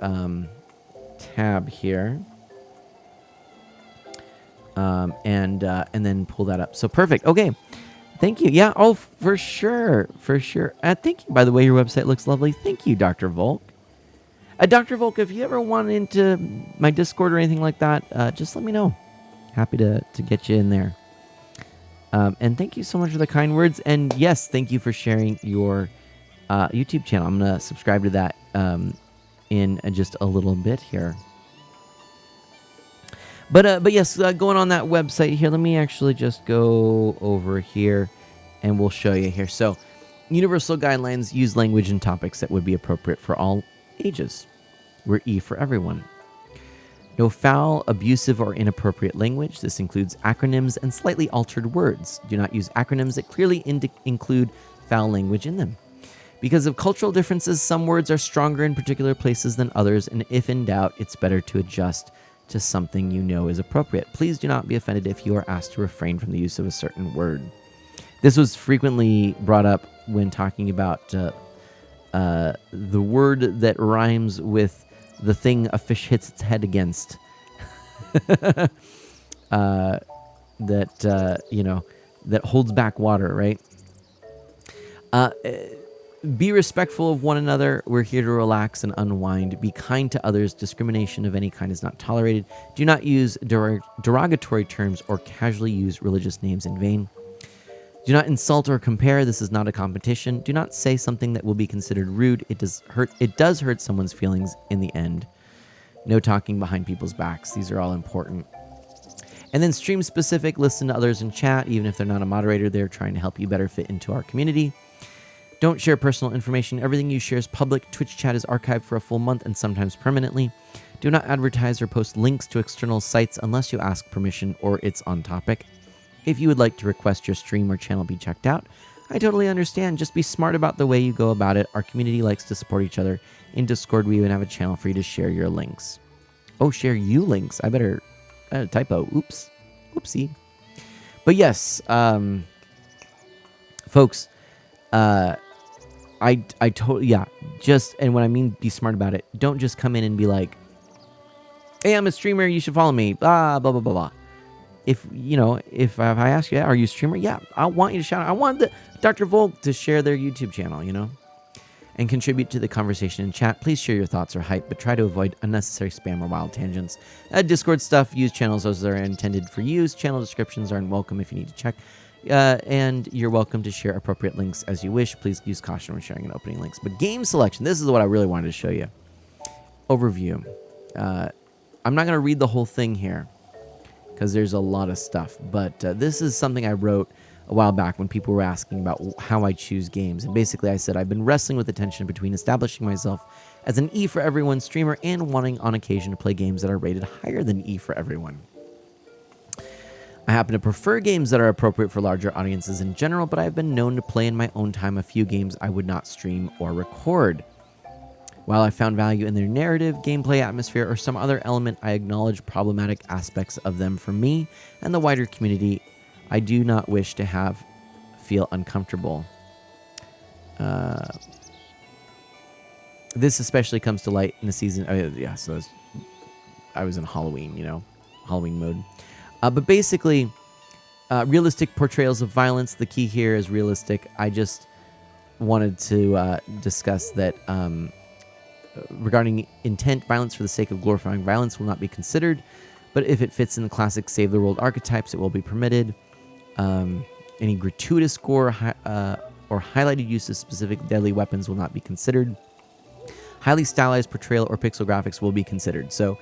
tab here. And then pull that up. So perfect. Okay. Thank you. Yeah. Oh, for sure. Thank you. By the way, your website looks lovely. Thank you, Dr. Volk. Dr. Volk, if you ever want into my Discord or anything like that, just let me know. Happy to get you in there. And thank you so much for the kind words. And yes, thank you for sharing your YouTube channel. I'm going to subscribe to that in just a little bit here. But yes, going on that website here, let me actually just go over here and we'll show you here. So, universal guidelines use language and topics that would be appropriate for all ages. We're E for everyone. No foul, abusive, or inappropriate language. This includes acronyms and slightly altered words. Do not use acronyms that clearly include foul language in them. Because of cultural differences, some words are stronger in particular places than others, and if in doubt, it's better to adjust to something you know is appropriate. Please do not be offended if you are asked to refrain from the use of a certain word. This was frequently brought up when talking about the word that rhymes with the thing a fish hits its head against. That holds back water, right? Be respectful of one another. We're here to relax and unwind. Be kind to others. Discrimination of any kind is not tolerated. Do not use derogatory terms or casually use religious names in vain. Do not insult or compare. This is not a competition. Do not say something that will be considered rude. It does hurt someone's feelings in the end. No talking behind people's backs. These are all important. And then stream specific. Listen to others in chat. Even if they're not a moderator, they're trying to help you better fit into our community. Don't share personal information. Everything you share is public. Twitch chat is archived for a full month and sometimes permanently. Do not advertise or post links to external sites unless you ask permission or it's on topic. If you would like to request your stream or channel be checked out, I totally understand. Just be smart about the way you go about it. Our community likes to support each other. In Discord, we even have a channel for you to share your links. Oh, share you links. I better typo. Oops. Oopsie. But yes, folks, I totally, yeah, just, and when I mean be smart about it, don't just come in and be like, Hey, I'm a streamer. You should follow me. Blah, blah, blah, blah, blah. If, if I ask you, are you a streamer? Yeah, I want you to shout out. I want Dr. Volk to share their YouTube channel, and contribute to the conversation in chat. Please share your thoughts or hype, but try to avoid unnecessary spam or wild tangents. Discord stuff, use channels as they're intended for use. Channel descriptions aren't welcome if you need to check. And you're welcome to share appropriate links as you wish. Please use caution when sharing and opening links. But game selection, this is what I really wanted to show you. Overview. I'm not going to read the whole thing here because there's a lot of stuff. But this is something I wrote a while back when people were asking about how I choose games. And basically I said I've been wrestling with the tension between establishing myself as an E for everyone streamer and wanting on occasion to play games that are rated higher than E for everyone. I happen to prefer games that are appropriate for larger audiences in general, but I've been known to play in my own time a few games I would not stream or record. While I found value in their narrative, gameplay, atmosphere, or some other element, I acknowledge problematic aspects of them for me and the wider community I do not wish to feel uncomfortable. This especially comes to light in the season. Oh, yeah, so I was in Halloween, Halloween mode. But basically, realistic portrayals of violence. The key here is realistic. I just wanted to discuss that regarding intent, violence for the sake of glorifying violence will not be considered. But if it fits in the classic save the world archetypes, it will be permitted. Any gratuitous gore or highlighted use of specific deadly weapons will not be considered. Highly stylized portrayal or pixel graphics will be considered. So,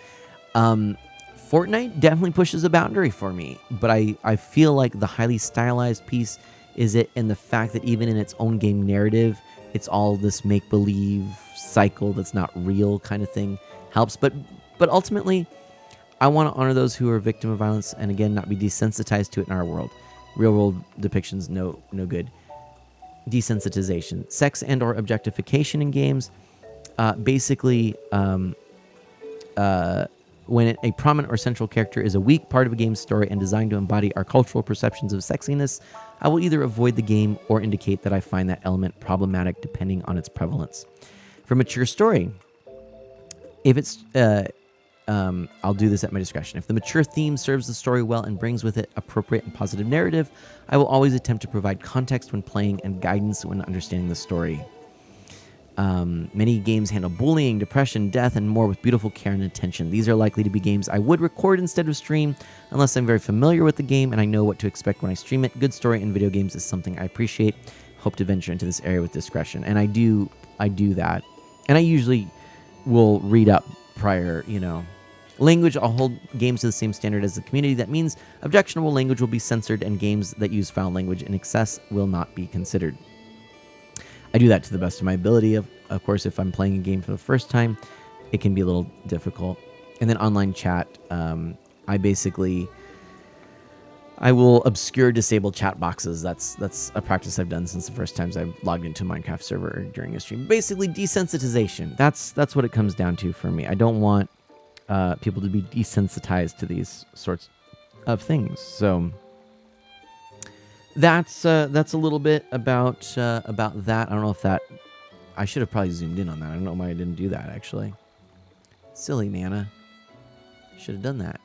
Fortnite definitely pushes a boundary for me, but I feel like the highly stylized piece is it, and the fact that even in its own game narrative, it's all this make-believe cycle that's not real kind of thing helps. But ultimately, I want to honor those who are a victim of violence and, again, not be desensitized to it in our world. Real-world depictions, no good. Desensitization. Sex and or objectification in games. Basically, when a prominent or central character is a weak part of a game's story and designed to embody our cultural perceptions of sexiness, I will either avoid the game or indicate that I find that element problematic depending on its prevalence. For mature story, if it's... I'll do this at my discretion. If the mature theme serves the story well and brings with it appropriate and positive narrative, I will always attempt to provide context when playing and guidance when understanding the story. Many games handle bullying, depression, death, and more with beautiful care and attention. These are likely to be games I would record instead of stream, unless I'm very familiar with the game and I know what to expect when I stream it. Good story in video games is something I appreciate. Hope to venture into this area with discretion. And I do that. And I usually will read up prior, Language, I'll hold games to the same standard as the community. That means objectionable language will be censored and games that use foul language in excess will not be considered. I do that to the best of my ability. Of course, if I'm playing a game for the first time, it can be a little difficult. And then online chat, I will obscure disable chat boxes. That's a practice I've done since the first times I've logged into a Minecraft server during a stream. Basically, desensitization. That's what it comes down to for me. I don't want people to be desensitized to these sorts of things. So that's a little bit about that. I don't know if that... I should have probably zoomed in on that. I don't know why I didn't do that, actually. Silly Nana. Should have done that.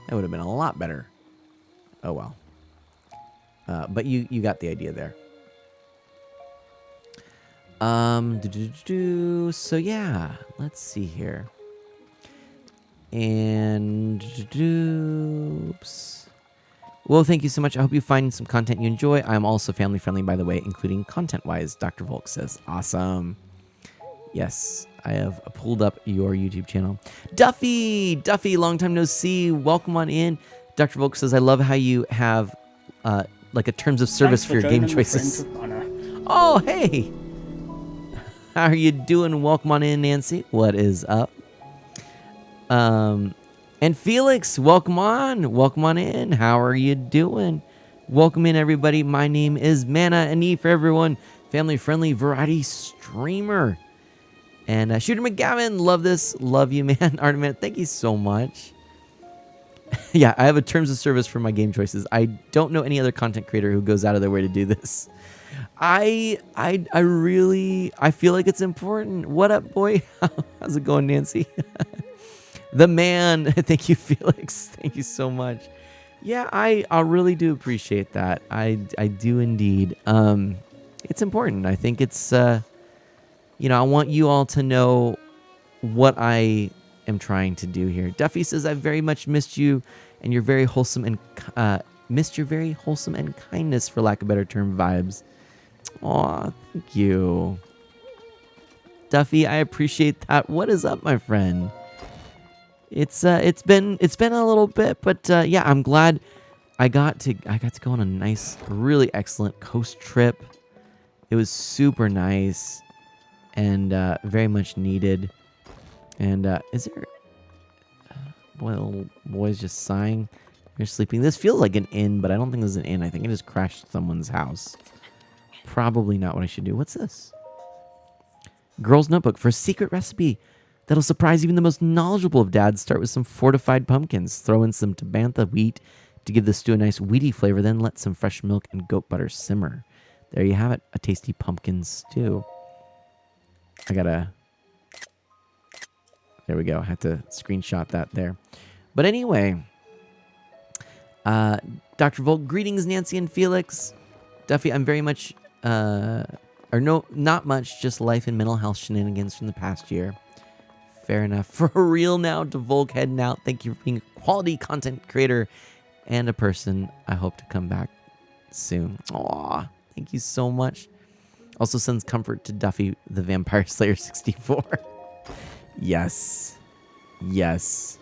That would have been a lot better. Oh, well. But you got the idea there. So, yeah. Let's see here. And... Oops. Well, thank you so much. I hope you find some content you enjoy. I'm also family friendly, by the way, including content-wise, Dr. Volk says. Awesome. Yes, I have pulled up your YouTube channel. Duffy, long time no see. Welcome on in. Dr. Volk says, I love how you have like a terms of service for your game choices. Oh, hey. How are you doing? Welcome on in, Nancy. What is up? And Felix, welcome on in. How are you doing? Welcome in, everybody. My name is Mana, and E for everyone, family-friendly variety streamer. And Shooter McGavin, love this. Love you, man. Arteman, thank you so much. Yeah, I have a terms of service for my game choices. I don't know any other content creator who goes out of their way to do this. I feel like it's important. What up, boy? How's it going, Nancy? The man. Thank you, Felix. Thank you so much. Yeah, I really do appreciate that. I do indeed. It's important. I think it's I want you all to know what I am trying to do here. Duffy says I've very much missed you and your very wholesome and missed your very wholesome and kindness, for lack of a better term, vibes. Aw, thank you. Duffy, I appreciate that. What is up, my friend? It's been a little bit, but yeah, I'm glad I got to go on a nice, really excellent coast trip. It was super nice and very much needed. And is there boy, the little boy's just sighing. You're sleeping. This feels like an inn, but I don't think this is an inn. I think I just crashed someone's house. Probably not what I should do. What's this? Girl's notebook for a secret recipe that'll surprise even the most knowledgeable of dads. Start with some fortified pumpkins. Throw in some tabantha wheat to give the stew a nice wheaty flavor. Then let some fresh milk and goat butter simmer. There you have it. A tasty pumpkin stew. There we go. I had to screenshot that there. But anyway, Dr. Volt, greetings, Nancy and Felix. Duffy, I'm very much, not much, just life and mental health shenanigans from the past year. Fair enough. For real now, to Volk heading out. Thank you for being a quality content creator and a person. I hope to come back soon. Aw, thank you so much. Also sends comfort to Duffy, the Vampire Slayer 64. Yes. Yes.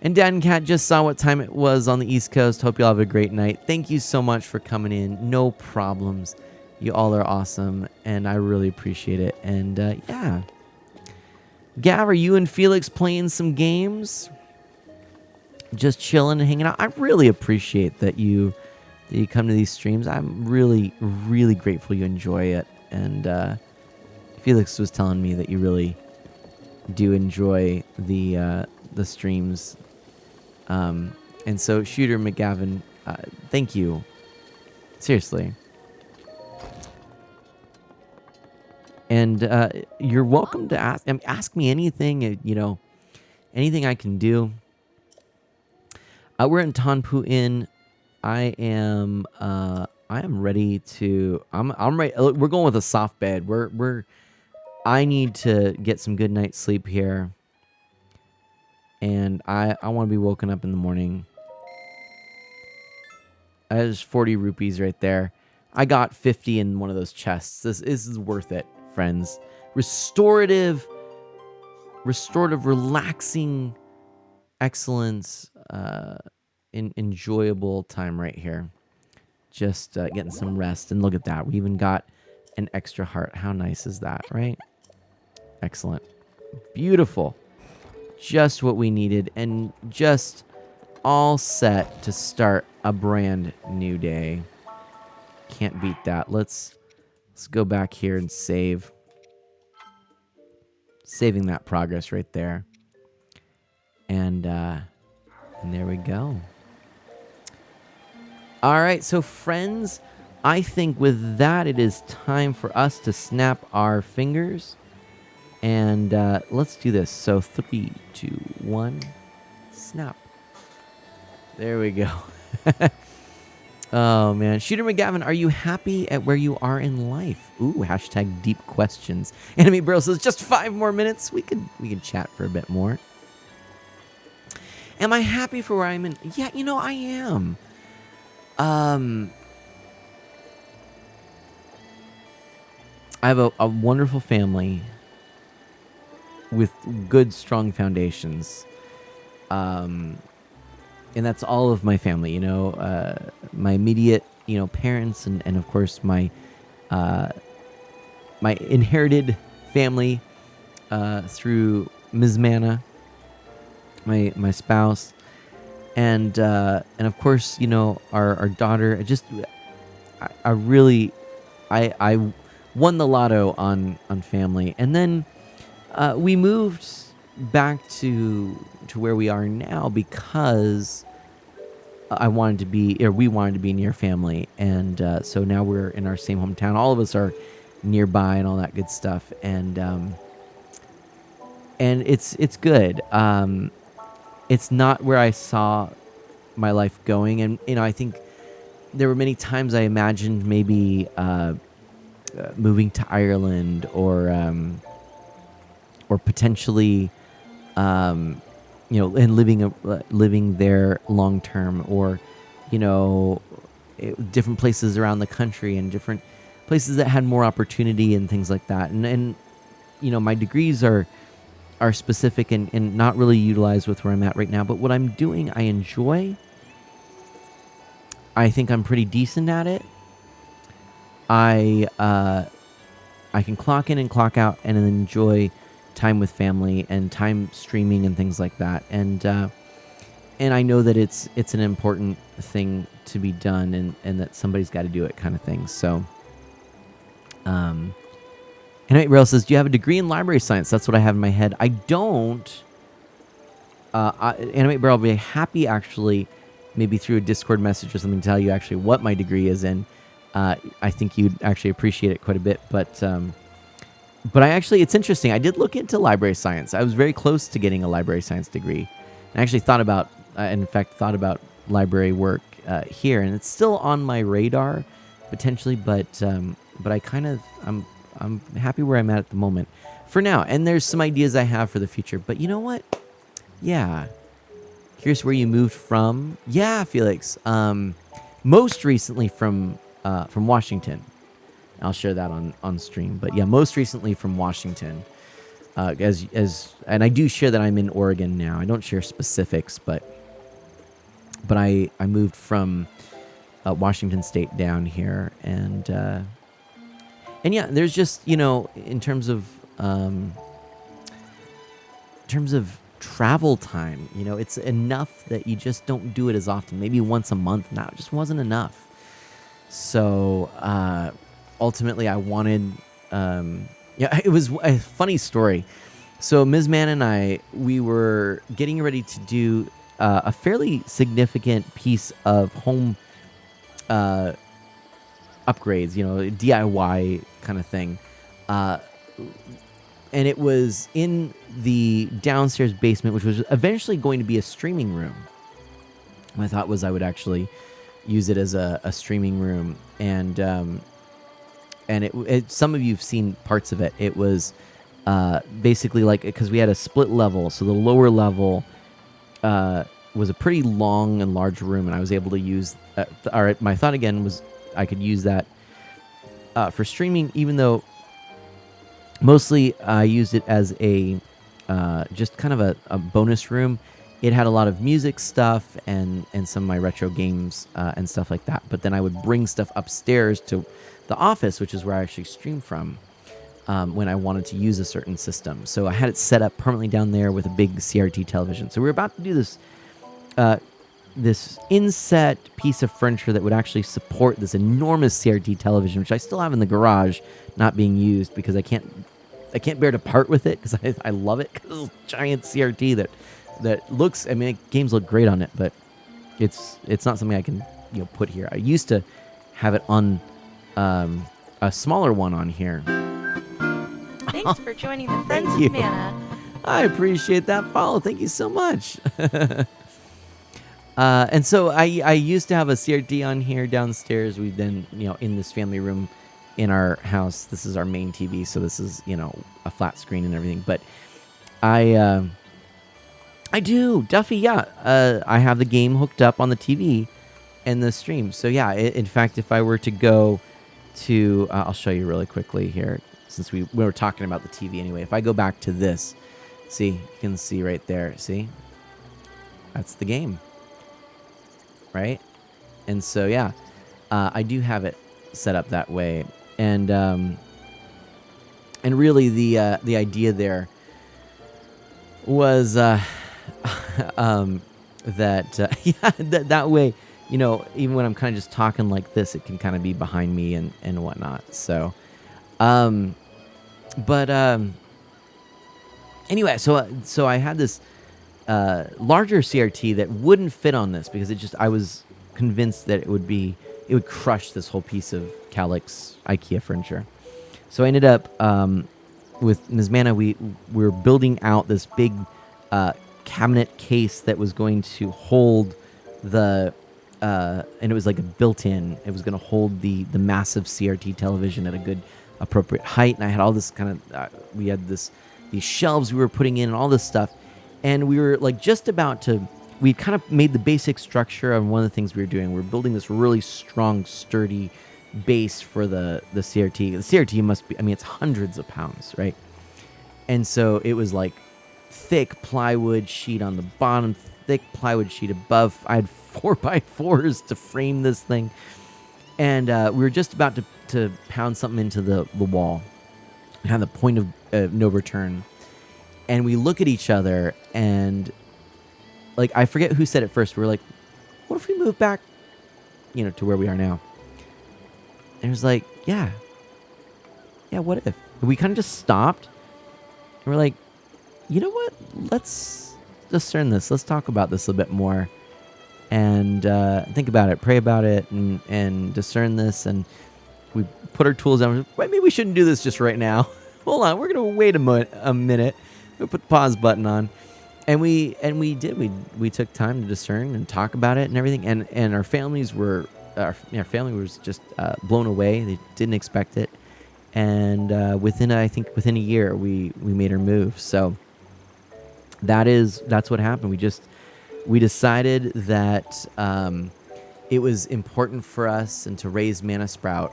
And Dad and Cat just saw what time it was on the East Coast. Hope you all have a great night. Thank you so much for coming in. No problems. You all are awesome, and I really appreciate it. And yeah. Gav, are you and Felix playing some games? Just chilling and hanging out? I really appreciate that you come to these streams. I'm really, really grateful you enjoy it. And Felix was telling me that you really do enjoy the streams. And so, Shooter McGavin, thank you. Seriously. And you're welcome to ask me anything, anything I can do. We're in Tanpu Inn. I am ready to. I'm ready. We're going with a soft bed. I need to get some good night's sleep here. And I want to be woken up in the morning. There's 40 rupees right there. I got 50 in one of those chests. This is worth it, friends. Restorative, relaxing excellence, enjoyable time right here. Just getting some rest. And look at that. We even got an extra heart. How nice is that, right? Excellent. Beautiful. Just what we needed. And just all set to start a brand new day. Can't beat that. Let's go back here and save. Saving that progress right there. And there we go. All right, so friends, I think with that, it is time for us to snap our fingers. And let's do this. So 3, 2, 1, snap. There we go. Oh, man. Shooter McGavin, are you happy at where you are in life? Ooh, hashtag deep questions. Enemy Bro says, just 5 more minutes. We could chat for a bit more. Am I happy for where I'm in? Yeah, I am. I have a wonderful family with good, strong foundations. And that's all of my family, my immediate, parents and of course my inherited family through Ms. Manna, my spouse, and of course, our daughter. I won the lotto on family, and then we moved back to where we are now because we wanted to be near family, and so now we're in our same hometown. All of us are nearby and all that good stuff, and and it's good. It's not where I saw my life going, and I think there were many times I imagined maybe moving to Ireland, or potentially, and living there long term, or you know, different places around the country and different places that had more opportunity and things like that. And my degrees are specific and not really utilized with where I'm at right now. But what I'm doing, I enjoy. I think I'm pretty decent at it. I can clock in and clock out and enjoy time with family and time streaming and things like that. And I know that it's an important thing to be done, and that somebody's got to do it, kind of thing. So, Animate Rail says, "Do you have a degree in library science?" That's what I have in my head. I don't. Animate Barrel will be happy, actually, maybe through a Discord message or something, to tell you actually what my degree is in. I think you'd actually appreciate it quite a bit. But I actually, it's interesting. I did look into library science. I was very close to getting a library science degree. I actually thought about, thought about library work here, and it's still on my radar potentially. But I kind of, I'm happy where I'm at the moment for now. And there's some ideas I have for the future. But you know what? Yeah. Curious where you moved from. Yeah, Felix. Most recently from Washington. I'll share that on stream. But yeah, most recently from Washington. And I do share that I'm in Oregon now. I don't share specifics, but I moved from Washington State down here, and yeah, there's just, in terms of travel time, it's enough that you just don't do it as often. Maybe once a month now, it just wasn't enough. So ultimately, I wanted. It was a funny story. So Ms. Mann and I, we were getting ready to do a fairly significant piece of home upgrades, DIY kind of thing. And it was in the downstairs basement, which was eventually going to be a streaming room. My thought was I would actually use it as a streaming room. And it some of you have seen parts of it. It was basically like, because we had a split level. So the lower level was a pretty long and large room, and I was able to use, my thought again was I could use that for streaming, even though mostly I used it as a just kind of a bonus room. It had a lot of music stuff and some of my retro games and stuff like that. But then I would bring stuff upstairs to the office, which is where I actually stream from when I wanted to use a certain system. So I had it set up permanently down there with a big CRT television. So we were about to do this inset piece of furniture that would actually support this enormous CRT television, which I still have in the garage, not being used because I can't bear to part with it, because I love it, because it's a giant CRT that looks, I mean, games look great on it, but it's not something I can put here. I used to have it on a smaller one on here. Thanks for joining the Friends Thank you. of Mana. I appreciate that follow. Thank you so much. And so I used to have a CRT on here downstairs. We then, in this family room in our house, this is our main TV. So this is, a flat screen and everything. But I do, Duffy, yeah. I have the game hooked up on the TV and the stream. So yeah, in fact, if I were to go to, I'll show you really quickly here, since we were talking about the TV anyway. If I go back to this, see, you can see right there, see? That's the game. Right? And so, yeah, I do have it set up that way. And really the idea there was that that way, even when I'm kind of just talking like this, it can kind of be behind me and whatnot. So, anyway, so I had this larger CRT that wouldn't fit on this because I was convinced that it would crush this whole piece of Calyx IKEA furniture. So I ended up with Ms. Manna, we were building out this big cabinet case that was going to hold the and it was like a built-in. It was going to hold the massive CRT television at a good appropriate height, and I had all this kind of we had these shelves we were putting in and all this stuff, and we were like just about to. We kind of made the basic structure on one of the things we were doing. We were building this really strong, sturdy base for the CRT. The CRT must be, I mean, it's hundreds of pounds, right? And so it was like thick plywood sheet on the bottom, thick plywood sheet above. I had 4x4s to frame this thing. And we were just about to pound something into the wall, kind of the point of no return. And we look at each other and, like, I forget who said it first. We were like, what if we move back, to where we are now? And it was like, yeah, what if? And we kind of just stopped. And we're like, you know what? Let's discern this. Let's talk about this a bit more. And think about it, pray about it, and discern this. And we put our tools down. Maybe we shouldn't do this just right now. Hold on, we're going to wait a minute. We put the pause button on. And we did. We took time to discern and talk about it and everything. And our families were, our family was just blown away. They didn't expect it. And within a year, we made our move. So that's what happened. We decided that it was important for us and to raise Manna Sprout,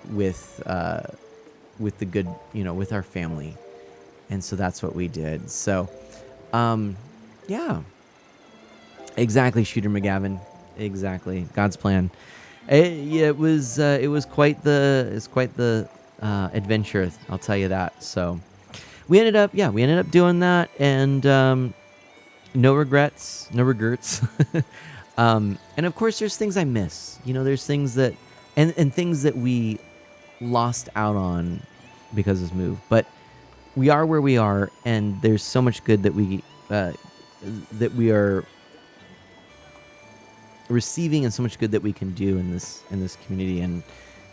with the good, with our family. And so that's what we did. So, yeah, exactly, Shooter McGavin, exactly, God's plan. It was quite the adventure, I'll tell you that. So we ended up doing that, and no regrets. And of course, there's things I miss. There's things that and things that we lost out on because of this move, but we are where we are, and there's so much good that we are receiving, and so much good that we can do in this community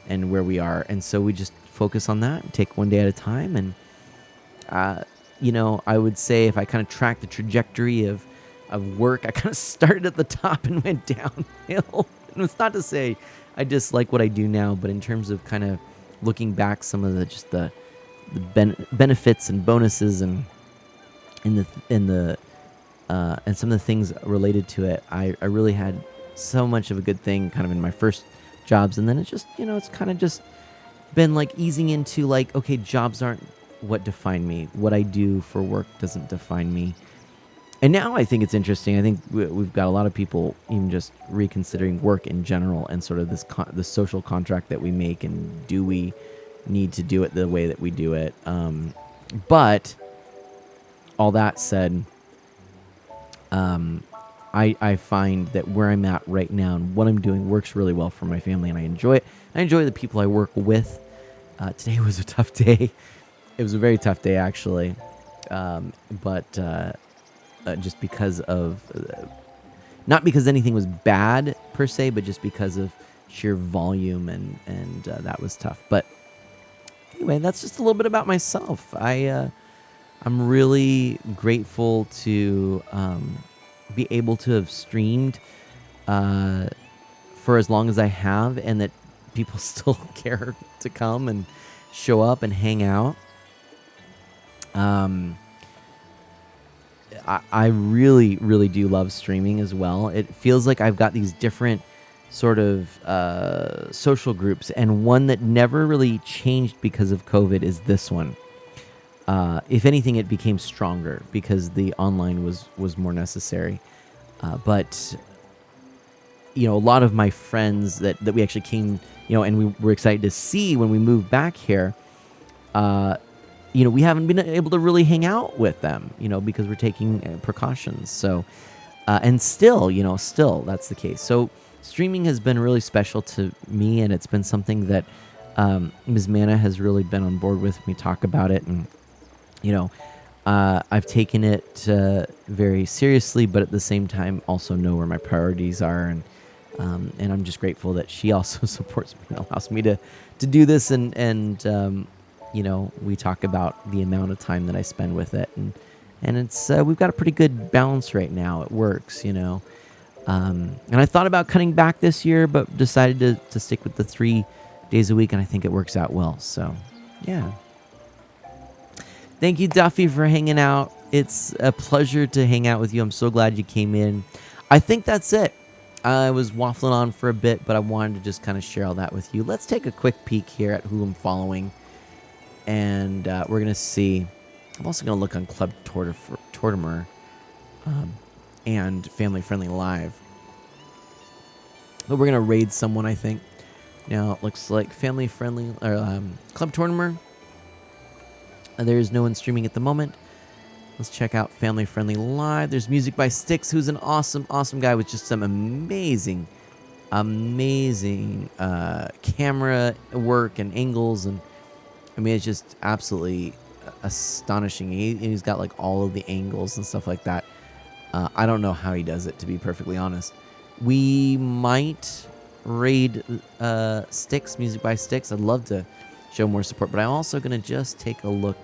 and where we are. And so we just focus on that and take one day at a time. And I would say if I kind of track the trajectory of work, I kind of started at the top and went downhill. And it's not to say I dislike what I do now, but in terms of kind of looking back, some of the benefits and bonuses and some of the things related to it, I really had so much of a good thing kind of in my first jobs. And then it's just, it's kind of just been like easing into like, okay, jobs aren't what define me. What I do for work doesn't define me. And now I think it's interesting. I think we've got a lot of people even just reconsidering work in general and sort of this social contract that we make, and do we need to do it the way that we do it. But all that said, I find that where I'm at right now and what I'm doing works really well for my family, and I enjoy it. I enjoy the people I work with. Today was a tough day. It was a very tough day, actually. But just because of, not because anything was bad per se, but just because of sheer volume, and that was tough. But anyway, that's just a little bit about myself. I'm really grateful to be able to have streamed for as long as I have, and that people still care to come and show up and hang out. I really, really do love streaming as well. It feels like I've got these different sort of social groups, and one that never really changed because of COVID is this one. If anything, it became stronger because the online was more necessary. But a lot of my friends that we actually came, and we were excited to see when we moved back here, we haven't been able to really hang out with them, because we're taking precautions. So, and still that's the case. So streaming has been really special to me, and it's been something that Ms. Manna has really been on board with. We talk about it, and I've taken it very seriously, but at the same time also know where my priorities are, and I'm just grateful that she also supports me and allows me to do this, and we talk about the amount of time that I spend with it, and it's we've got a pretty good balance right now. It works. And I thought about cutting back this year, but decided to stick with the 3 days a week, and I think it works out well. So, yeah. Thank you, Duffy, for hanging out. It's a pleasure to hang out with you. I'm so glad you came in. I think that's it. I was waffling on for a bit, but I wanted to just kind of share all that with you. Let's take a quick peek here at who I'm following, and we're going to see. I'm also going to look on Club Tortimer and Family Friendly Live. But we're going to raid someone, I think. Now, it looks like Family Friendly, or Club Tortimer. There's no one streaming at the moment. Let's check out Family Friendly Live. There's Music by Styx, who's an awesome, awesome guy with just some amazing camera work and angles. And I mean, it's just absolutely astonishing. He's got like all of the angles and stuff like that. I don't know how he does it, to be perfectly honest. We might raid Styx, Music by Styx. I'd love to show more support, but I'm also going to just take a look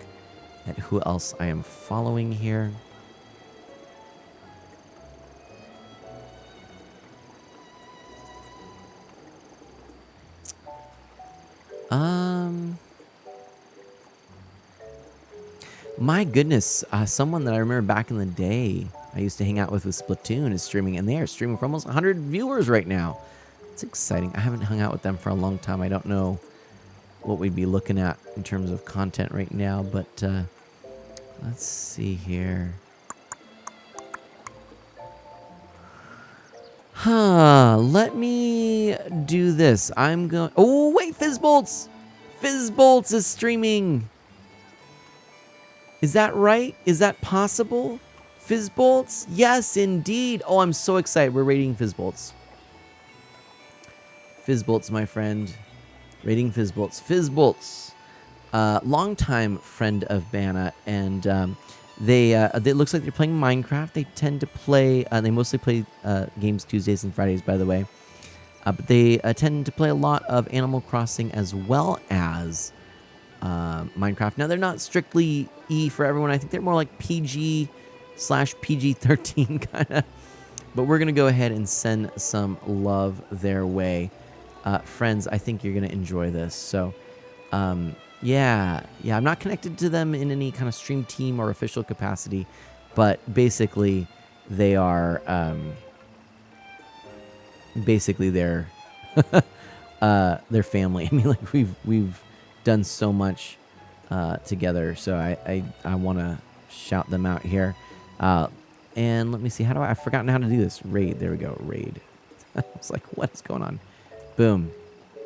at who else I am following here. My goodness, someone that I remember back in the day I used to hang out with Splatoon is streaming, and they are streaming for almost 100 viewers right now. It's exciting. I haven't hung out with them for a long time. I don't know what we'd be looking at in terms of content right now, but let's see here. Let me do this. I'm going... Oh, wait, Fizzbolts! Fizzbolts is streaming! Is that right? Is that possible? Fizzbolts? Yes, indeed. Oh, I'm so excited. We're rating Fizzbolts. Fizzbolts, my friend. Rating Fizzbolts. Fizzbolts. Longtime friend of Banna, and it looks like they're playing Minecraft. They tend to play, they mostly play games Tuesdays and Fridays, by the way. But they tend to play a lot of Animal Crossing as well as Minecraft. Now, they're not strictly E for everyone. I think they're more like PG/PG-13 kind of. But we're going to go ahead and send some love their way. Friends, I think you're going to enjoy this. So, yeah, I'm not connected to them in any kind of stream team or official capacity, but basically they are, they're family. I mean, like we've done so much together, so I want to shout them out here. And let me see, I've forgotten how to do this. Raid, there we go, raid. I was like, what's going on? Boom.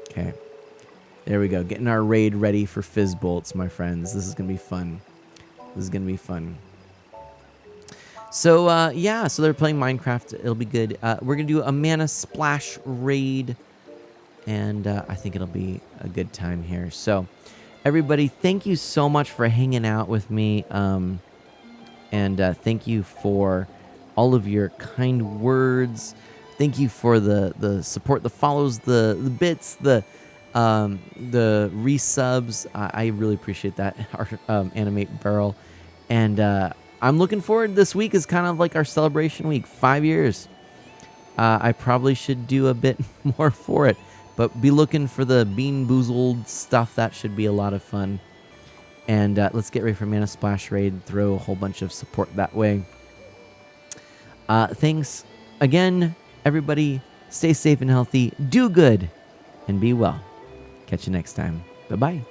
Okay. There we go. Getting our raid ready for Fizzbolts, my friends. This is going to be fun. So, yeah. So they're playing Minecraft. It'll be good. We're going to do a Mana Splash raid. And I think it'll be a good time here. So, everybody, thank you so much for hanging out with me. And thank you for all of your kind words. Thank you for the support, the follows, the bits, the resubs. I really appreciate that. Our Animate Barrel. And I'm looking forward. This week is kind of like our celebration week. 5 years. I probably should do a bit more for it. But be looking for the Bean Boozled stuff. That should be a lot of fun. And let's get ready for Mana Splash Raid. Throw a whole bunch of support that way. Thanks again, everybody. Stay safe and healthy. Do good and be well. Catch you next time. Bye-bye.